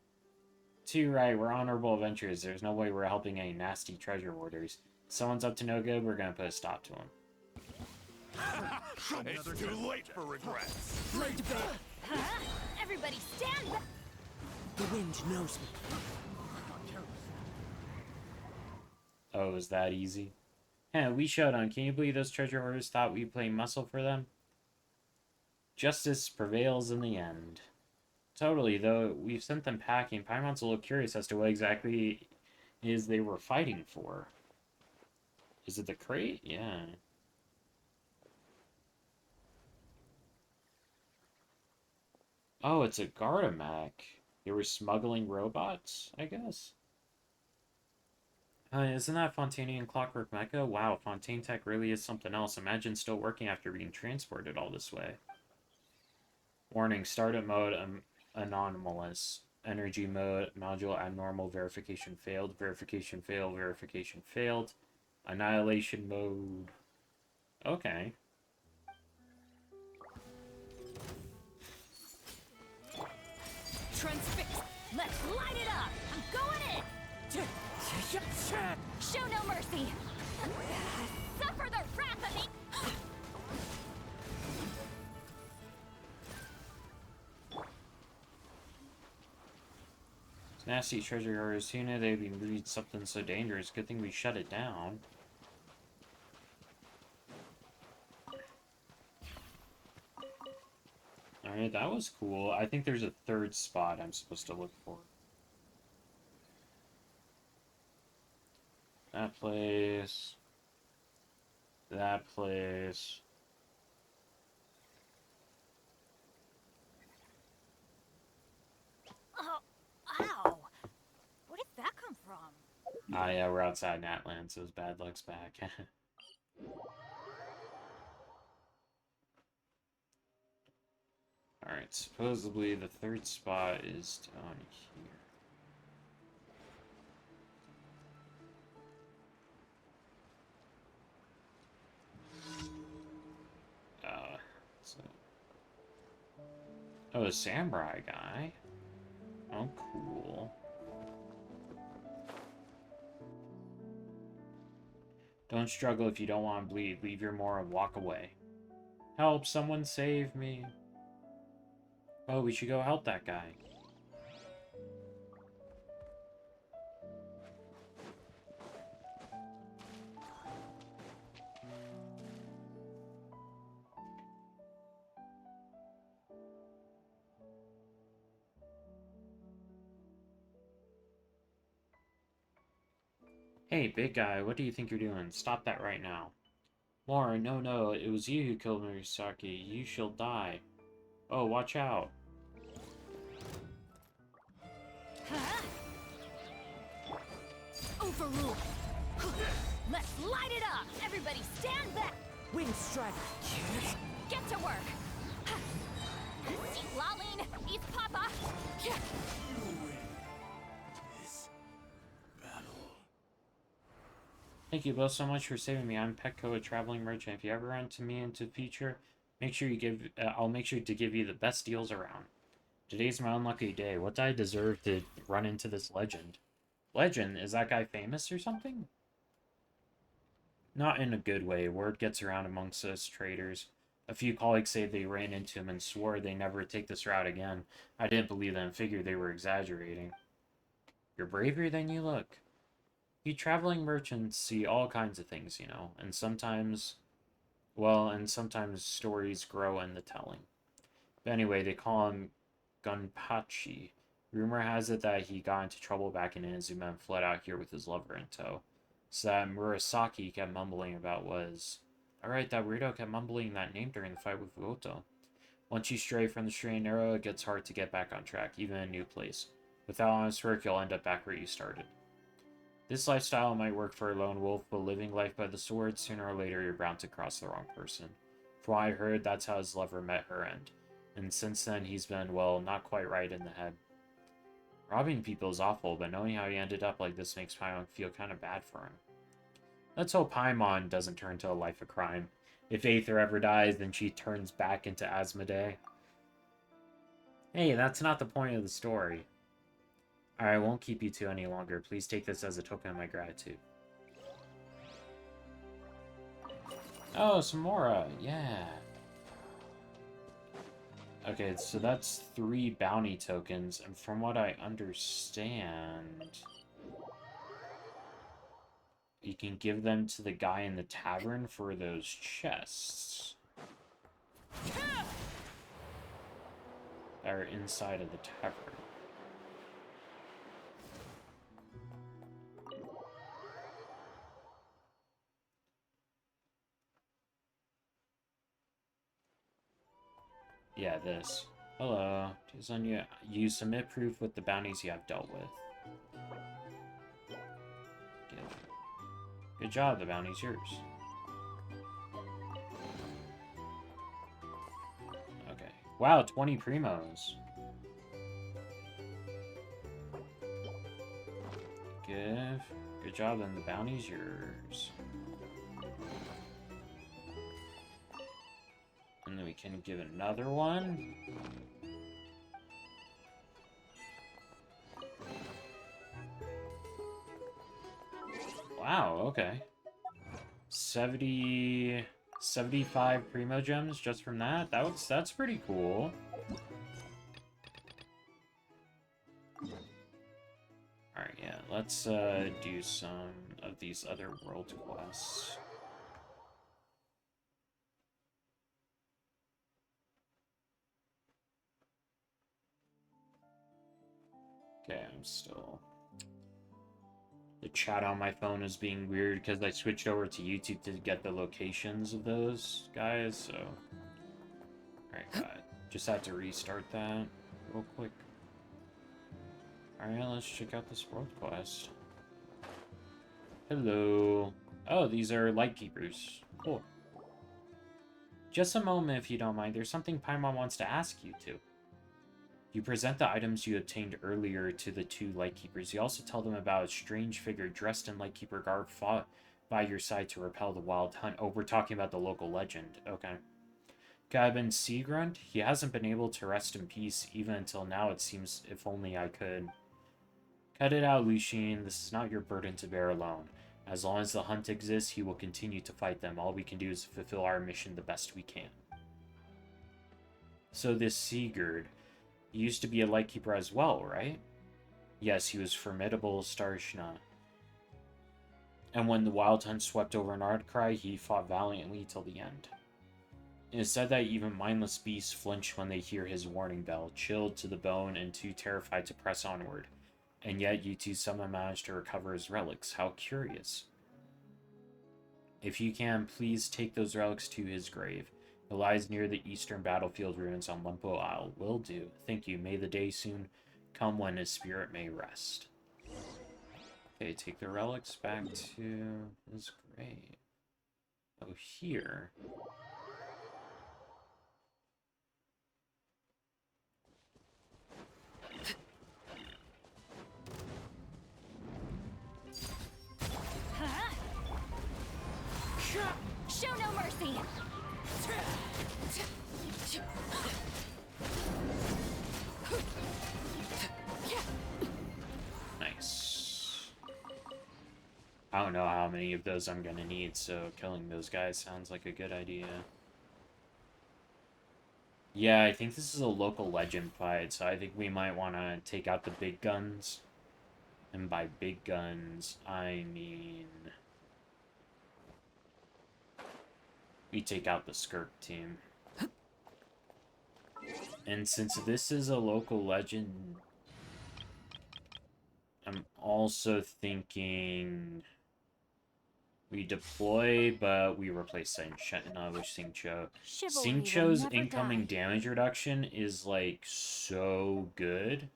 Too right, we're honorable adventurers. There's no way we're helping any nasty treasure hoarders. If someone's up to no good, we're gonna put a stop to them. It's too late for regrets. Huh? Everybody stand back! The wind knows me. Oh, is that easy? Heh, we showed on. Can you believe those treasure hoarders thought we'd play muscle for them? Justice prevails in the end. Totally, though we've sent them packing. Paimon's a little curious as to what exactly it is they were fighting for. Is it the crate? Yeah. Oh, it's a Gardamak. They were smuggling robots, I guess? Isn't that Fontanian Clockwork Mecha? Wow, Fontaine Tech really is something else. Imagine still working after being transported all this way. Warning, startup mode anomalous. Energy mode, module abnormal, verification failed, verification failed, verification failed. Annihilation mode. Okay. Transfix. Let's light it up. I'm going in. Show no mercy. Suffer the wrath of me. It's nasty treasure hoarders. Who knew they'd be moving something so dangerous? Good thing we shut it down. Alright, that was cool. I think there's a third spot I'm supposed to look for. That place. That place. Oh, ow. Where did that come from? Ah, yeah, we're outside Natlan, so his bad luck's back. Alright, supposedly the third spot is down here. So... Oh, a samurai guy. Oh, cool. Don't struggle if you don't want to bleed. Leave your more and walk away. Help, someone save me. Oh, we should go help that guy. Hey, big guy, what do you think you're doing? Stop that right now. Mora, no, it was you who killed Murasaki. You shall die. Oh, watch out. Huh? Overrule. Let's light it up. Everybody stand back. Wind strike! Get to work. See Laline, eat Papa. Thank you both so much for saving me. I'm Petco, a traveling merchant. If you ever run into me into the future, make sure you give. I'll make sure to give you the best deals around. Today's my unlucky day. What did I deserve to run into this legend? Legend? Is that guy famous or something? Not in a good way. Word gets around amongst us traders. A few colleagues say they ran into him and swore they never take this route again. I didn't believe them and figured they were exaggerating. You're braver than you look. You traveling merchants see all kinds of things, you know, and sometimes stories grow in the telling. But anyway, they call him Gunpachi. Rumor has it that he got into trouble back in Inazuma and fled out here with his lover in tow. So that Murasaki kept mumbling about was... Alright, that weirdo kept mumbling that name during the fight with Vuoto. Once you stray from the straight and narrow, it gets hard to get back on track, even in a new place. Without honest work, you'll end up back where you started. This lifestyle might work for a lone wolf, but living life by the sword, sooner or later you're bound to cross the wrong person. From what I heard, that's how his lover met her end. And since then, he's been, well, not quite right in the head. Robbing people is awful, but knowing how he ended up like this makes Paimon feel kind of bad for him. Let's hope Paimon doesn't turn to a life of crime. If Aether ever dies, then she turns back into Asmodee. Hey, that's not the point of the story. Alright, I won't keep you two any longer. Please take this as a token of my gratitude. Oh, Samora, yeah. Okay, so that's 3 bounty tokens, and from what I understand... You can give them to the guy in the tavern for those chests. That are inside of the tavern. Yeah, this. Hello. You submit proof with the bounties you have dealt with. Good job, the bounty's yours. Okay. Wow, 20 primos. Good job, then the bounty's yours. And then we can give another one. Wow, okay. 75 Primo Gems just from that? That's pretty cool. Alright, yeah, let's do some of these other world quests. Okay, I'm still... The chat on my phone is being weird because I switched over to YouTube to get the locations of those guys, so... Alright, just had to restart that real quick. Alright, let's check out this world quest. Hello. Oh, these are Lightkeepers. Cool. Just a moment, if you don't mind. There's something Paimon wants to ask you to. You present the items you obtained earlier to the two Lightkeepers. You also tell them about a strange figure dressed in Lightkeeper garb fought by your side to repel the wild hunt. Oh, we're talking about the local legend. Okay. Gaben Seagrunt? He hasn't been able to rest in peace even until now, it seems. If only I could. Cut it out, Lucian. This is not your burden to bear alone. As long as the hunt exists, he will continue to fight them. All we can do is fulfill our mission the best we can. So this Sigurd, he used to be a Lightkeeper as well, right? Yes, he was formidable Starshna. And when the wild hunt swept over Nardcry, he fought valiantly till the end. It is said that even mindless beasts flinch when they hear his warning bell, chilled to the bone and too terrified to press onward. And yet you two somehow managed to recover his relics. How curious. If you can, please take those relics to his grave. It lies near the eastern battlefield ruins on Lempo Isle. Will do. Thank you. May the day soon come when his spirit may rest. Okay, take the relics back to his grave. Oh, here. Show no mercy! Nice. I don't know how many of those I'm gonna need, so killing those guys sounds like a good idea. Yeah, I think this is a local legend fight, so I think we might want to take out the big guns. And by big guns, I mean... we take out the Skirk team. And since this is a local legend, I'm also thinking we deploy, but we replace Xingqiu with Xingqiu. Xingqiu's incoming damage reduction is, like, so good.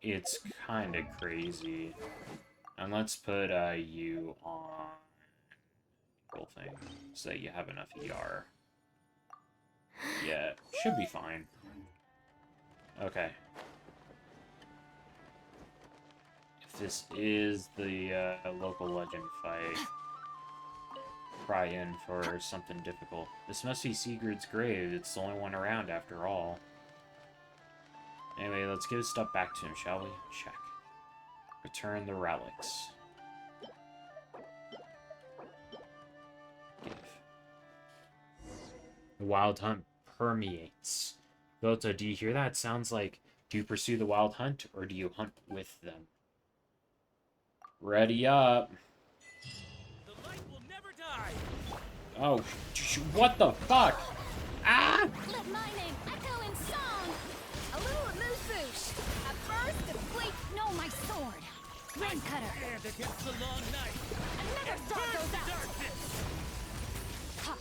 It's kind of crazy. And let's put you on whole thing so that you have enough ER. Yeah, should be fine. Okay. If this is the local legend fight, try in for something difficult. This must be Sigurd's grave. It's the only one around after all. Anyway, let's give his stuff back to him, shall we? Check. Return the relics. Give. The wild hunt permeates. Vuoto, do you hear that? It sounds like, do you pursue the wild hunt, or do you hunt with them? Ready up. The light will never die. Oh, what the fuck? Ah! Let my name echo in song! A little amuse-bouche! At first, wait, no, my sword! Rain cutter! And against the long night. I never saw Burn those the out! darkness. Ha.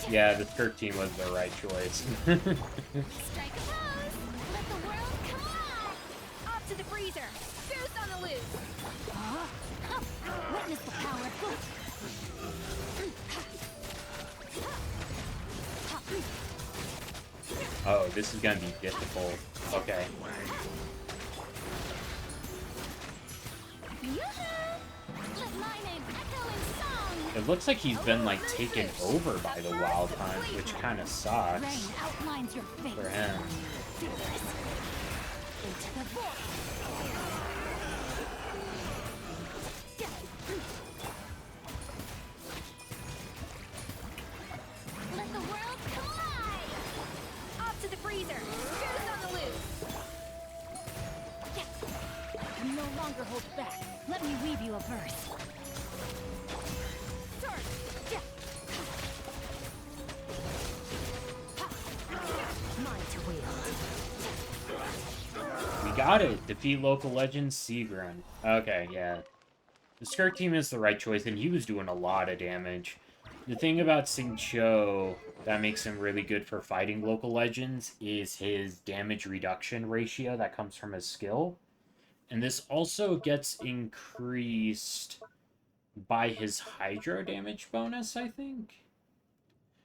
Yeah, the Skirk team was the right choice. Strike a pose! Let the world come alive! Off to the freezer! Goose on the loose! Witness the power! Oh, this is gonna be difficult. Okay. Yoo-hoo! Let my name echo in song! It looks like he's been, like, taken over by the wild hunt, which kind of Rain sucks outlines your face. for him. Feel this. Into the void. Let the world collide! Off to the freezer! Spears on the loose! I can no longer hold back. Let me weave you a verse. Sword! Mine to wield. We got it! Defeat local legend Seagrin. Okay, yeah. The Skirt team is the right choice, and he was doing a lot of damage. The thing about Sing Cho that makes him really good for fighting local legends is his damage reduction ratio that comes from his skill. And this also gets increased by his Hydro damage bonus, I think?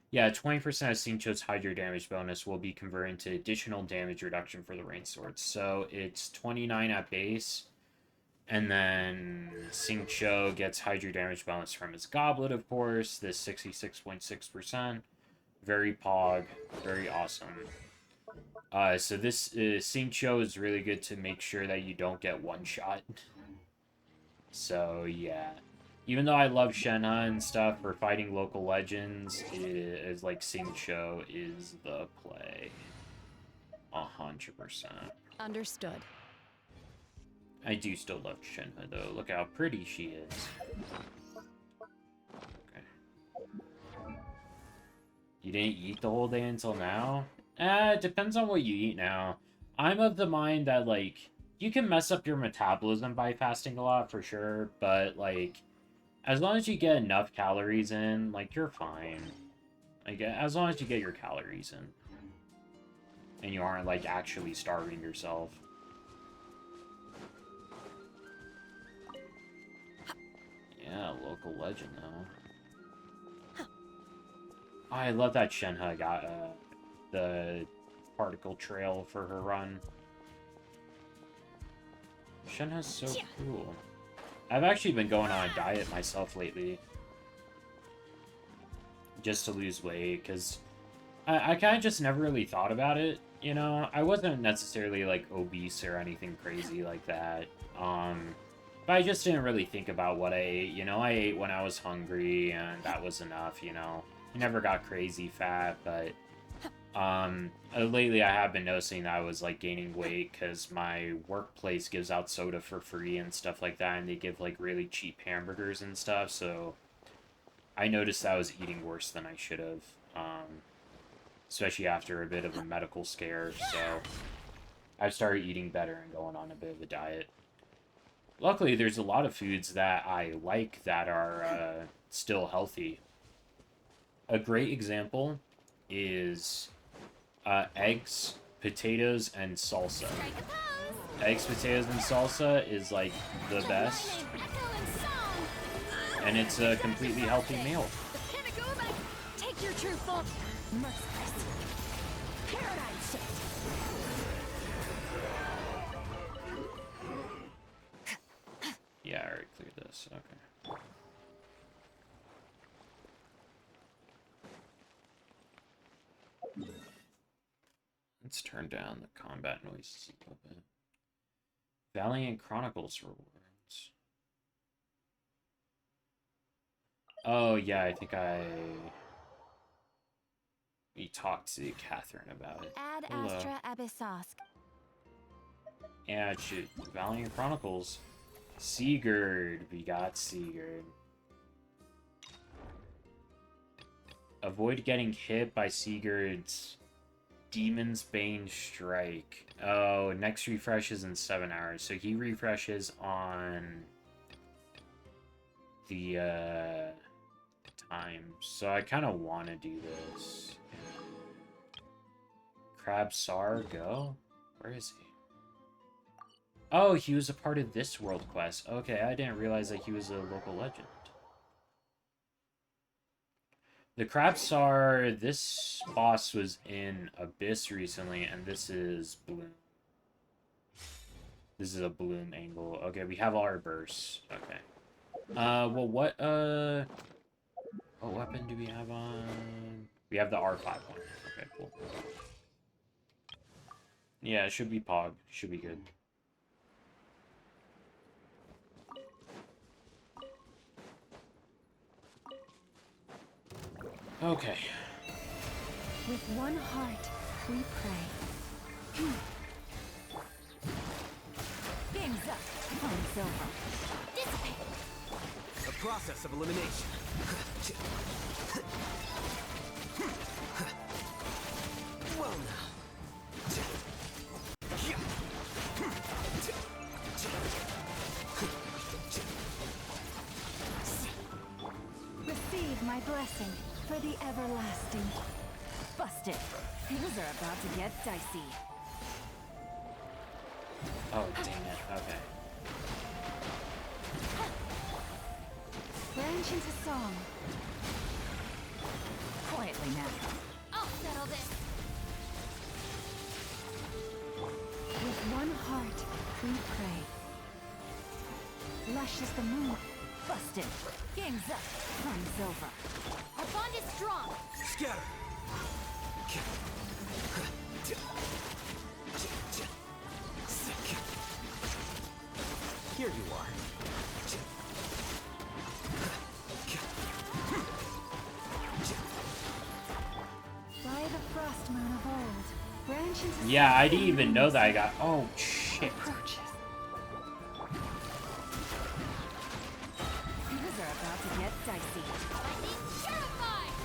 Yeah, 20% of Sing Cho's Hydro damage bonus will be converted into additional damage reduction for the Rain Swords. So it's 29 at base. And then Sing Cho gets Hydro damage bonus from his Goblet, of course. This 66.6%. Very pog. Very awesome. So this Sing Cho is really good to make sure that you don't get one-shot. So, yeah. Even though I love Shenhe and stuff for fighting local legends, is like Sing Cho is the play. 100%. Understood. I do still love Shenhe, though. Look how pretty she is. Okay. You didn't eat the whole day until now? It depends on what you eat now. I'm of the mind that, like, you can mess up your metabolism by fasting a lot, for sure, but, like, as long as you get enough calories in, like, you're fine. Like, as long as you get your calories in. And you aren't, like, actually starving yourself. Yeah, local legend, though. Oh, I love that Shenhe got the particle trail for her run. Shenhe's so cool. I've actually been going on a diet myself lately. Just to lose weight, because I kind of just never really thought about it, you know? I wasn't necessarily, like, obese or anything crazy like that. But I just didn't really think about what I ate. You know, I ate when I was hungry, and that was enough, you know? I never got crazy fat, but lately I have been noticing that I was, like, gaining weight because my workplace gives out soda for free and stuff like that, and they give, like, really cheap hamburgers and stuff, so I noticed I was eating worse than I should have, especially after a bit of a medical scare, so I've started eating better and going on a bit of a diet. Luckily, there's a lot of foods that I like that are still healthy. A great example is eggs, potatoes, and salsa. Eggs, potatoes, and salsa is, like, the best. And it's a completely healthy meal. Take your true form. Merciless. Paradigm shift. Yeah, I already cleared this. Okay. Let's turn down the combat noises a little bit. Valiant Chronicles rewards. Oh, yeah, I think we talked to Catherine about it. Ad Hello. Astra Abyssosk. Yeah, shoot. Valiant Chronicles. Sigurd. We got Sigurd. Avoid getting hit by Sigurd's Demon's Bane Strike. Oh, next refresh is in 7 hours. So he refreshes on the time. So I kind of want to do this. Crab Sar, go? Where is he? Oh, he was a part of this world quest. Okay, I didn't realize that he was a local legend. The Crabsar, this boss was in Abyss recently, and this is Bloom. This is a Bloom angle. Okay, we have all our bursts. Okay. Well, What weapon do we have on? We have the R5 one. Okay, cool. Yeah, it should be Pog. Should be good. Okay. With one heart, we pray. Game's up. Time's over. Dissipate. A process of elimination. Well now. Receive my blessing for the everlasting. Busted. Things are about to get dicey. Oh, dang it. Okay. Branch into song. Quietly now. I'll settle this. With one heart, we pray. Lush as the moon. Busted. Game's up. Time's over. Our bond is strong. Scatter. Here you are. By the frost moon of old. Branch into Yeah, I song didn't even know that I got... Oh, shit. approaches. Things are about to get dicey. Lightning terrified.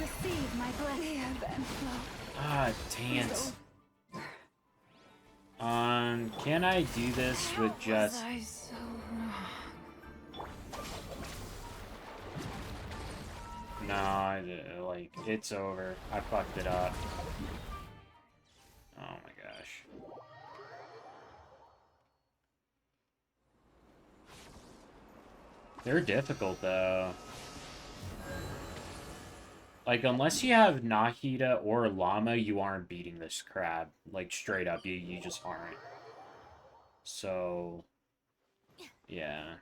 Receive my blessing. Ebb and flow. Ah, dang it. Can I do this with just... I so No, like, it's over. I fucked it up. Oh my gosh. They're difficult, though. Like, unless you have Nahida or Llama, you aren't beating this crab. Like, straight up, you just aren't. So... Yeah.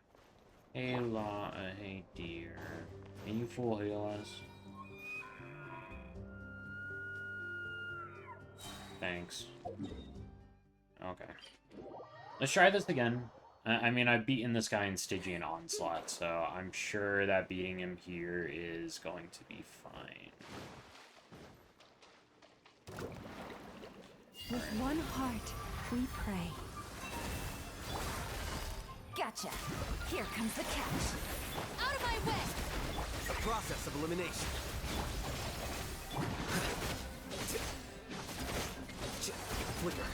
Hey, hey, dear. Can you full heal us? Thanks. Okay. Let's try this again. I mean, I've beaten this guy in Stygian Onslaught, so I'm sure that beating him here is going to be fine. with one heart, we pray. Gotcha. Here comes the catch. Out of my way. A process of elimination. Flicker.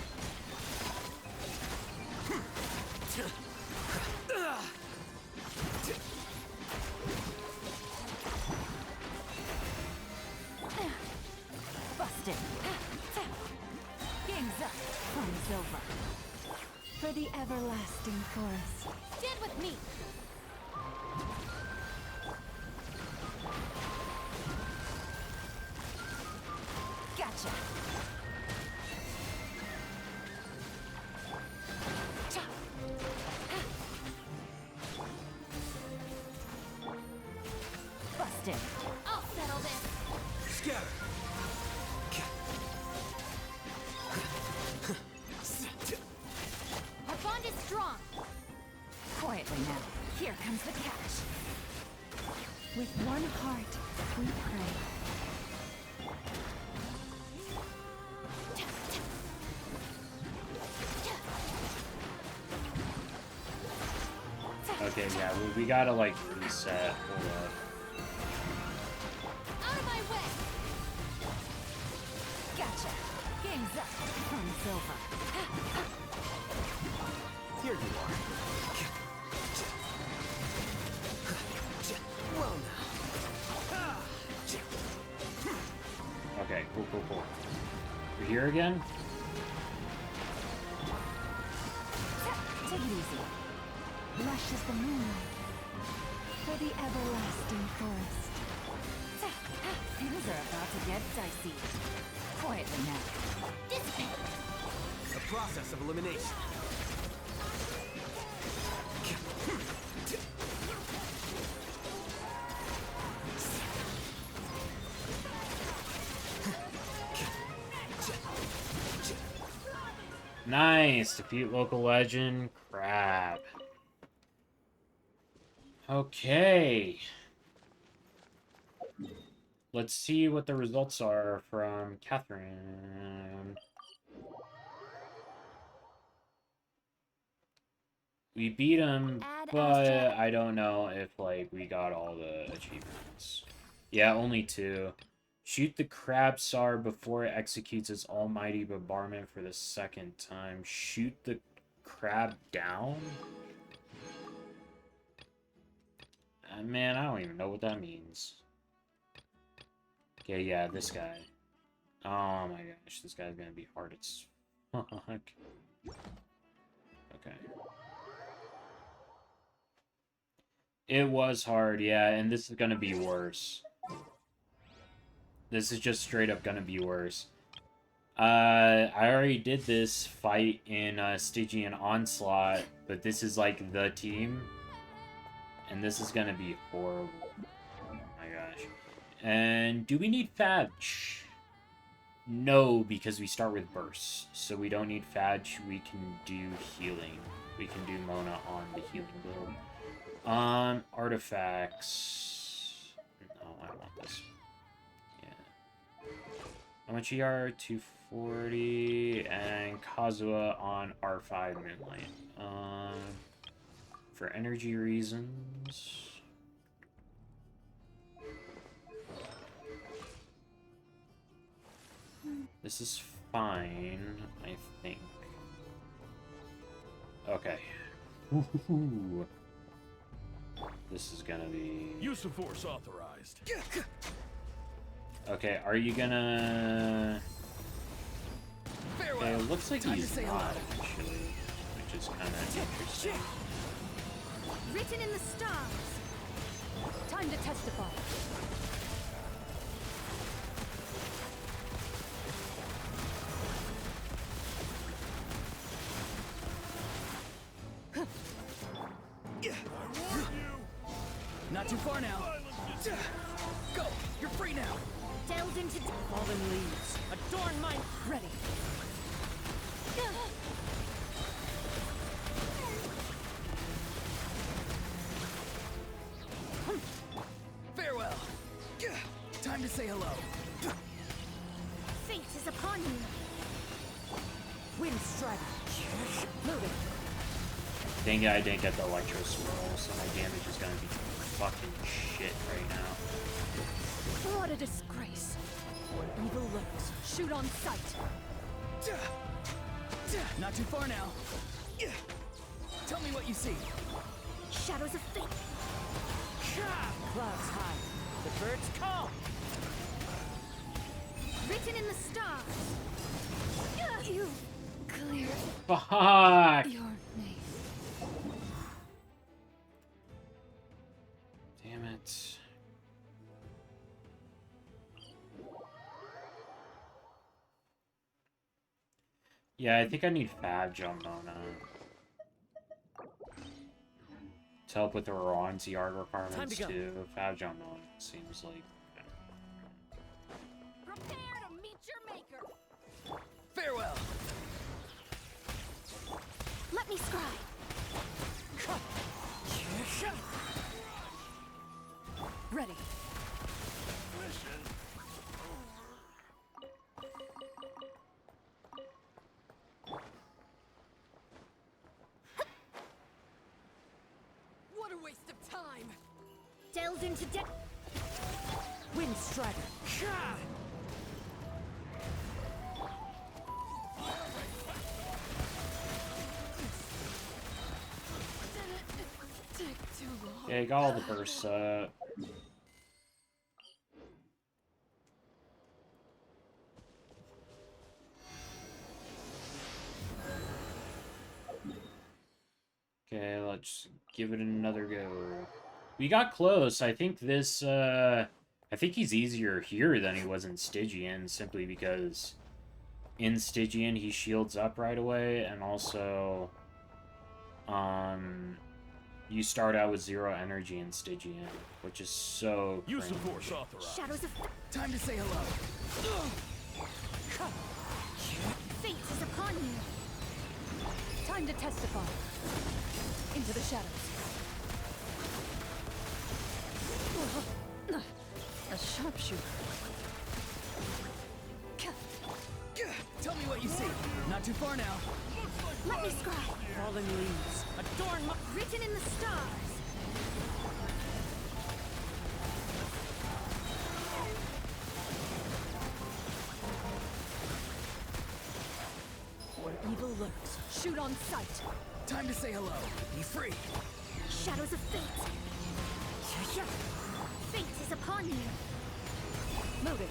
Busted. Game's up. Fun's over. For the everlasting forest. Stand with me. Gotcha. Busted. I'll settle this. Scatter. Our bond is strong. Quietly now. Here comes the catch. With one heart, we pray. Okay, yeah, we gotta, like, reset. Hold up. Out of my way. Gotcha. Game's up. Fun's over. Here you are. Well now. Okay, cool, cool, cool. We're here again? Take it easy. Lush as the moonlight. For the everlasting forest. Things are about to get dicey. Quietly now. Dissipate. A process of elimination. Nice! Defeat local legend, crab. Okay. Let's see what the results are from Catherine. We beat him, but I don't know if, like, we got all the achievements. Yeah, only 2. Shoot the crab Tsar before it executes its almighty bombardment for the 2nd time. Shoot the crab down? Man, I don't even know what that means. Okay, yeah, this guy. Oh my gosh, this guy's gonna be hard as fuck. Okay. It was hard, yeah, and this is gonna be worse. This is just straight up gonna be worse. I already did this fight in Stygian Onslaught, but this is like the team. And this is gonna be horrible. Oh my gosh. And do we need Fadge? No, because we start with Burst. So we don't need Fadge, we can do healing. We can do Mona on the healing build. Artifacts. No, I don't want this. Yeah. How much ER? 240. And Kazuha on R5 Moonlight. For energy reasons. This is fine, I think. Okay. Woohoo. This is gonna be... Use of force authorized. Okay, are you gonna... Okay, it looks like he's not, actually. Which is kind of interesting. Written in the stars. Time to testify. Not too far now. Go! You're free now! Delved into Fallen leaves. adorn my ready. Farewell! Time to say hello. Fate is upon you. Wind strike. Moving. Dang it, I didn't get the Electro Swirl, so my damage is gonna be fucking shit right now. What a disgrace. Where evil lurks, shoot on sight. Not too far now. Tell me what you see. Shadows of fate. Clouds high. The birds call. Written in the stars. You clear Fuck! your name. Damn it. Yeah, I think I need Fadge on Mona. To help with the Rowan ZR requirements too. Fadge on Mona seems like... Prepare to meet your maker. Farewell! Let me scribe. Ready. What a waste of time. Delved into Wind strider. Take too long. Yeah, got all the bursts up. Okay, let's give it another go. We got close. I think this, I think he's easier here than he was in Stygian, simply because in Stygian he shields up right away, and also, you start out with 0 energy in Stygian, which is so Use of cringe. force authorized. Shadows of Time to say hello. fate is upon you. Time to testify. Into the shadows. A sharpshooter. Tell me what you see. Not too far now. Let me scribe. Fallen leaves. Adorn my... Written in the stars. Where evil lurks, shoot on sight. Time to say hello. Be free. Shadows of fate. Fate is upon you. Loaded.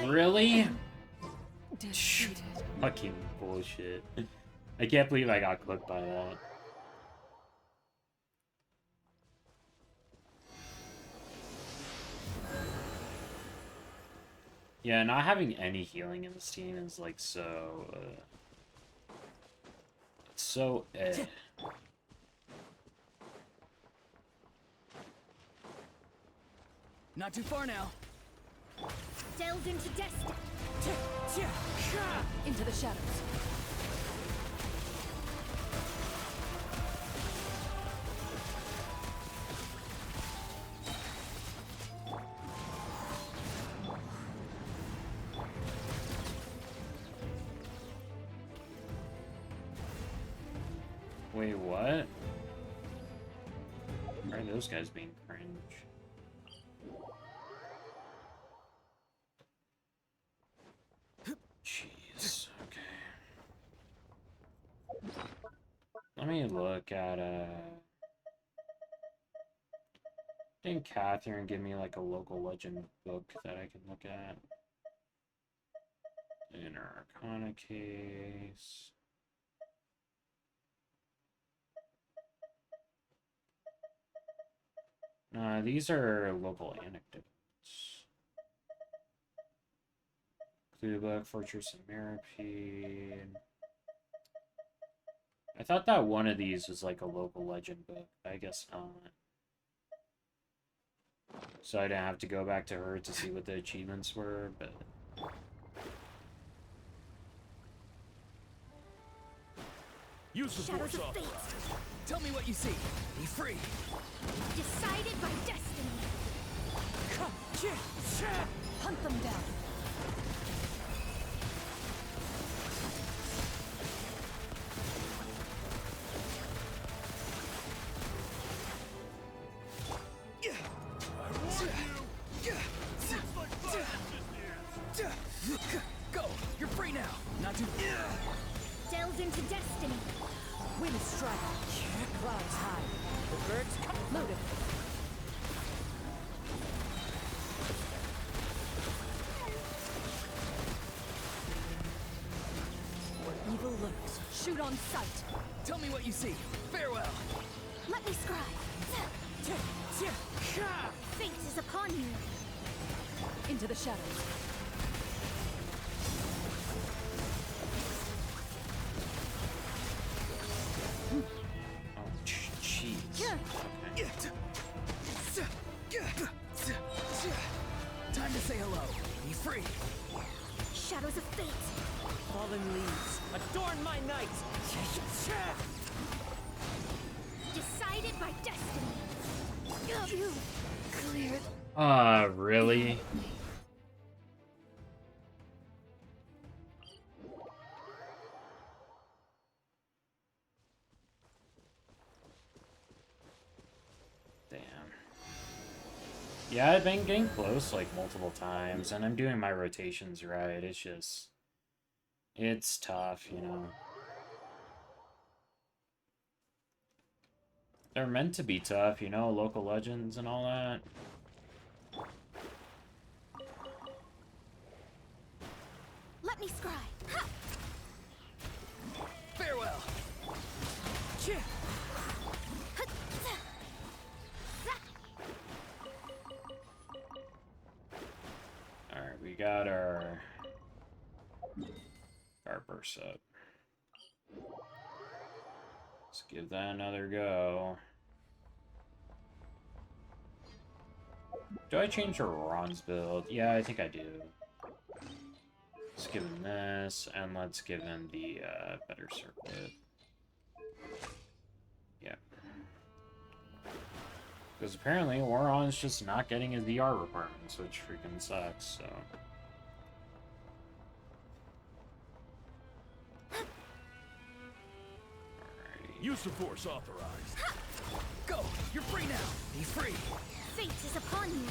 Really? Defeated. Fucking bullshit. I can't believe I got clipped by that. Yeah, not having any healing in this team is like so... it's so Not too far now. Delve into destiny. Into the shadows. Wait, what? Why are those guys being cringe? Jeez, okay. Let me look at, didn't Catherine give me, like, a local legend book that I can look at? Inner Arcana case... these are local anecdotes. Clue book, Fortress of Mirapede. I thought that one of these was like a local legend book. I guess not. So I didn't have to go back to her to see what the achievements were, but... Use the Shadows force of fate. authorized. Tell me what you see. Be free. Decided by destiny. Hunt them down. Go. You're free now. Not too... Delve into destiny. Wind strike. Clouds high. The birds come loaded. Where evil lurks, shoot on sight. Tell me what you see. Farewell. Let me scribe. Fate is upon you. Into the shadows. Oh, jeez. Okay. Time to say hello. Be free. Shadows of fate. Fallen leaves. Adorn my night. Decided by destiny. You cleared. Really? Damn. Yeah, I've been getting close like multiple times, and I'm doing my rotations right. It's just... it's tough, you know. They're meant to be tough, you know, local legends and all that. Let me scribe. Ha! Farewell. Alright, we got our burst up. Let's give that another go. Do I change to Ron's build? Yeah, I think I do. Let's give him this, and let's give him the better circlet. Yeah. Because apparently Oron's just not getting his VR requirements, which freaking sucks, so... Use the force authorized. Go! You're free now! Be free! Fate is upon you.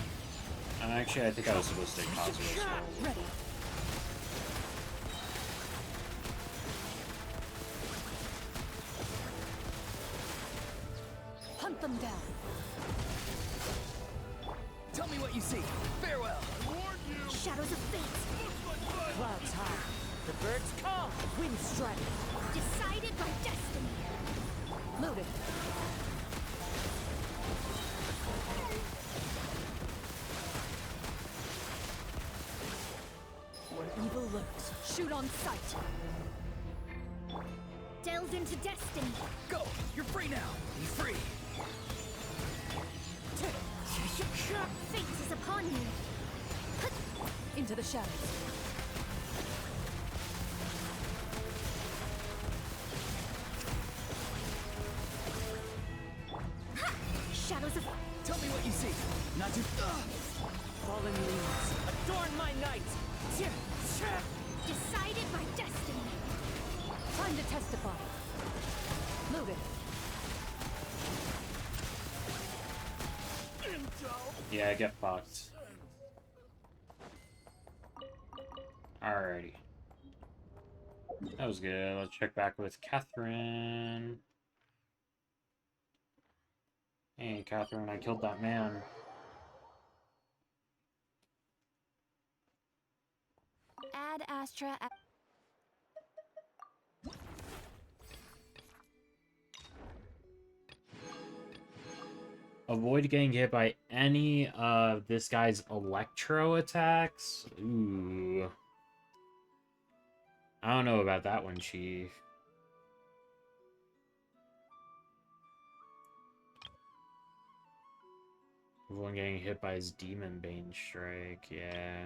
Actually, I think I was supposed to take Kazuo as well. Ready. Hunt them down. Tell me what you see. Farewell! Shadows of fate. Clouds high. The birds come. Wind strike. Decided by destiny. Loaded. Where evil lurks, shoot on sight. Delve into destiny. Go! You're free now! Be free! Fate is upon you. Into the shadows. Shadows of... Tell me what you see. Not too... Fallen leaves. Adorn my night. Decided by destiny. Time to testify. Loaded. Yeah, get fucked. Alrighty. That was good. Let's check back with Catherine. Hey, Catherine, I killed that man. Ad Astra... Avoid getting hit by any of this guy's electro attacks. Ooh. I don't know about that one, Chief. Avoid getting hit by his Demon Bane Strike, yeah.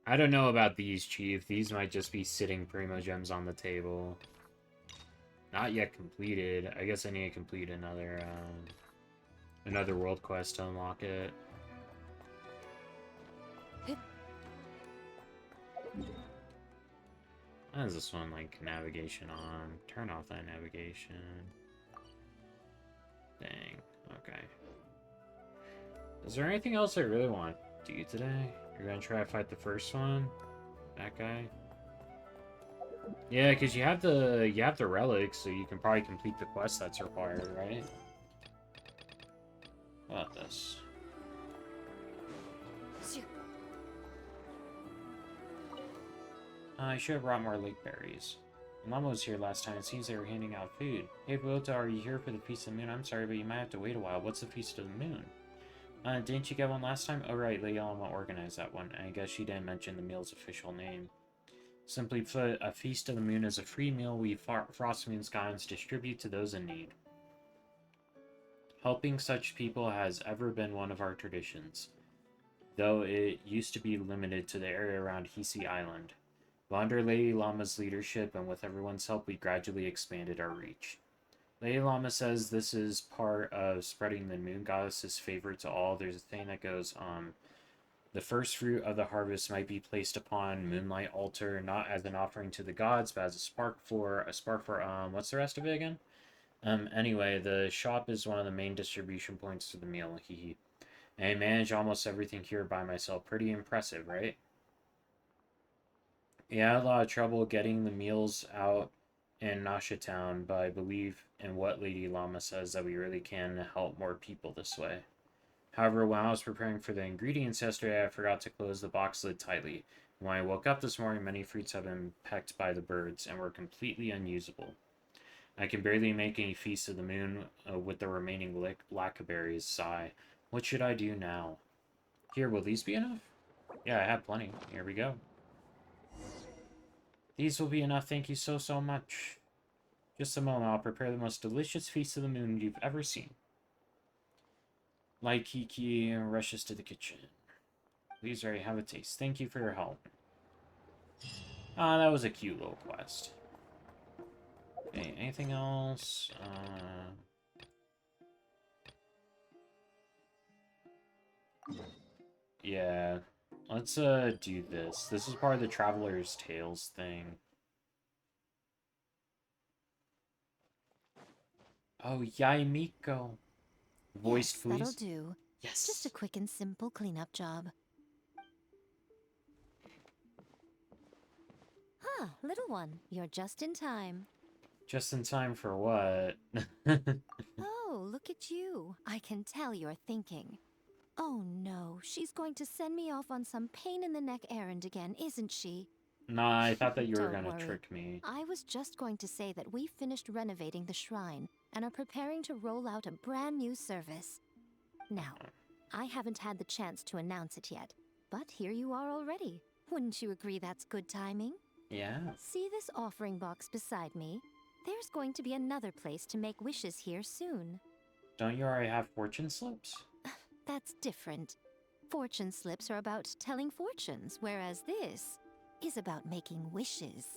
I don't know about these, Chief. These might just be sitting Primo Gems on the table. Not yet completed. I guess I need to complete another world quest to unlock it. How is this one, like, navigation on? Turn off that navigation. Dang, okay. Is there anything else I really want to do today? You're gonna try to fight the first one? That guy? Yeah, because you have the relics, so you can probably complete the quest that's required, right? What about this? I should have brought more lake berries. Mama was here last time. It seems they were handing out food. Hey, Vuoto, are you here for the Feast of the Moon? I'm sorry, but you might have to wait a while. What's the Feast of the Moon? Didn't you get one last time? Oh, right, Lady Alma organized that one. I guess she didn't mention the meal's official name. Simply put, a Feast of the Moon is a free meal we Frost Moon's gods distribute to those in need. Helping such people has ever been one of our traditions, though it used to be limited to the area around Hisi Island. But under Lady Lama's leadership and with everyone's help, we gradually expanded our reach. Lady Lama says this is part of spreading the moon goddess's favor to all. There's a thing that goes, the first fruit of the harvest might be placed upon Moonlight Altar, not as an offering to the gods, but as a spark for, what's the rest of it again? Anyway, the shop is one of the main distribution points to the meal, hehe. And I manage almost everything here by myself. Pretty impressive, right? Yeah, I had a lot of trouble getting the meals out in Nasha Town, but I believe in what Lady Lama says that we really can help more people this way. However, when I was preparing for the ingredients yesterday, I forgot to close the box lid tightly. When I woke up this morning, many fruits have been pecked by the birds and were completely unusable. I can barely make any Feast of the Moon with the remaining lacquerberries. Sigh. What should I do now? Here, will these be enough? Yeah, I have plenty. Here we go. These will be enough, thank you so much. Just a moment, I'll prepare the most delicious Feast of the Moon you've ever seen. Like Kiki rushes to the kitchen. Please, Ray, have a taste. Thank you for your help. That was a cute little quest. Okay, anything else? Yeah. Let's do this. This is part of the Traveler's Tales thing. Oh, Yaimiko. Voiced, Yes, please. that'll do. Yes. Just a quick and simple cleanup job. Huh, little one, you're just in time. Just in time for what? Oh, look at you. I can tell you're thinking. Oh no, she's going to send me off on some pain-in-the-neck errand again, isn't she? Nah, I thought that you were Don't gonna worry. trick me. I was just going to say that we finished renovating the shrine and are preparing to roll out a brand new service. Now, I haven't had the chance to announce it yet, but here you are already. Wouldn't you agree that's good timing? Yeah. See this offering box beside me? There's going to be another place to make wishes here soon. Don't you already have fortune slips? That's different. Fortune slips are about telling fortunes, whereas this is about making wishes.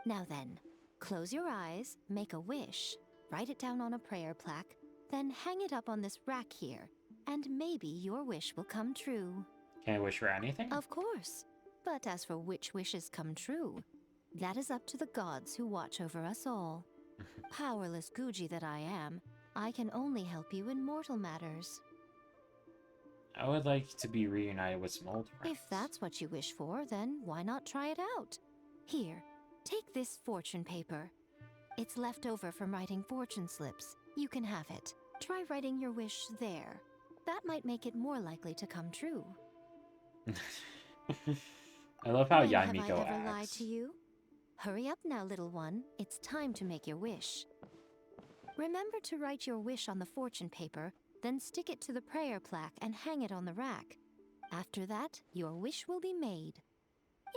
Now then, close your eyes, make a wish, write it down on a prayer plaque, then hang it up on this rack here, and maybe your wish will come true. Can I wish for anything? Of course. But as for which wishes come true, that is up to the gods who watch over us all. Powerless Guji that I am, I can only help you in mortal matters. I would like to be reunited with some old friends. If that's what you wish for, then why not try it out? Here, take this fortune paper. It's left over from writing fortune slips. You can have it. Try writing your wish there. That might make it more likely to come true. I love how When Yaimiko have I ever acts. lied to you? Hurry up now, little one. It's time to make your wish. Remember to write your wish on the fortune paper, then stick it to the prayer plaque and hang it on the rack. After that, your wish will be made.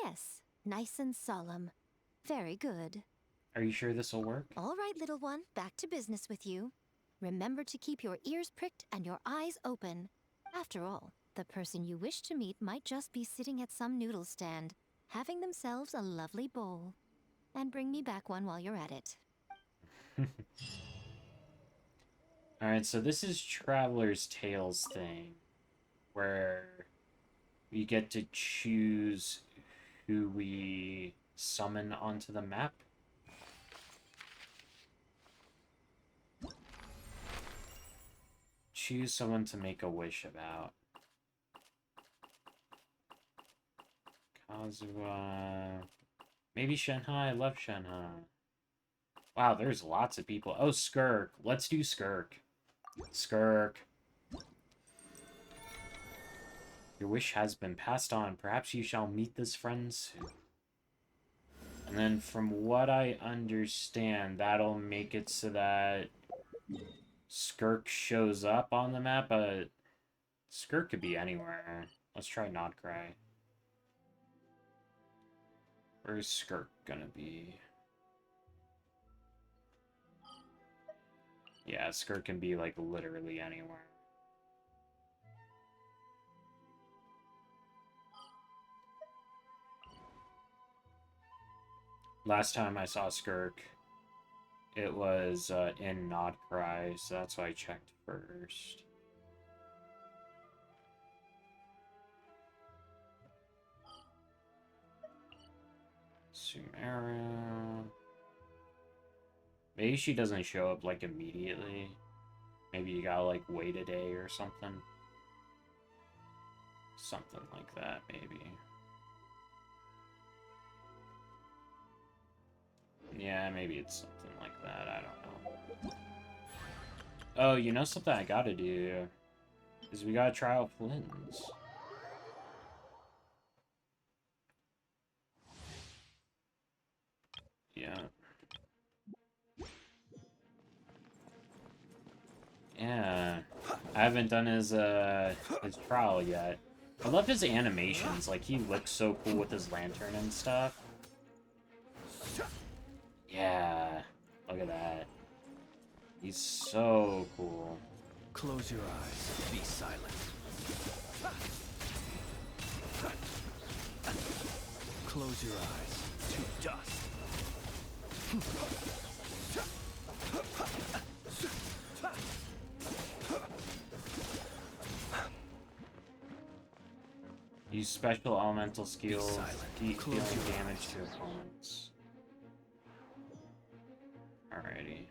Yes, nice and solemn. Very good. Are you sure this will work? All right, little one, back to business with you. Remember to keep your ears pricked and your eyes open. After all, the person you wish to meet might just be sitting at some noodle stand, having themselves a lovely bowl. And bring me back one while you're at it. Alright, so this is Traveler's Tales thing, where we get to choose who we summon onto the map. Choose someone to make a wish about. Kazuha... Maybe Shenhai? I love Shenhai. Wow, there's lots of people. Oh, Skirk. Let's do Skirk. Skirk. Your wish has been passed on. Perhaps you shall meet this friend soon. And then from what I understand, that'll make it so that Skirk shows up on the map, but Skirk could be anywhere. Let's try Not Cry. Where's Skirk gonna be? Yeah, Skirk can be, like, literally anywhere. Last time I saw Skirk, it was in Nod Cry, so that's why I checked first. Sumeria. Maybe she doesn't show up, like, immediately. Maybe you gotta, like, wait a day or something. Something like that, maybe. Yeah, maybe it's something like that. I don't know. Oh, you know something I gotta do? Is we gotta try out Flins. Yeah. Yeah. I haven't done his trial yet. I love his animations. Like, he looks so cool with his lantern and stuff. Yeah. Look at that. He's so cool. Close your eyes. Be silent. Close your eyes to dust. Use special elemental skills, dealing Close your damage to opponents. Alrighty.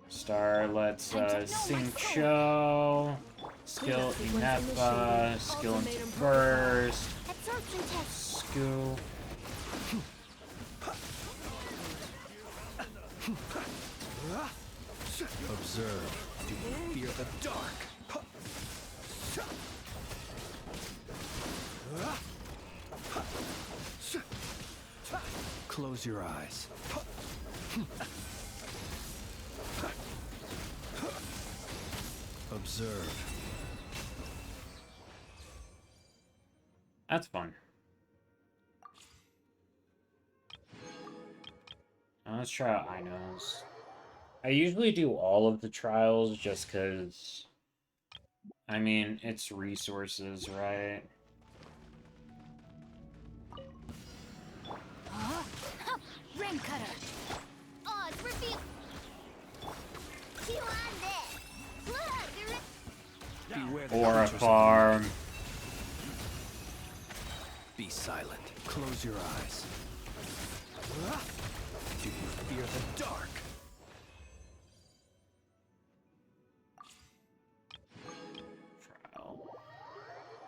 Star, let's sing show. Skill Inepa, skill into burst. Absorption test. School. Observe. Do you fear the dark? Close your eyes. Observe. That's fun. Now let's try out Inos. I usually do all of the trials just because, I mean, it's resources, right? Rim cutter. Oz, reveal. You on this? Look, Beware the Or a creatures of farm. the night. Be silent. Close your eyes. Do you fear the dark? Trial.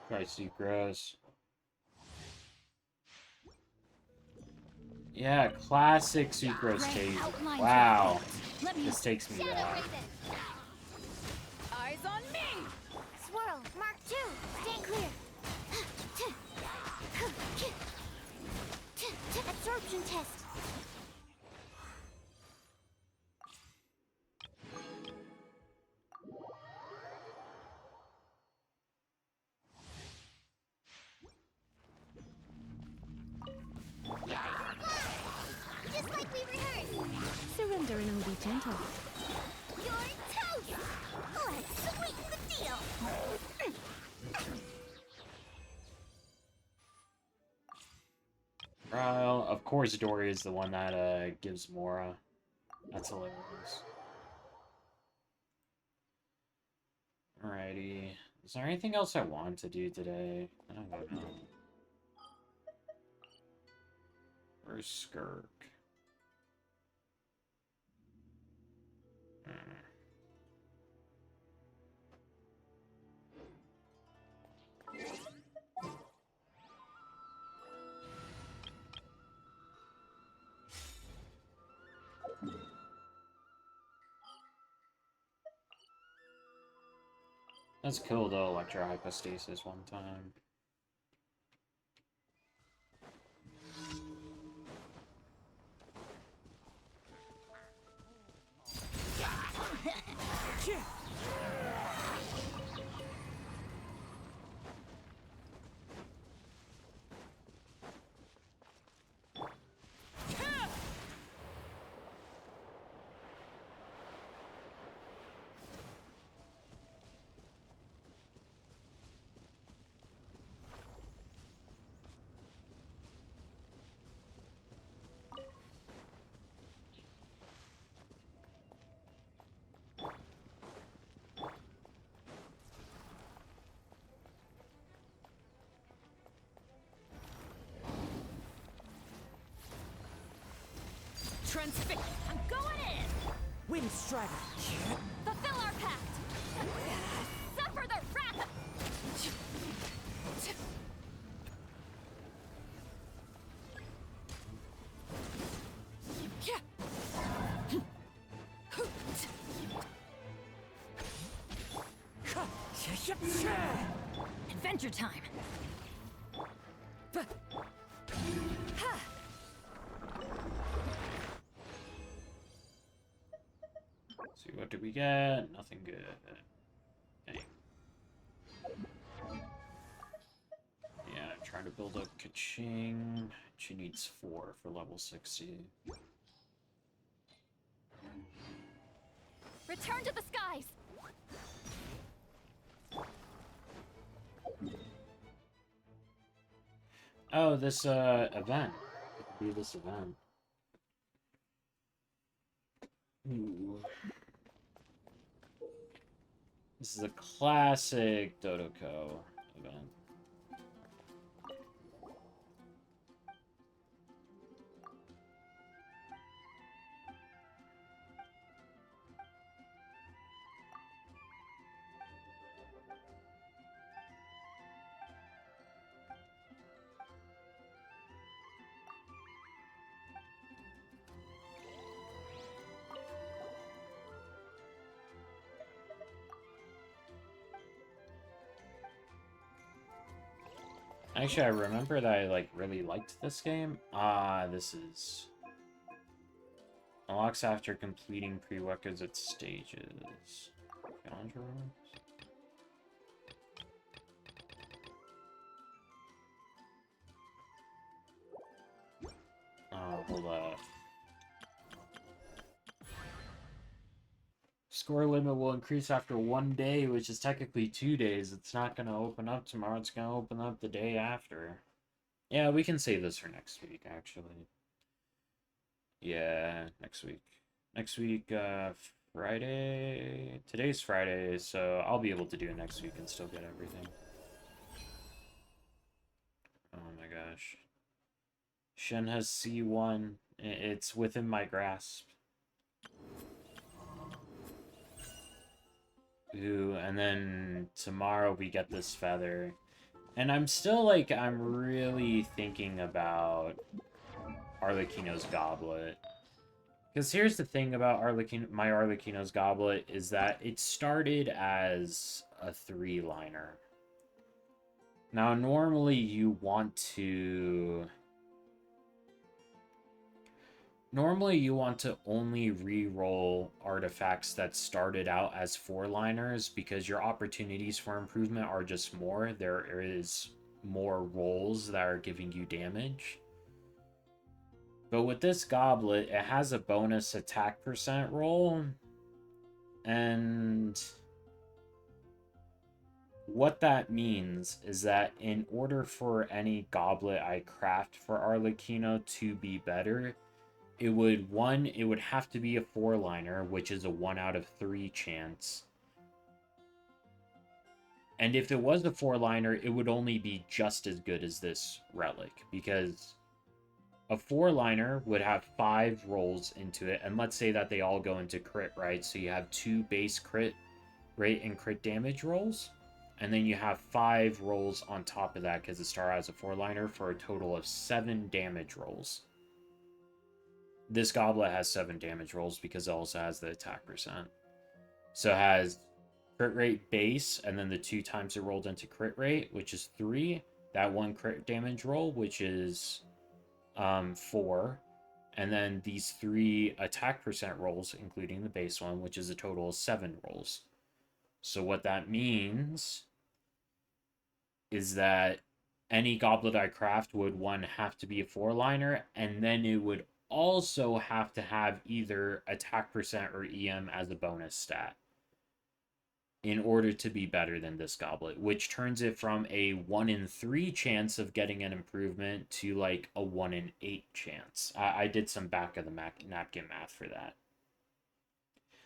Try Sucrose. Yeah, classic Sucrose taste. Wow. This takes me back. Eyes on me. swirl. Mark 2. Stand clear. Absorption test. Just like we rehearsed. Surrender and be gentle. You're toast. Let's sweeten the deal. Trial. Of course, Dory is the one that gives Mora. That's hilarious. Alrighty. Is there anything else I want to do today? I don't know. Where's Skirk? Let's kill the electrohypostasis one time. Transfix. I'm going in. Wind Strider. Fulfill our pact. Suffer the wrath. Adventure time. See, what did we get? Nothing good. Dang. Yeah, trying to build up Kaching. She needs 4 for level 60. Return to the skies. Oh, this event. It could be this event. Ooh. This is a classic Dodoko event. Actually, I remember that I, like, really liked this game. This is... Unlocks after completing prerequisite stages. Challenge rooms? Oh, hold up. Score limit will increase after 1 day, which is technically 2 days. It's not going to open up tomorrow. It's going to open up the day after. Yeah, we can save this for next week, actually. Yeah, next week. Next week, Friday. Today's Friday, so I'll be able to do it next week and still get everything. Oh my gosh. Shen has C1. It's within my grasp. Ooh, and then tomorrow we get this feather. And I'm still, like, I'm really thinking about Arlecchino's Goblet. Because here's the thing about my Arlecchino's Goblet is that it started as a 3-liner. Now, normally you want to... Normally you want to only re-roll artifacts that started out as 4-liners because your opportunities for improvement are just more. There is more rolls that are giving you damage. But with this goblet, it has a bonus attack percent roll. And what that means is that in order for any goblet I craft for Arlecchino to be better, it would have to be a 4-liner, which is a 1 out of 3 chance. And if it was a 4-liner, it would only be just as good as this relic, because a 4-liner would have 5 rolls into it, and let's say that they all go into crit, right? So you have 2 base crit rate and crit damage rolls, and then you have 5 rolls on top of that because it starts as a 4-liner for a total of 7 damage rolls. This goblet has 7 damage rolls because it also has the attack percent. So it has crit rate base, and then the 2 times it rolled into crit rate, which is 3. That 1 crit damage roll, which is 4. And then these 3 attack percent rolls, including the base one, which is a total of 7 rolls. So what that means is that any goblet I craft would, 1, have to be a 4-liner, and then it would also have to have either attack percent or EM as a bonus stat in order to be better than this goblet, which turns it from a 1 in 3 chance of getting an improvement to like a 1 in 8 chance. I did some back of the napkin math for that.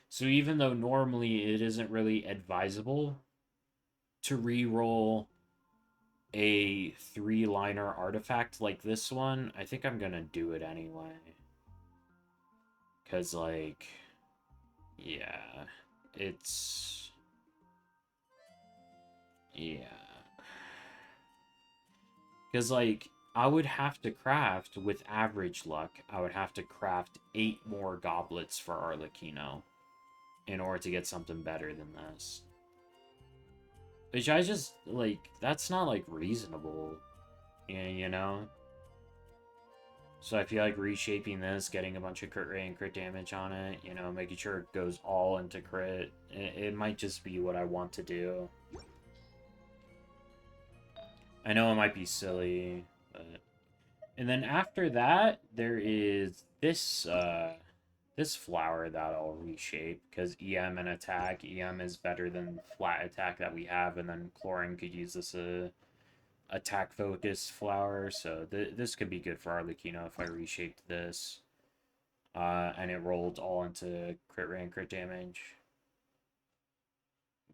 So even though normally it isn't really advisable to re-roll a 3-liner artifact like this one, I think I'm gonna do it anyway. Because, like, yeah, it's... Yeah. Because, like, I would have to craft, with average luck, I would have to craft 8 more goblets for Arlecchino in order to get something better than this. Which I just, like, that's not, like, reasonable, you know? So I feel like reshaping this, getting a bunch of crit rate and crit damage on it, you know, making sure it goes all into crit, it might just be what I want to do. I know it might be silly, but... And then after that, there is this, this flower that I'll reshape, because EM and attack. EM is better than flat attack that we have, and then Chlorine could use this attack focused flower, so this could be good for Arlecchino if I reshaped this. And it rolled all into crit rate and crit damage.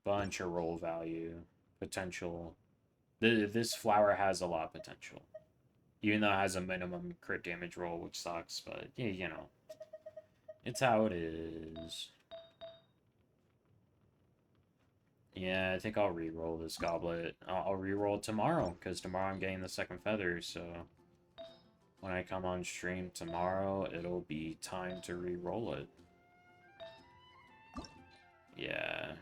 Bunch of roll value. Potential. This flower has a lot of potential. Even though it has a minimum crit damage roll, which sucks, but yeah, you know. It's how it is. Yeah, I think I'll re-roll this goblet. I'll re-roll it tomorrow, because tomorrow I'm getting the second feather, so... When I come on stream tomorrow, it'll be time to re-roll it. Yeah.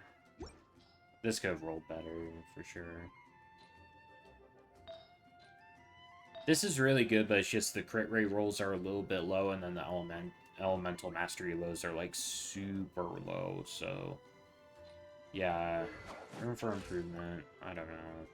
This could have rolled better, for sure. This is really good, but it's just the crit rate rolls are a little bit low, and then the elemental mastery lows are, like, super low, so... Yeah, room for improvement. I don't know.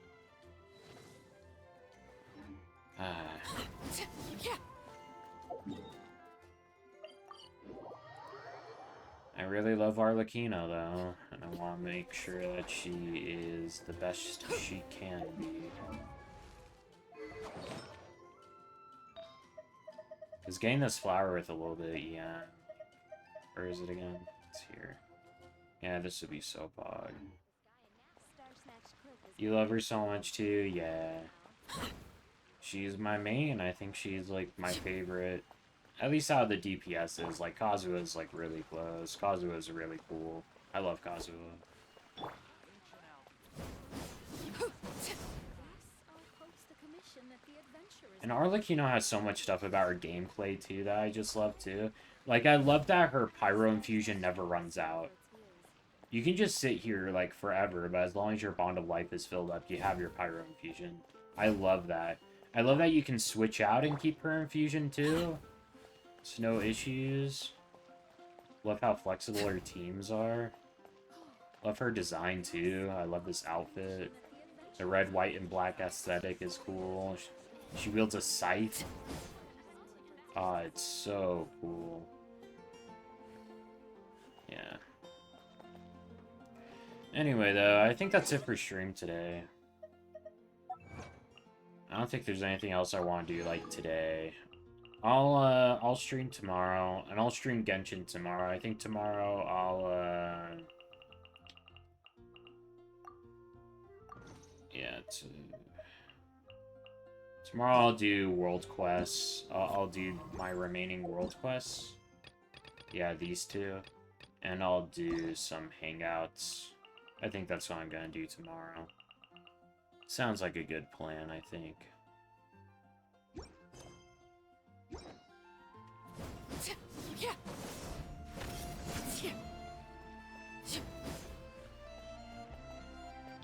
I really love Arlecchino, though, and I want to make sure that she is the best she can be. Because getting this flower with a little bit of EM... Where is it again? It's here. Yeah, this would be so pog. You love her so much too? Yeah. She's my main. I think she's like my favorite. At least out of the DPSs. Like Kazuha's like really close. Kazuha's really cool. I love Kazuha. And Arlecchino has so much stuff about her gameplay too that I just love too. Like I love that her pyro infusion never runs out. You can just sit here, like, forever, but as long as your Bond of Life is filled up, you have your Pyro Infusion. I love that. I love that you can switch out and keep her Infusion, too. It's no issues. Love how flexible her teams are. Love her design, too. I love this outfit. The red, white, and black aesthetic is cool. She wields a scythe. Ah, it's so cool. Yeah. Anyway, though, I think that's it for stream today. I don't think there's anything else I want to do, like, today. I'll stream tomorrow, and I'll stream Genshin tomorrow. I think tomorrow yeah, tomorrow I'll do world quests. I'll do my remaining world quests. Yeah, these two. And I'll do some hangouts. I think that's what I'm gonna do tomorrow. Sounds like a good plan, I think.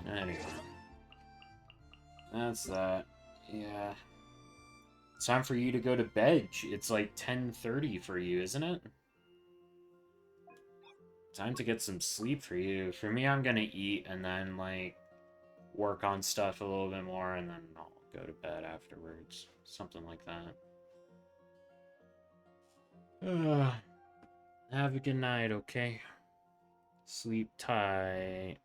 Anyway. That's that. Yeah. It's time for you to go to bed. It's like 10:30 for you, isn't it? Time to get some sleep for you. For me, I'm gonna eat and then, like, work on stuff a little bit more, and then I'll go to bed afterwards. Something like that. Have a good night, okay? Sleep tight.